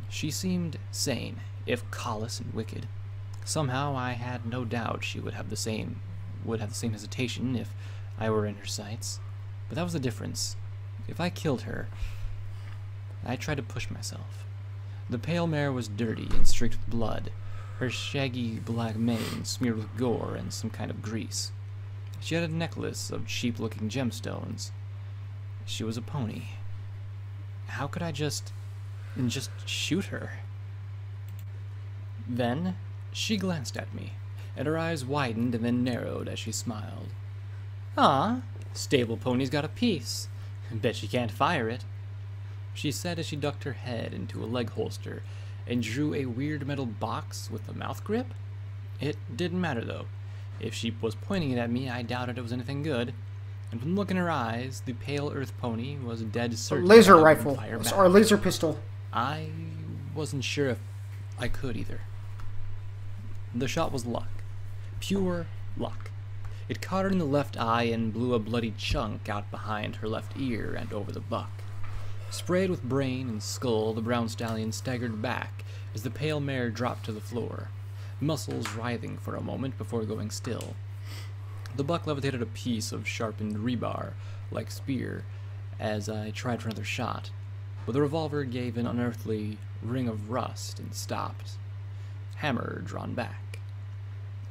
S2: She seemed sane, if callous and wicked. Somehow I had no doubt she would have the same hesitation if I were in her sights. But that was the difference. If I killed her, I tried to push myself. The pale mare was dirty and streaked with blood, her shaggy black mane smeared with gore and some kind of grease. She had a necklace of cheap-looking gemstones. She was a pony. How could I just shoot her? Then she glanced at me, and her eyes widened and then narrowed as she smiled. "Ah, stable pony's got a piece. Bet she can't fire it," she said as she ducked her head into a leg holster and drew a weird metal box with a mouth grip. It didn't matter, though. If she was pointing it at me, I doubted it was anything good. And from the look in her eyes, the pale earth pony was dead certain.
S1: Laser
S2: I wouldn't
S1: rifle.
S2: fire back.
S1: Or laser pistol.
S2: I wasn't sure if I could either. The shot was luck. Pure luck. It caught her in the left eye and blew a bloody chunk out behind her left ear and over the buck. Sprayed with brain and skull, the brown stallion staggered back as the pale mare dropped to the floor, muscles writhing for a moment before going still. The buck levitated a piece of sharpened rebar, like spear, as I tried for another shot, but the revolver gave an unearthly ring of rust and stopped. Hammer drawn back.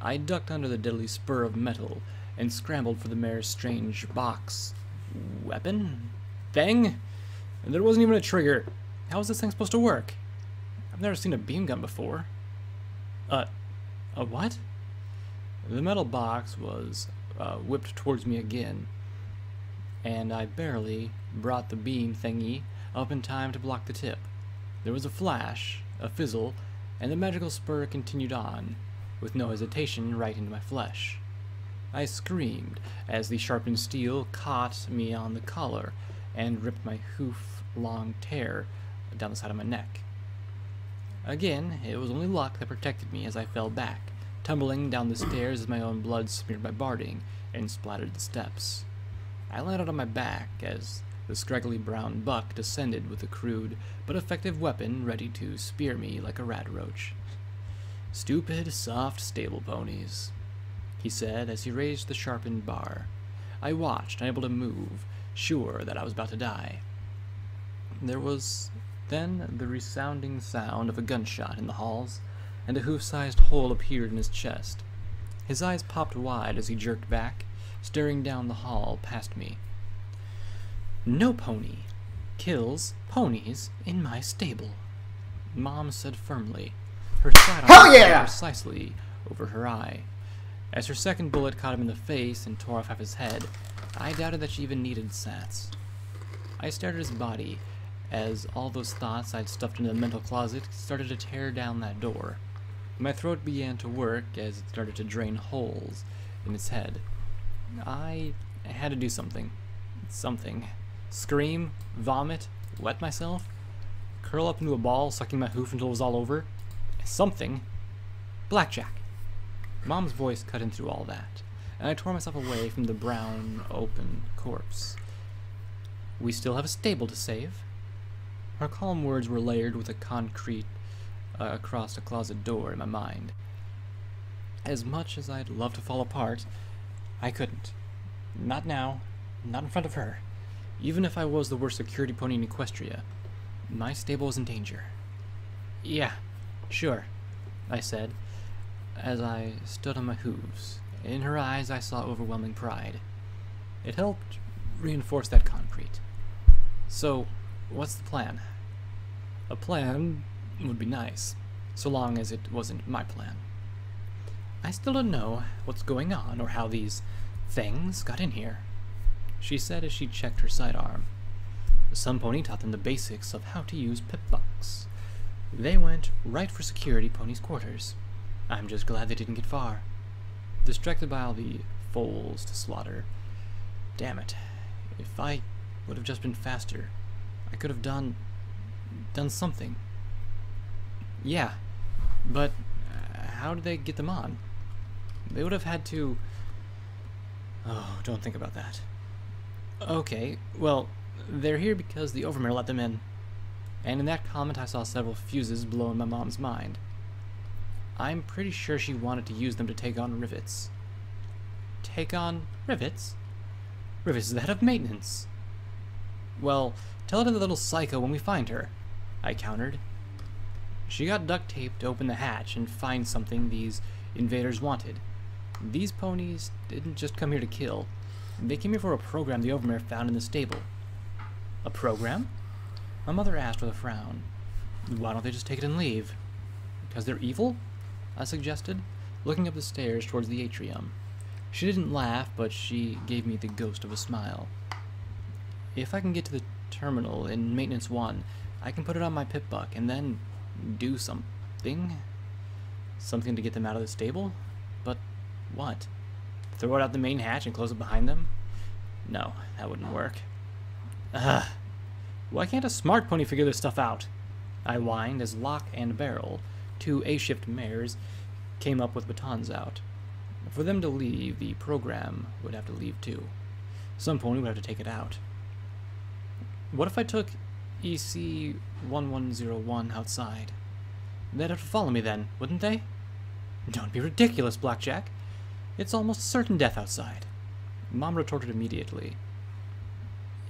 S2: I ducked under the deadly spur of metal and scrambled for the mare's strange box. Weapon? Thing? And there wasn't even a trigger. How was this thing supposed to work? I've never seen a beam gun before. A what? The metal box was whipped towards me again, and I barely brought the beam thingy up in time to block the tip. There was a flash, a fizzle, and the magical spur continued on, with no hesitation, right into my flesh. I screamed as the sharpened steel caught me on the collar and ripped my hoof-long tear down the side of my neck. Again, it was only luck that protected me as I fell back, tumbling down the stairs as my own blood smeared my barding and splattered the steps. I landed on my back as the scraggly brown buck descended with a crude but effective weapon ready to spear me like a rat roach. "Stupid, soft stable ponies," he said as he raised the sharpened bar. I watched, unable to move, sure that I was about to die. There was Then the resounding sound of a gunshot in the halls, and a hoof-sized hole appeared in his chest. His eyes popped wide as he jerked back, staring down the hall past me. "No pony kills ponies in my stable," Mom said firmly, her sidearm
S1: Hell yeah!
S2: precisely over her eye. As her second bullet caught him in the face and tore off half his head, I doubted that she even needed sats. I stared at his body as all those thoughts I'd stuffed into the mental closet started to tear down that door. My throat began to work as it started to drain holes in its head. I had to do something. Something. Scream, vomit, wet myself, curl up into a ball, sucking my hoof until it was all over. Something. Blackjack. Mom's voice cut in through all that, and I tore myself away from the brown, open corpse. "We still have a stable to save." Her calm words were layered with a concrete across a closet door in my mind. As much as I'd love to fall apart, I couldn't. Not now. Not in front of her. Even if I was the worst security pony in Equestria, my stable was in danger. "Yeah, sure," I said, as I stood on my hooves. In her eyes I saw overwhelming pride. It helped reinforce that concrete. "So, what's the plan?" A plan would be nice, so long as it wasn't my plan. "I still don't know what's going on or how these things got in here," she said as she checked her sidearm. "Some pony taught them the basics of how to use pip-bucks. They went right for security pony's quarters. I'm just glad they didn't get far. Distracted by all the foals to slaughter. Damn it. If I would have just been faster, I could have done something." "Yeah, but how did they get them on? They would have had to..." "Oh, don't think about that." "Okay, well, they're here because the Overmare let them in." And in that comment I saw several fuses blow in my mom's mind. I'm pretty sure she wanted to use them to take on Rivets. Take on Rivets? Rivets is the head of maintenance. "Well, tell it to the little psycho when we find her," I countered. "She got duct tape to open the hatch and find something these invaders wanted. These ponies didn't just come here to kill. They came here for a program the Overmare found in the stable." "A program?" my mother asked with a frown. "Why don't they just take it and leave?" "Because they're evil?" I suggested, looking up the stairs towards the atrium. She didn't laugh, but she gave me the ghost of a smile. "If I can get to the terminal in Maintenance 1, I can put it on my pip-buck and then do something. Something to get them out of the stable? But what? Throw it out the main hatch and close it behind them? No, that wouldn't work." "Ugh. Why can't a smart pony figure this stuff out?" I whined as Lock and Barrel, two A-shift mares, came up with batons out. For them to leave, the program would have to leave too. Some pony would have to take it out. "What if I took EC-1101 outside? They'd have to follow me then, wouldn't they?" "Don't be ridiculous, Blackjack. It's almost certain death outside." Mom retorted immediately.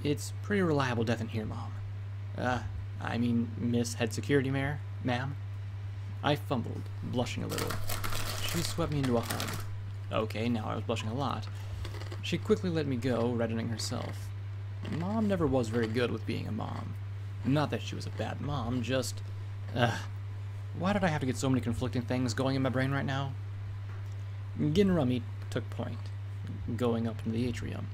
S2: "It's pretty reliable death in here, Mom. I mean, Miss Head Security Mare, ma'am." I fumbled, blushing a little. She swept me into a hug. Okay, now I was blushing a lot. She quickly let me go, reddening herself. Mom never was very good with being a mom. Not that she was a bad mom, just... why did I have to get so many conflicting things going in my brain right now? Gin Rummy took point, going up into the atrium.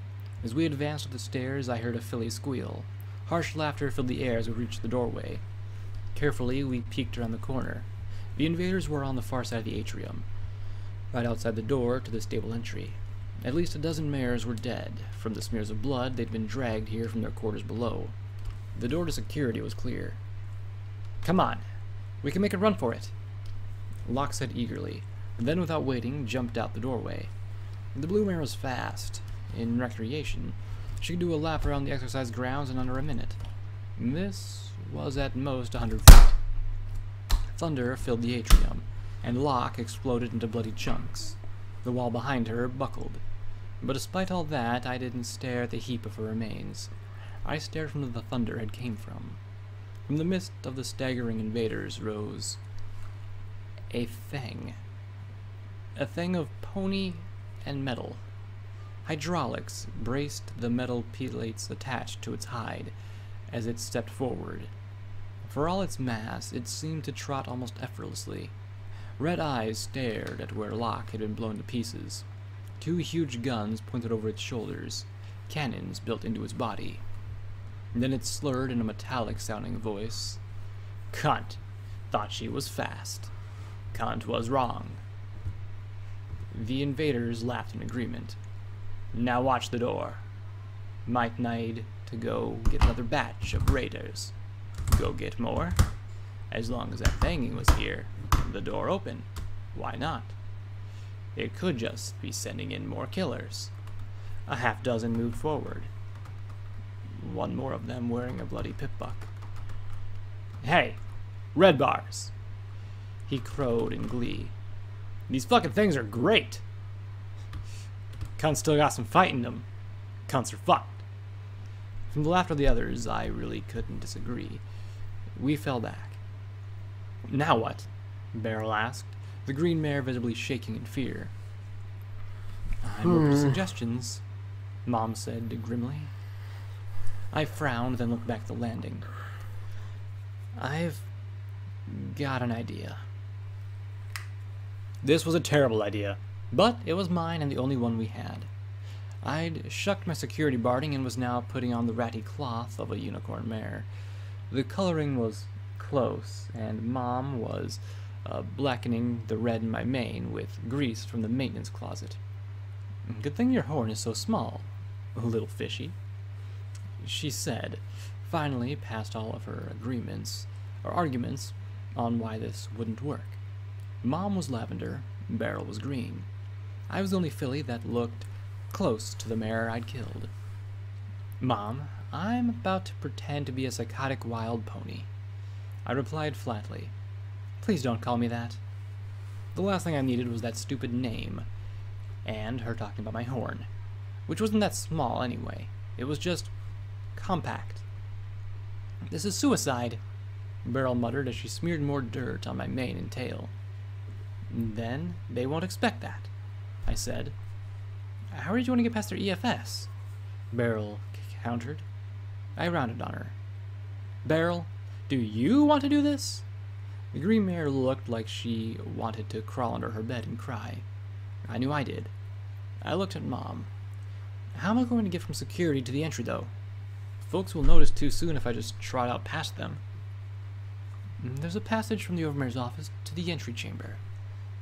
S2: As we advanced up the stairs, I heard a filly squeal. Harsh laughter filled the air as we reached the doorway. Carefully, we peeked around the corner. The invaders were on the far side of the atrium, right outside the door to the stable entry. At least a dozen mares were dead. From the smears of blood, they'd been dragged here from their quarters below. The door to security was clear. "Come on, we can make a run for it," Locke said eagerly, and then without waiting, jumped out the doorway. The blue mare was fast. In recreation, she could do a lap around the exercise grounds in under a minute. This was at most 100 feet. Thunder filled the atrium, and Locke exploded into bloody chunks. The wall behind her buckled. But despite all that, I didn't stare at the heap of her remains. I stared from where the thunder had came from. From the midst of the staggering invaders rose a thing. A thing of pony and metal. Hydraulics braced the metal plates attached to its hide as it stepped forward. For all its mass, it seemed to trot almost effortlessly. Red eyes stared at where Locke had been blown to pieces. 2 huge guns pointed over its shoulders, cannons built into its body. And then it slurred in a metallic-sounding voice. Cunt. Thought she was fast. Cunt was wrong. The invaders laughed in agreement. Now watch the door. Might need to go get another batch of raiders. Go get more? As long as that banging was here, the door open. Why not? It could just be sending in more killers. A half dozen moved forward. 1 more of them wearing a bloody pip-buck. Hey, red bars! He crowed in glee. These fucking things are great! Cunts still got some fight in them. Cunts are fucked. From the laughter of the others, I really couldn't disagree. We fell back. Now what? Beryl asked, the green mare visibly shaking in fear. I'm open to suggestions, Mom said grimly. I frowned, then looked back at the landing. I've got an idea. This was a terrible idea, but it was mine and the only one we had. I'd shucked my security barding and was now putting on the ratty cloth of a unicorn mare. The coloring was close, and Mom was blackening the red in my mane with grease from the maintenance closet. Good thing your horn is so small, little fishy, she said, finally past all of her arguments on why this wouldn't work. Mom was lavender, Beryl was green. I was the only filly that looked close to the mare I'd killed. Mom, I'm about to pretend to be a psychotic wild pony. I replied flatly. Please don't call me that. The last thing I needed was that stupid name, and her talking about my horn, which wasn't that small anyway. It was just compact. This is suicide, Beryl muttered as she smeared more dirt on my mane and tail. Then they won't expect that, I said. How are you going to get past their EFS? Beryl countered. I rounded on her. Beryl, do you want to do this? The green mare looked like she wanted to crawl under her bed and cry. I knew I did. I looked at Mom. How am I going to get from security to the entry, though? Folks will notice too soon if I just trot out past them. There's a passage from the Overmare's office to the entry chamber.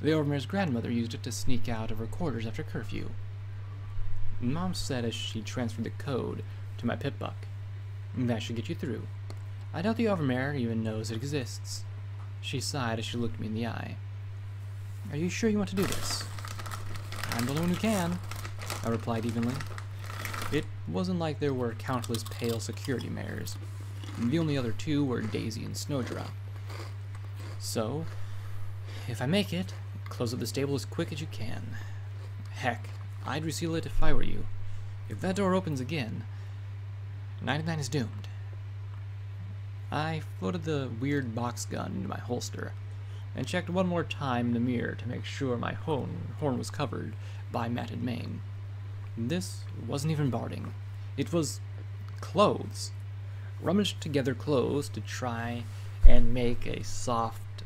S2: The Overmare's grandmother used it to sneak out of her quarters after curfew. Mom said as she transferred the code to my pip-buck. That should get you through. I doubt the Overmare even knows it exists. She sighed as she looked me in the eye. Are you sure you want to do this? I'm the only one who can, I replied evenly. It wasn't like there were countless pale security mares. The only other 2 were Daisy and Snowdrop. So, if I make it, close up the stable as quick as you can. Heck, I'd reseal it if I were you. If that door opens again, 99 is doomed. I floated the weird box gun into my holster and checked one more time in the mirror to make sure my horn was covered by matted mane. This wasn't even barding. It was clothes. Rummaged together clothes to try and make a soft,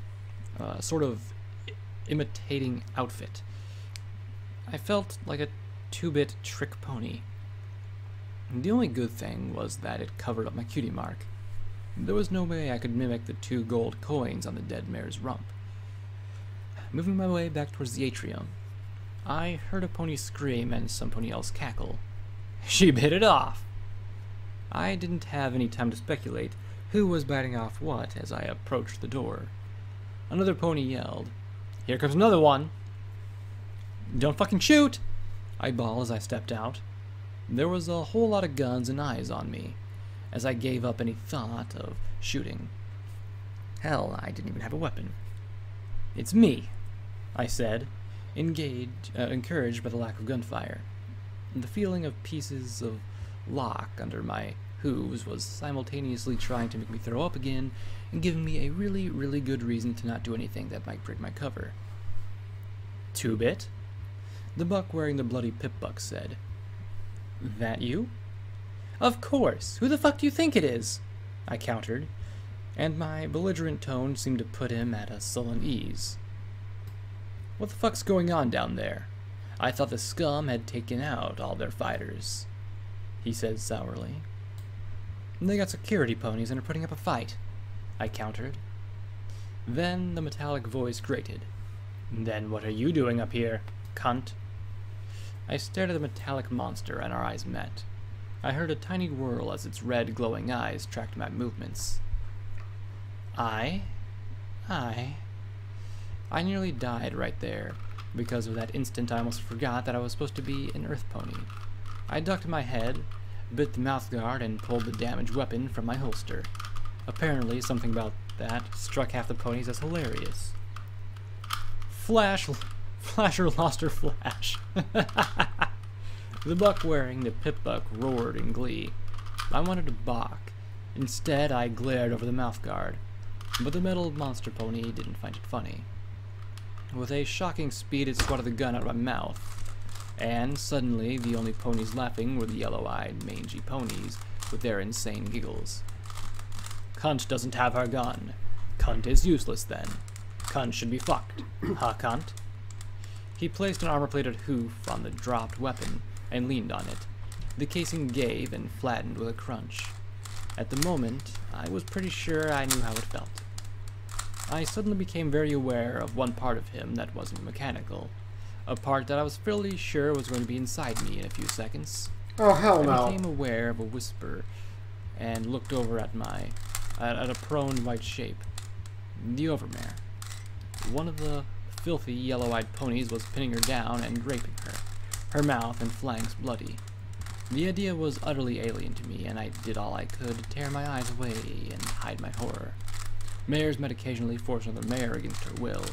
S2: sort of imitating outfit. I felt like a 2-bit trick pony. The only good thing was that it covered up my cutie mark. There was no way I could mimic the 2 gold coins on the dead mare's rump. Moving my way back towards the atrium, I heard a pony scream and some pony else cackle. She bit it off! I didn't have any time to speculate who was biting off what as I approached the door. Another pony yelled, Here comes another one! Don't fucking shoot! I bawled as I stepped out. There was a whole lot of guns and eyes on me, as I gave up any thought of shooting. Hell, I didn't even have a weapon. It's me, I said, encouraged by the lack of gunfire. The feeling of pieces of lock under my hooves was simultaneously trying to make me throw up again and giving me a really, really good reason to not do anything that might break my cover. 2-bit? The buck wearing the bloody pip-buck said. That you? Of course! Who the fuck do you think it is? I countered, and my belligerent tone seemed to put him at a sullen ease. What the fuck's going on down there? I thought the scum had taken out all their fighters, he said sourly. They got security ponies and are putting up a fight, I countered. Then the metallic voice grated. Then what are you doing up here, cunt? I stared at the metallic monster and our eyes met. I heard a tiny whirl as its red glowing eyes tracked my movements. I nearly died right there. Because of that instant, I almost forgot that I was supposed to be an earth pony. I ducked my head, bit the mouthguard, and pulled the damaged weapon from my holster. Apparently, something about that struck half the ponies as hilarious. Flasher lost her flash. The buck wearing the pip-buck roared in glee. I wanted to balk. Instead, I glared over the mouthguard. But the metal monster pony didn't find it funny. With a shocking speed, it swatted the gun out of my mouth. And suddenly, the only ponies laughing were the yellow-eyed, mangy ponies with their insane giggles. Cunt doesn't have her gun. Cunt is useless then. Cunt should be fucked. Huh, cunt? He placed an armor-plated hoof on the dropped weapon and leaned on it. The casing gave and flattened with a crunch. At the moment, I was pretty sure I knew how it felt. I suddenly became very aware of one part of him that wasn't mechanical. A part that I was fairly sure was going to be inside me in a few seconds.
S1: Oh, hell no.
S2: I became aware of a whisper and looked over at a prone white shape. The overmare. One of the filthy yellow-eyed ponies was pinning her down and raping her, her mouth and flanks bloody. The idea was utterly alien to me, and I did all I could to tear my eyes away and hide my horror. Mares might occasionally force another mare against her will,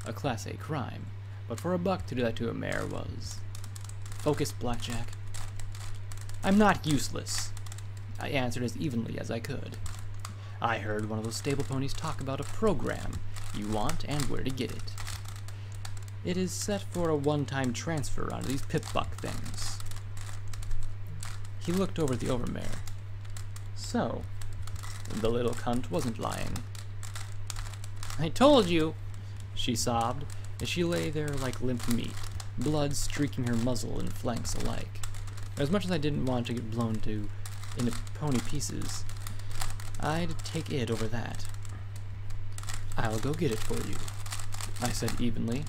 S2: a Class A crime, but for a buck to do that to a mare was... Focus, Blackjack. I'm not useless, I answered as evenly as I could. I heard one of those stable ponies talk about a program you want and where to get it. It is set for a one-time transfer onto these pip-buck things. He looked over at the overmare. So, the little cunt wasn't lying. I told you, she sobbed, as she lay there like limp meat, blood streaking her muzzle and flanks alike. As much as I didn't want to get blown into pony pieces, I'd take it over that. I'll go get it for you, I said evenly.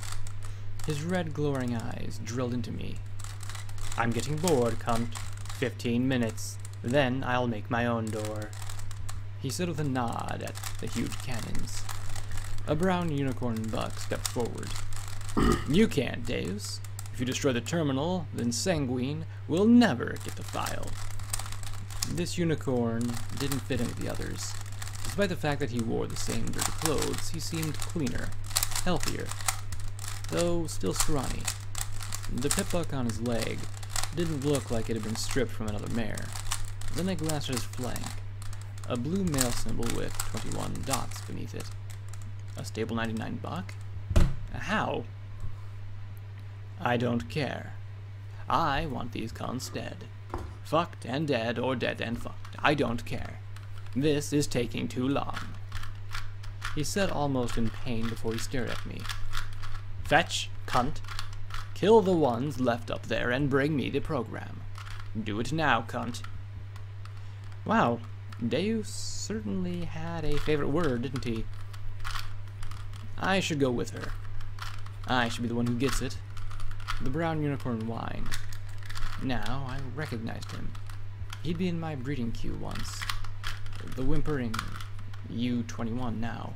S2: His red glowing eyes drilled into me. I'm getting bored, cunt. 15 minutes. Then I'll make my own door. He said with a nod at the huge cannons. A brown unicorn buck stepped forward. You can't, Deus. If you destroy the terminal, then Sanguine will never get the file. This unicorn didn't fit in with the others. Despite the fact that he wore the same dirty clothes, he seemed cleaner, healthier, though still scrawny. The pip-buck on his leg didn't look like it had been stripped from another mare. Then I glanced at his flank, a blue male symbol with 21 dots beneath it. A stable 99 buck? How? I don't care. I want these cunts dead. Fucked and dead, or dead and fucked. I don't care. This is taking too long. He said almost in pain before he stared at me. Fetch, cunt. Kill the ones left up there and bring me the program. Do it now, cunt. Wow, Deus certainly had a favorite word, didn't he? I should go with her. I should be the one who gets it. The brown unicorn whined. Now I recognized him. He'd be in my breeding queue once. The whimpering U-21 now.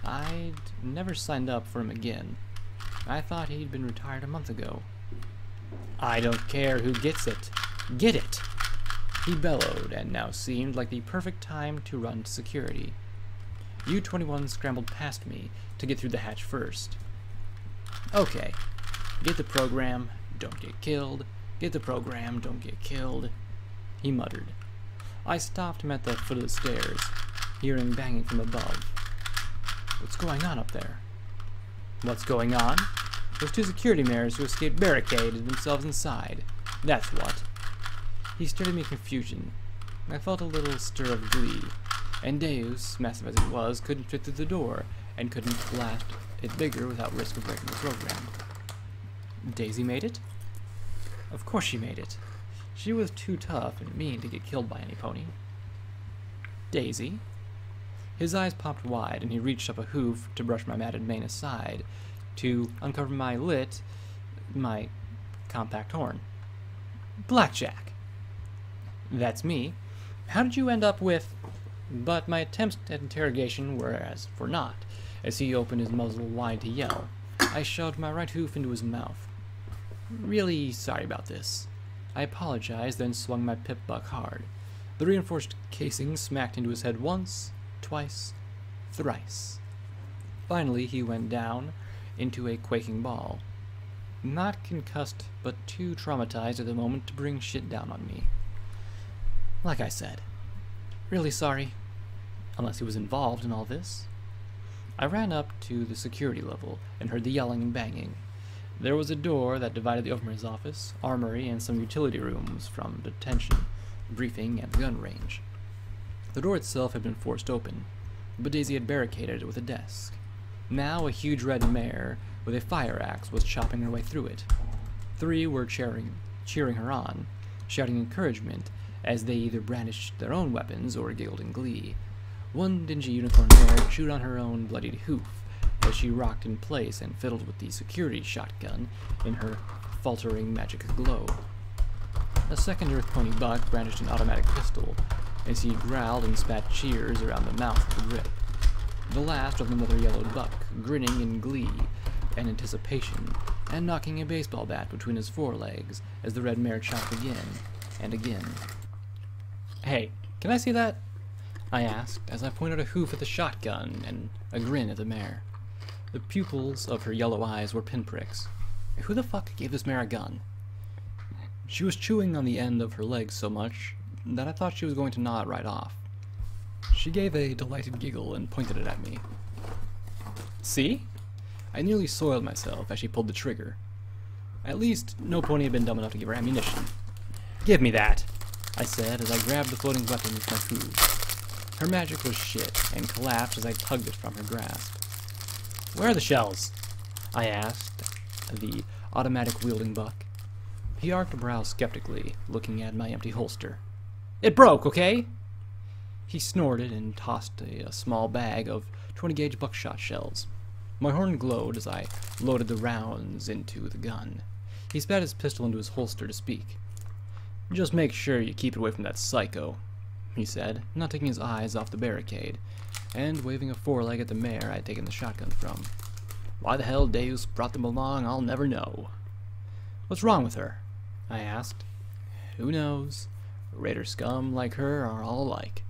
S2: I'd never signed up for him again. I thought he'd been retired a month ago. I don't care who gets it. Get it! He bellowed, and now seemed like the perfect time to run to security. U-21 scrambled past me to get through the hatch first. Okay. Get the program, don't get killed. Get the program, don't get killed. He muttered. I stopped him at the foot of the stairs, hearing banging from above. What's going on up there? What's going on? Those two security mares who escaped barricaded themselves inside. That's what. He stared at me in confusion. I felt a little stir of glee, and Deus, massive as it was, couldn't fit through the door, and couldn't blast it bigger without risk of breaking the program. Daisy made it? Of course she made it. She was too tough and mean to get killed by any pony. Daisy? His eyes popped wide, and he reached up a hoof to brush my matted mane aside, to uncover my compact horn. Blackjack! That's me. How did you end up with... But my attempts at interrogation were as for naught. As he opened his muzzle wide to yell, I shoved my right hoof into his mouth. Really sorry about this. I apologized, then swung my pip buck hard. The reinforced casing smacked into his head once, twice, thrice. Finally, he went down into a quaking ball. Not concussed, but too traumatized at the moment to bring shit down on me. Like I said, really sorry. Unless he was involved in all this. I ran up to the security level and heard the yelling and banging. There was a door that divided the Overmare's office, armory, and some utility rooms from detention, briefing, and the gun range. The door itself had been forced open, but Daisy had barricaded it with a desk. Now a huge red mare with a fire axe was chopping her way through it. Three were cheering her on, shouting encouragement as they either brandished their own weapons or giggled in glee. One dingy unicorn mare chewed on her own bloodied hoof as she rocked in place and fiddled with the security shotgun in her faltering magic glow. A second earth pony buck brandished an automatic pistol as he growled and spat cheers around the mouth of the grip. The last was another yellowed buck, grinning in glee and anticipation, and knocking a baseball bat between his forelegs as the red mare chopped again and again. Hey, can I see that? I asked, as I pointed a hoof at the shotgun and a grin at the mare. The pupils of her yellow eyes were pinpricks. Who the fuck gave this mare a gun? She was chewing on the end of her legs so much that I thought she was going to gnaw it right off. She gave a delighted giggle and pointed it at me. See? I nearly soiled myself as she pulled the trigger. At least, no pony had been dumb enough to give her ammunition. Give me that, I said as I grabbed the floating weapon with my hooves. Her magic was shit, and collapsed as I tugged it from her grasp. Where are the shells? I asked the automatic-wielding buck. He arched a brow skeptically, looking at my empty holster. It broke, okay? He snorted and tossed a small bag of 20-gauge buckshot shells. My horn glowed as I loaded the rounds into the gun. He spat his pistol into his holster to speak. Just make sure you keep it away from that psycho, he said, not taking his eyes off the barricade, and waving a foreleg at the mare I had taken the shotgun from. Why the hell Deus brought them along, I'll never know. What's wrong with her? I asked. Who knows? Raider scum like her are all alike,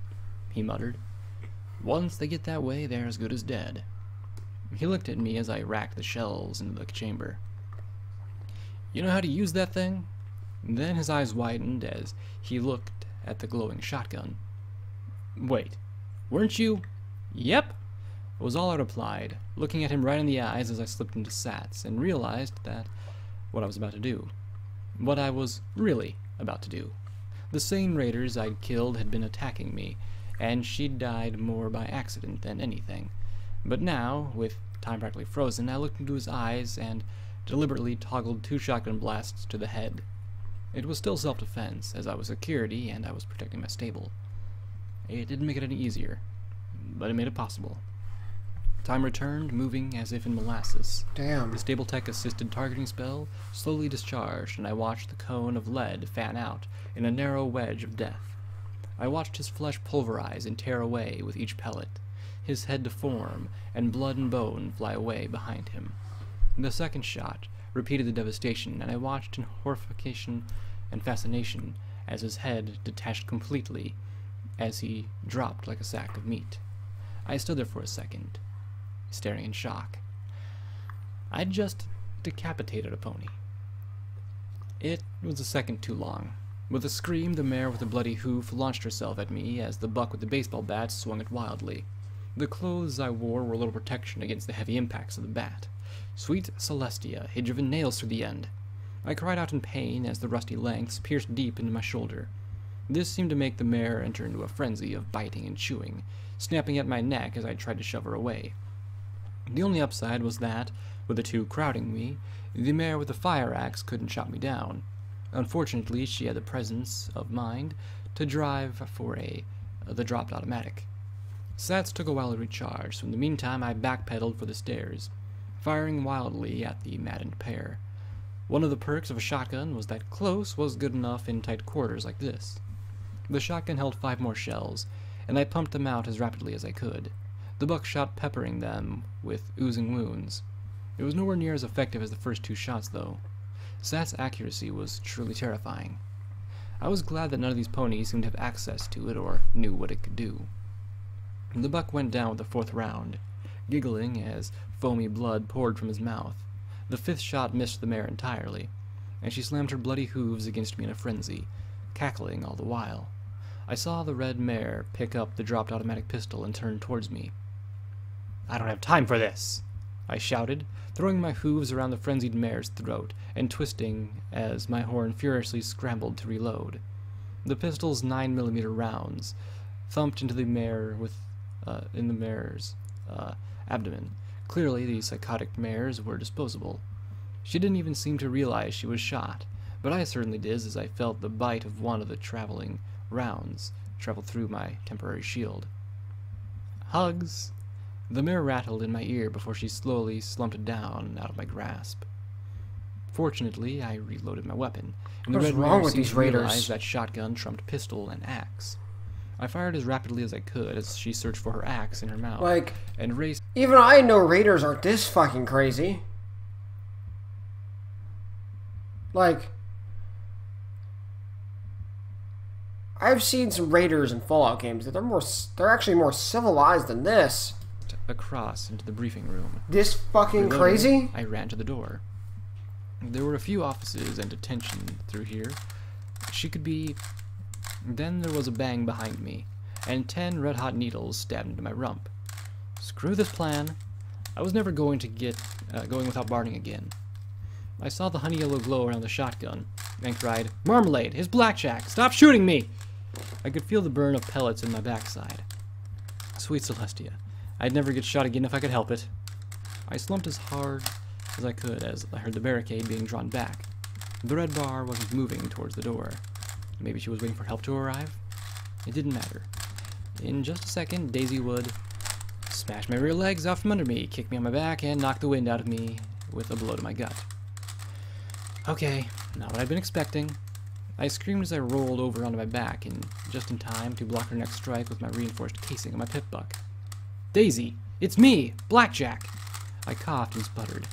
S2: he muttered. Once they get that way, they're as good as dead. He looked at me as I racked the shells into the chamber. You know how to use that thing? Then his eyes widened as he looked at the glowing shotgun. Wait, weren't you? Yep, was all I replied, looking at him right in the eyes as I slipped into sats and realized that what I was about to do. What I was really about to do. The same raiders I'd killed had been attacking me, and she'd died more by accident than anything. But now, with time practically frozen, I looked into his eyes and deliberately toggled 2 shotgun blasts to the head. It was still self-defense, as I was security and I was protecting my stable. It didn't make it any easier, but it made it possible. Time returned, moving as if in molasses.
S1: Damn.
S2: The stable tech assisted targeting spell slowly discharged, and I watched the cone of lead fan out in a narrow wedge of death. I watched his flesh pulverize and tear away with each pellet, his head deform, and blood and bone fly away behind him. The second shot repeated the devastation, and I watched in horrification and fascination as his head detached completely as he dropped like a sack of meat. I stood there for a second, staring in shock. I'd just decapitated a pony. It was a second too long. With a scream, the mare with the bloody hoof launched herself at me as the buck with the baseball bat swung it wildly. The clothes I wore were little protection against the heavy impacts of the bat. Sweet Celestia had driven nails through the end. I cried out in pain as the rusty lengths pierced deep into my shoulder. This seemed to make the mare enter into a frenzy of biting and chewing, snapping at my neck as I tried to shove her away. The only upside was that, with the two crowding me, the mare with the fire axe couldn't chop me down. Unfortunately, she had the presence of mind to drive for the dropped automatic. Sats took a while to recharge, so in the meantime I backpedaled for the stairs, firing wildly at the maddened pair. One of the perks of a shotgun was that close was good enough in tight quarters like this. The shotgun held 5 more shells, and I pumped them out as rapidly as I could, the buckshot peppering them with oozing wounds. It was nowhere near as effective as the first 2 shots, though. Sat's accuracy was truly terrifying. I was glad that none of these ponies seemed to have access to it or knew what it could do. The buck went down with the 4th round, giggling as foamy blood poured from his mouth. The 5th shot missed the mare entirely, and she slammed her bloody hooves against me in a frenzy, cackling all the while. I saw the red mare pick up the dropped automatic pistol and turn towards me. "I don't have time for this!" I shouted, throwing my hooves around the frenzied mare's throat and twisting as my horn furiously scrambled to reload. The pistol's 9mm rounds thumped into the mare in the mare's abdomen. Clearly, these psychotic mares were disposable. She didn't even seem to realize she was shot, but I certainly did as I felt the bite of one of the traveling rounds travel through my temporary shield. "Hugs!" The mare rattled in my ear before she slowly slumped down out of my grasp. Fortunately, I reloaded my weapon, and the
S1: What's
S2: red
S1: wrong
S2: mare
S1: with
S2: seemed
S1: these
S2: to
S1: raiders?
S2: realize that shotgun trumped pistol and axe. I fired as rapidly as I could as she searched for her axe in her mouth,
S1: Like,
S2: and raced.
S1: even I know raiders aren't this fucking crazy. Like, I've seen some raiders in Fallout games that they're actually more civilized than this.
S2: Across into the briefing room.
S1: This fucking
S2: Reloading,
S1: crazy?
S2: I ran to the door. There were a few offices and detention through here. She could be. Then there was a bang behind me, and 10 red-hot needles stabbed into my rump. Screw this plan. I was never going to get going without barning again. I saw the honey yellow glow around the shotgun, and cried, "Marmalade! His blackjack! Stop shooting me!" I could feel the burn of pellets in my backside. Sweet Celestia. I'd never get shot again if I could help it. I slumped as hard as I could as I heard the barricade being drawn back. The red bar wasn't moving towards the door. Maybe she was waiting for help to arrive? It didn't matter. In just a second, Daisy would smash my rear legs out from under me, kick me on my back, and knock the wind out of me with a blow to my gut. Okay, not what I'd been expecting. I screamed as I rolled over onto my back, and just in time to block her next strike with my reinforced casing on my pip buck. "Daisy! It's me! Blackjack!" I coughed and sputtered.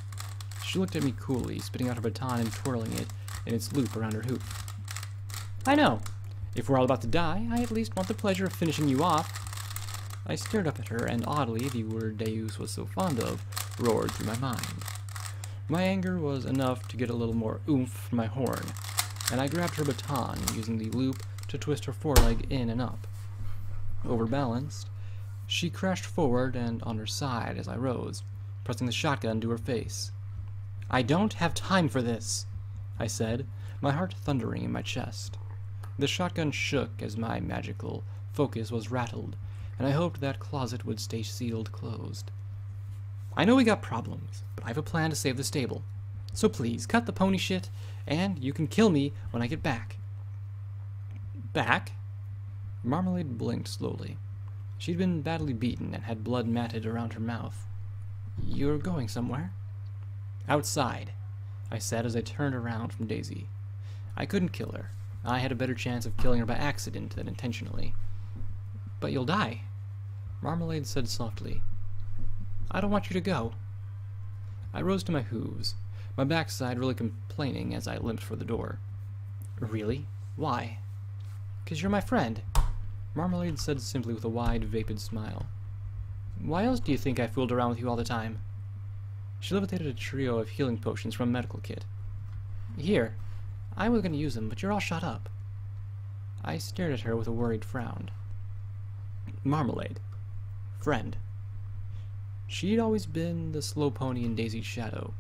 S2: She looked at me coolly, spitting out her baton and twirling it in its loop around her hoop. "I know. If we're all about to die, I at least want the pleasure of finishing you off." I stared up at her, and oddly, the word Deus was so fond of roared through my mind. My anger was enough to get a little more oomph from my horn, and I grabbed her baton, using the loop to twist her foreleg in and up. Overbalanced, she crashed forward and on her side as I rose, pressing the shotgun to her face. "I don't have time for this," I said, my heart thundering in my chest. The shotgun shook as my magical focus was rattled, and I hoped that closet would stay sealed closed. "I know we got problems, but I have a plan to save the stable. So please, cut the pony shit, and you can kill me when I get back." "Back?" Marmalade blinked slowly. She'd been badly beaten and had blood matted around her mouth. "You're going somewhere?" "Outside," I said as I turned around from Daisy. I couldn't kill her. I had a better chance of killing her by accident than intentionally. "But you'll die," Marmalade said softly. "I don't want you to go." I rose to my hooves, my backside really complaining as I limped for the door. "Really? Why?" "'Cause you're my friend," Marmalade said simply with a wide, vapid smile. "Why else do you think I fooled around with you all the time?" She levitated a trio of healing potions from a medical kit. "Here. I was going to use them, but you're all shot up." I stared at her with a worried frown. Marmalade. Friend. She'd always been the slow pony in Daisy's shadow.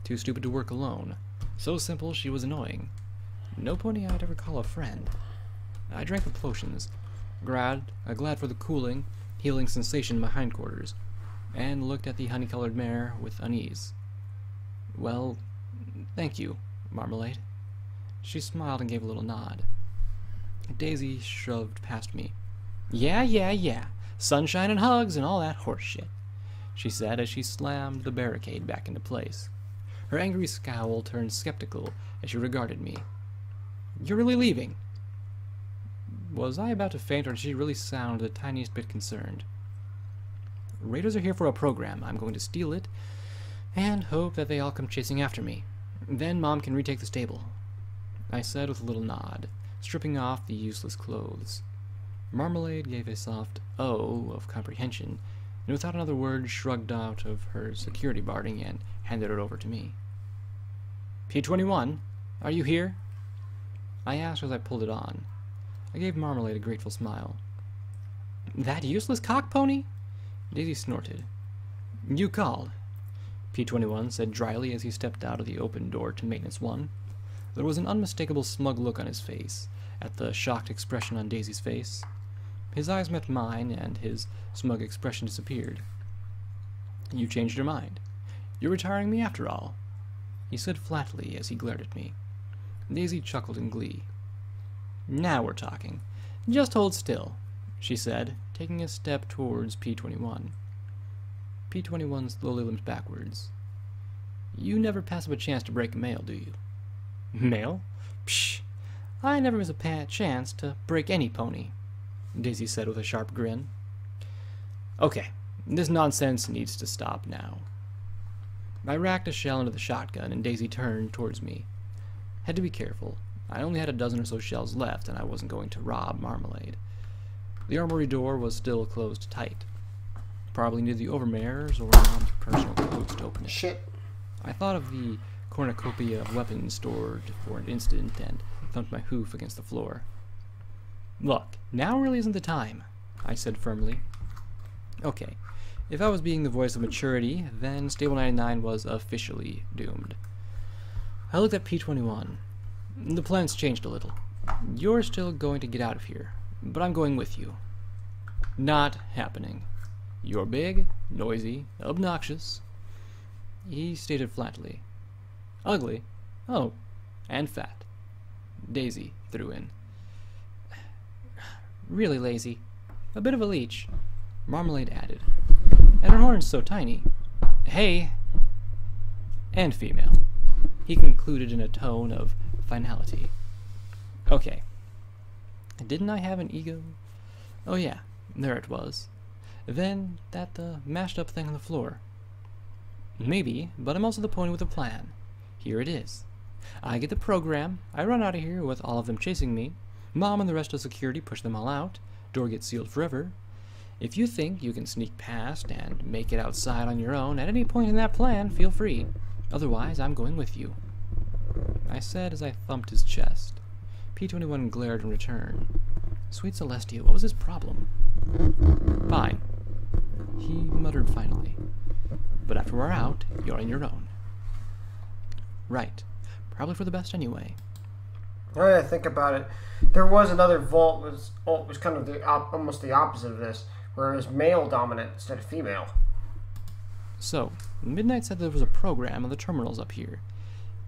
S2: Too stupid to work alone. So simple she was annoying. No pony I'd ever call a friend. I drank the potions, glad for the cooling, healing sensation in my hindquarters, and looked at the honey-colored mare with unease. Well, thank you, Marmalade. She smiled and gave a little nod. Daisy shoved past me. Yeah. Sunshine and hugs and all that horse shit, she said as she slammed the barricade back into place. Her angry scowl turned skeptical as she regarded me. You're really leaving? Was I about to faint, or did she really sound the tiniest bit concerned? Raiders are here for a program. I'm going to steal it and hope that they all come chasing after me. Then Mom can retake the stable, I said with a little nod, stripping off the useless clothes. Marmalade gave a soft "oh" of comprehension, and without another word shrugged out of her security barding and handed it over to me. P21, are you here? I asked as I pulled it on. I gave Marmalade a grateful smile. That useless cock pony? Daisy snorted. You called, P21 said dryly as he stepped out of the open door to Maintenance 1. There was an unmistakable smug look on his face, at the shocked expression on Daisy's face. His eyes met mine, and his smug expression disappeared. You changed your mind. You're retiring me after all, he said flatly as he glared at me. Daisy chuckled in glee. Now we're talking. Just hold still, she said, taking a step towards P21. P21 slowly limped backwards. You never pass up a chance to break a mail, do you? Mail? Psh! I never miss a chance to break any pony, Daisy said with a sharp grin. Okay, this nonsense needs to stop now. I racked a shell into the shotgun, and Daisy turned towards me. Had to be careful. I only had a dozen or so shells left, and I wasn't going to rob Marmalade. The armory door was still closed tight. Probably near the overmare's or Mom's personal codes to open it.
S1: Shit.
S2: I thought of the cornucopia of weapons stored for an instant and thumped my hoof against the floor. Look, now really isn't the time, I said firmly. Okay, if I was being the voice of maturity, then Stable 99 was officially doomed. I looked at P21. The plan's changed a little. You're still going to get out of here, but I'm going with you. Not happening. You're big, noisy, obnoxious, he stated flatly. Ugly. Oh, and fat, Daisy threw in. Really lazy. A bit of a leech, Marmalade added. And her horn's so tiny. Hey. And female, he concluded in a tone of finality. Okay. Didn't I have an ego? Oh yeah, there it was. Then that mashed up thing on the floor. Maybe, but I'm also the pony with a plan. Here it is. I get the program, I run out of here with all of them chasing me. Mom and the rest of security push them all out. Door gets sealed forever. If you think you can sneak past and make it outside on your own at any point in that plan, feel free. Otherwise, I'm going with you, I said as I thumped his chest. P21 glared in return. Sweet Celestia, what was his problem? Fine, he muttered finally. But after we're out, you're on your own. Right. Probably for the best anyway.
S1: Now that I think about it, there was another vault was kind of almost the opposite of this, where it was male dominant instead of female.
S2: So, Midnight said there was a program on the terminals up here.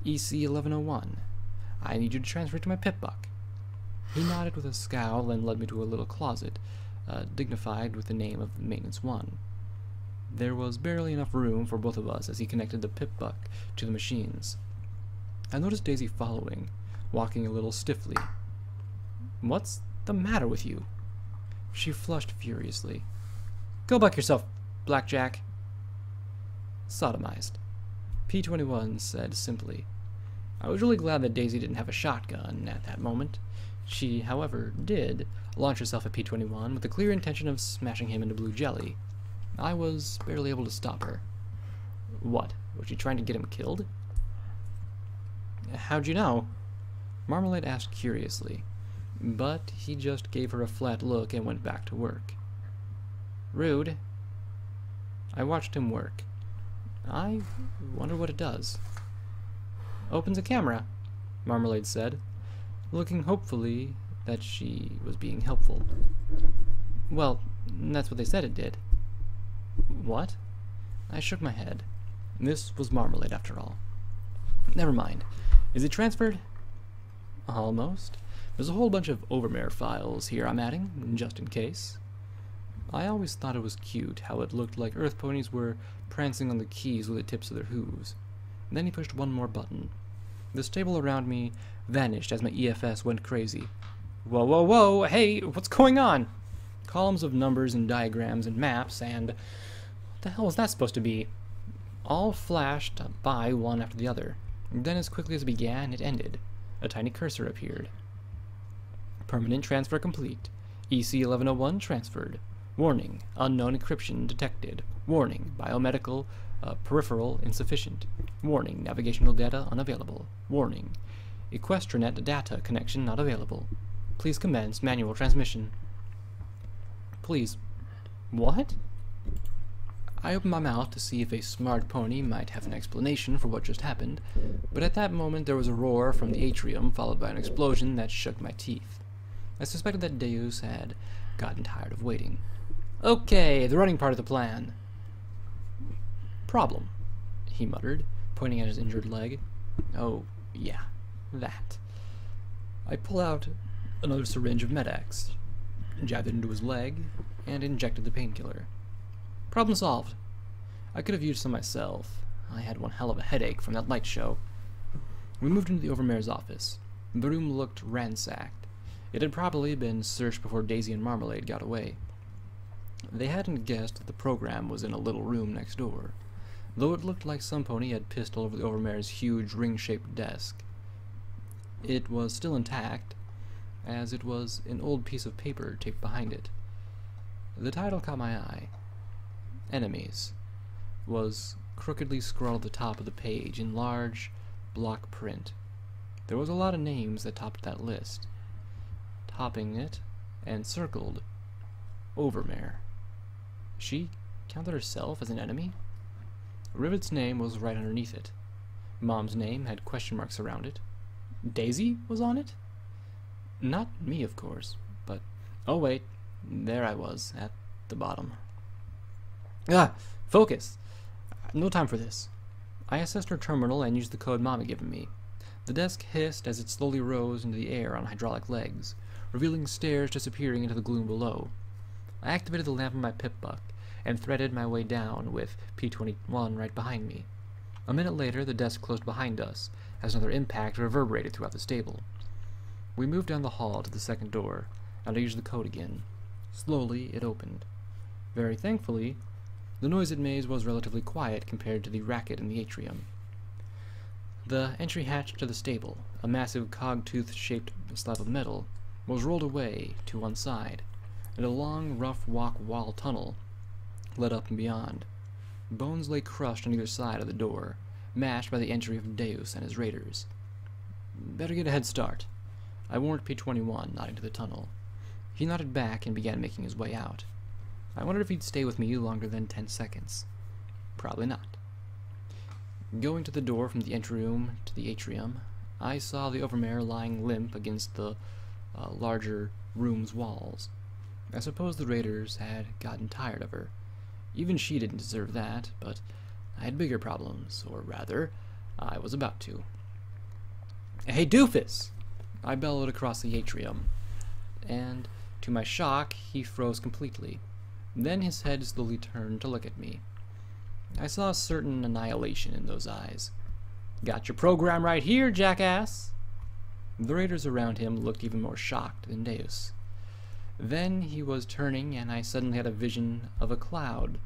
S2: EC 1101. I need you to transfer it to my pip-buck. He nodded with a scowl and led me to a little closet, dignified with the name of Maintenance 1. There was barely enough room for both of us as he connected the pip-buck to the machines. I noticed Daisy following, walking a little stiffly. What's the matter with you? She flushed furiously. Go buck yourself, Blackjack. Sodomized, P21 said simply. I was really glad that Daisy didn't have a shotgun at that moment. She, however, did launch herself at P21 with the clear intention of smashing him into blue jelly. I was barely able to stop her. What? Was she trying to get him killed? How'd you know? Marmalade asked curiously. but he just gave her a flat look and went back to work. Rude. I watched him work. I wonder what it does. Opens a camera, Marmalade said, looking hopefully that she was being helpful. Well, that's what they said it did. What? I shook my head. This was Marmalade after all. Never mind. Is it transferred? Almost. There's a whole bunch of Overmare files here I'm adding, just in case. I always thought it was cute how it looked like Earth ponies were prancing on the keys with the tips of their hooves. And then he pushed one more button. The stable around me vanished as my EFS went crazy. Whoa, whoa, whoa, hey, what's going on? Columns of numbers and diagrams and maps and... what the hell was that supposed to be? All flashed by one after the other. Then as quickly as it began, it ended. A tiny cursor appeared. Permanent transfer complete. EC1101 transferred. Warning, unknown encryption detected. Warning, biomedical, peripheral insufficient. Warning, navigational data unavailable. Warning, Equestranet data connection not available. Please commence manual transmission. Please. What? I opened my mouth to see if a smart pony might have an explanation for what just happened, but at that moment there was a roar from the atrium followed by an explosion that shook my teeth. I suspected that Deus had gotten tired of waiting. Okay, the running part of the plan. Problem, he muttered, pointing at his injured leg. Oh, yeah, that. I pulled out another syringe of Med-X, jabbed it into his leg, and injected the painkiller. Problem solved. I could have used some myself. I had one hell of a headache from that light show. We moved into the Overmare's office. The room looked ransacked. It had probably been searched before Daisy and Marmalade got away. They hadn't guessed that the program was in a little room next door, though it looked like some pony had pissed all over the Overmare's huge ring-shaped desk. It was still intact, as it was an old piece of paper taped behind it. The title caught my eye. Enemies was crookedly scrawled at the top of the page in large block print. There was a lot of names that topped that list. Topping it, and circled, Overmare. She counted herself as an enemy? Rivet's name was right underneath it. Mom's name had question marks around it. Daisy was on it? Not me, of course, but... oh wait, there I was, at the bottom. Ah! Focus! No time for this. I accessed her terminal and used the code Mom had given me. The desk hissed as it slowly rose into the air on hydraulic legs, revealing stairs disappearing into the gloom below. I activated the lamp on my pip-buck and threaded my way down with P-21 right behind me. A minute later, the desk closed behind us, as another impact reverberated throughout the stable. We moved down the hall to the second door, and I used the code again. Slowly, it opened. Very thankfully, the noise it made was relatively quiet compared to the racket in the atrium. The entry hatch to the stable, a massive cog-tooth-shaped slab of metal, was rolled away to one side, and a long, rough walk-wall tunnel led up and beyond. Bones lay crushed on either side of the door, mashed by the entry of Deus and his raiders. Better get a head start. I warned P-21, nodding to the tunnel. He nodded back and began making his way out. I wondered if he'd stay with me longer than 10 seconds. Probably not. Going to the door from the entry room to the atrium, I saw the Overmare lying limp against the larger room's walls. I suppose the raiders had gotten tired of her. Even she didn't deserve that, but I had bigger problems, or rather, I was about to. Hey, doofus! I bellowed across the atrium, and to my shock, he froze completely. Then his head slowly turned to look at me. I saw a certain annihilation in those eyes. Got your program right here, jackass! The raiders around him looked even more shocked than Deus. Then he was turning, and I suddenly had a vision of a cloud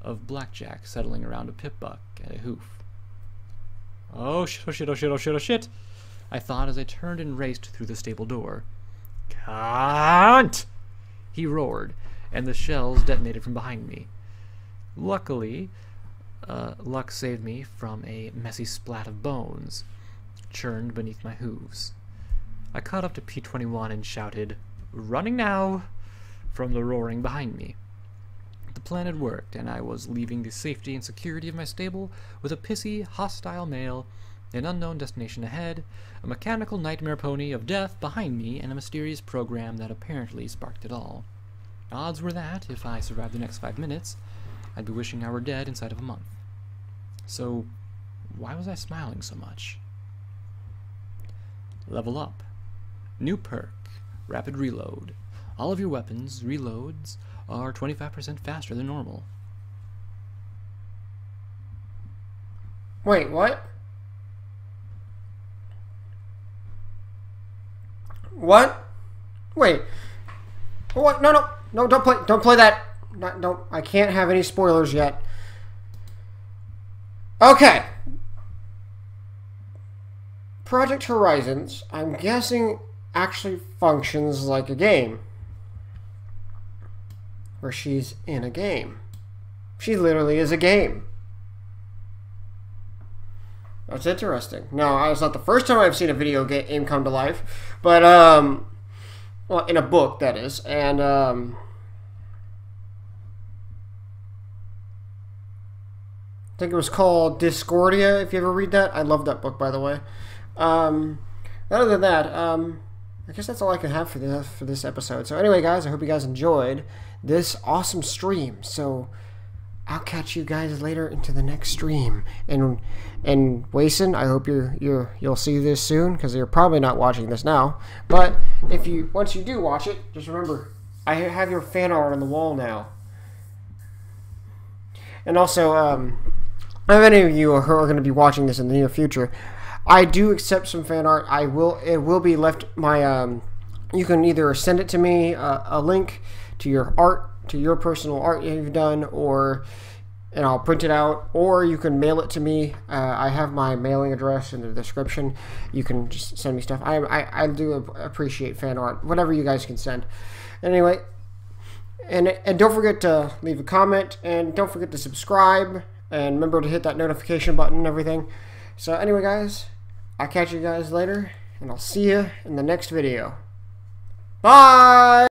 S2: of blackjack settling around a pip-buck and a hoof. Oh shit, oh shit, oh shit, oh shit, oh shit! I thought as I turned and raced through the stable door. Cunt! He roared, and the shells detonated from behind me. Luckily, luck saved me from a messy splat of bones churned beneath my hooves. I caught up to P-21 and shouted, "Running now!" from the roaring behind me. The plan had worked, and I was leaving the safety and security of my stable with a pissy, hostile male, an unknown destination ahead, a mechanical nightmare pony of death behind me, and a mysterious program that apparently sparked it all. Odds were that, if I survived the next 5 minutes, I'd be wishing I were dead inside of a month. So, why was I smiling so much? Level up. New perk. Rapid reload. All of your weapons' reloads are 25% faster than normal.
S1: Wait, what? What? Wait. What? No, no, no! Don't play that. Don't. I can't have any spoilers yet. Okay. Project Horizons, I'm guessing, actually functions like a game. Where she's in a game. She literally is a game. That's interesting. No, it's not the first time I've seen a video game come to life, but well, in a book that is, and I think it was called Discordia. If you ever read that, I love that book, by the way. Other than that, I guess that's all I can have for this episode. So anyway, guys, I hope you guys enjoyed this awesome stream. So I'll catch you guys later into the next stream. And Wason, I hope you'll see this soon, because you're probably not watching this now. But once you do watch it, just remember, I have your fan art on the wall now. And also, if any of you are going to be watching this in the near future, I do accept some fan art. It will be left my you can either send it to me, a link to your art, to your personal art you've done, and I'll print it out, or you can mail it to me. I have my mailing address in the description. You can just send me stuff. I do appreciate fan art, whatever you guys can send. Anyway, and don't forget to leave a comment, and don't forget to subscribe, and remember to hit that notification button and everything. So anyway, guys, I'll catch you guys later, and I'll see you in the next video. Bye!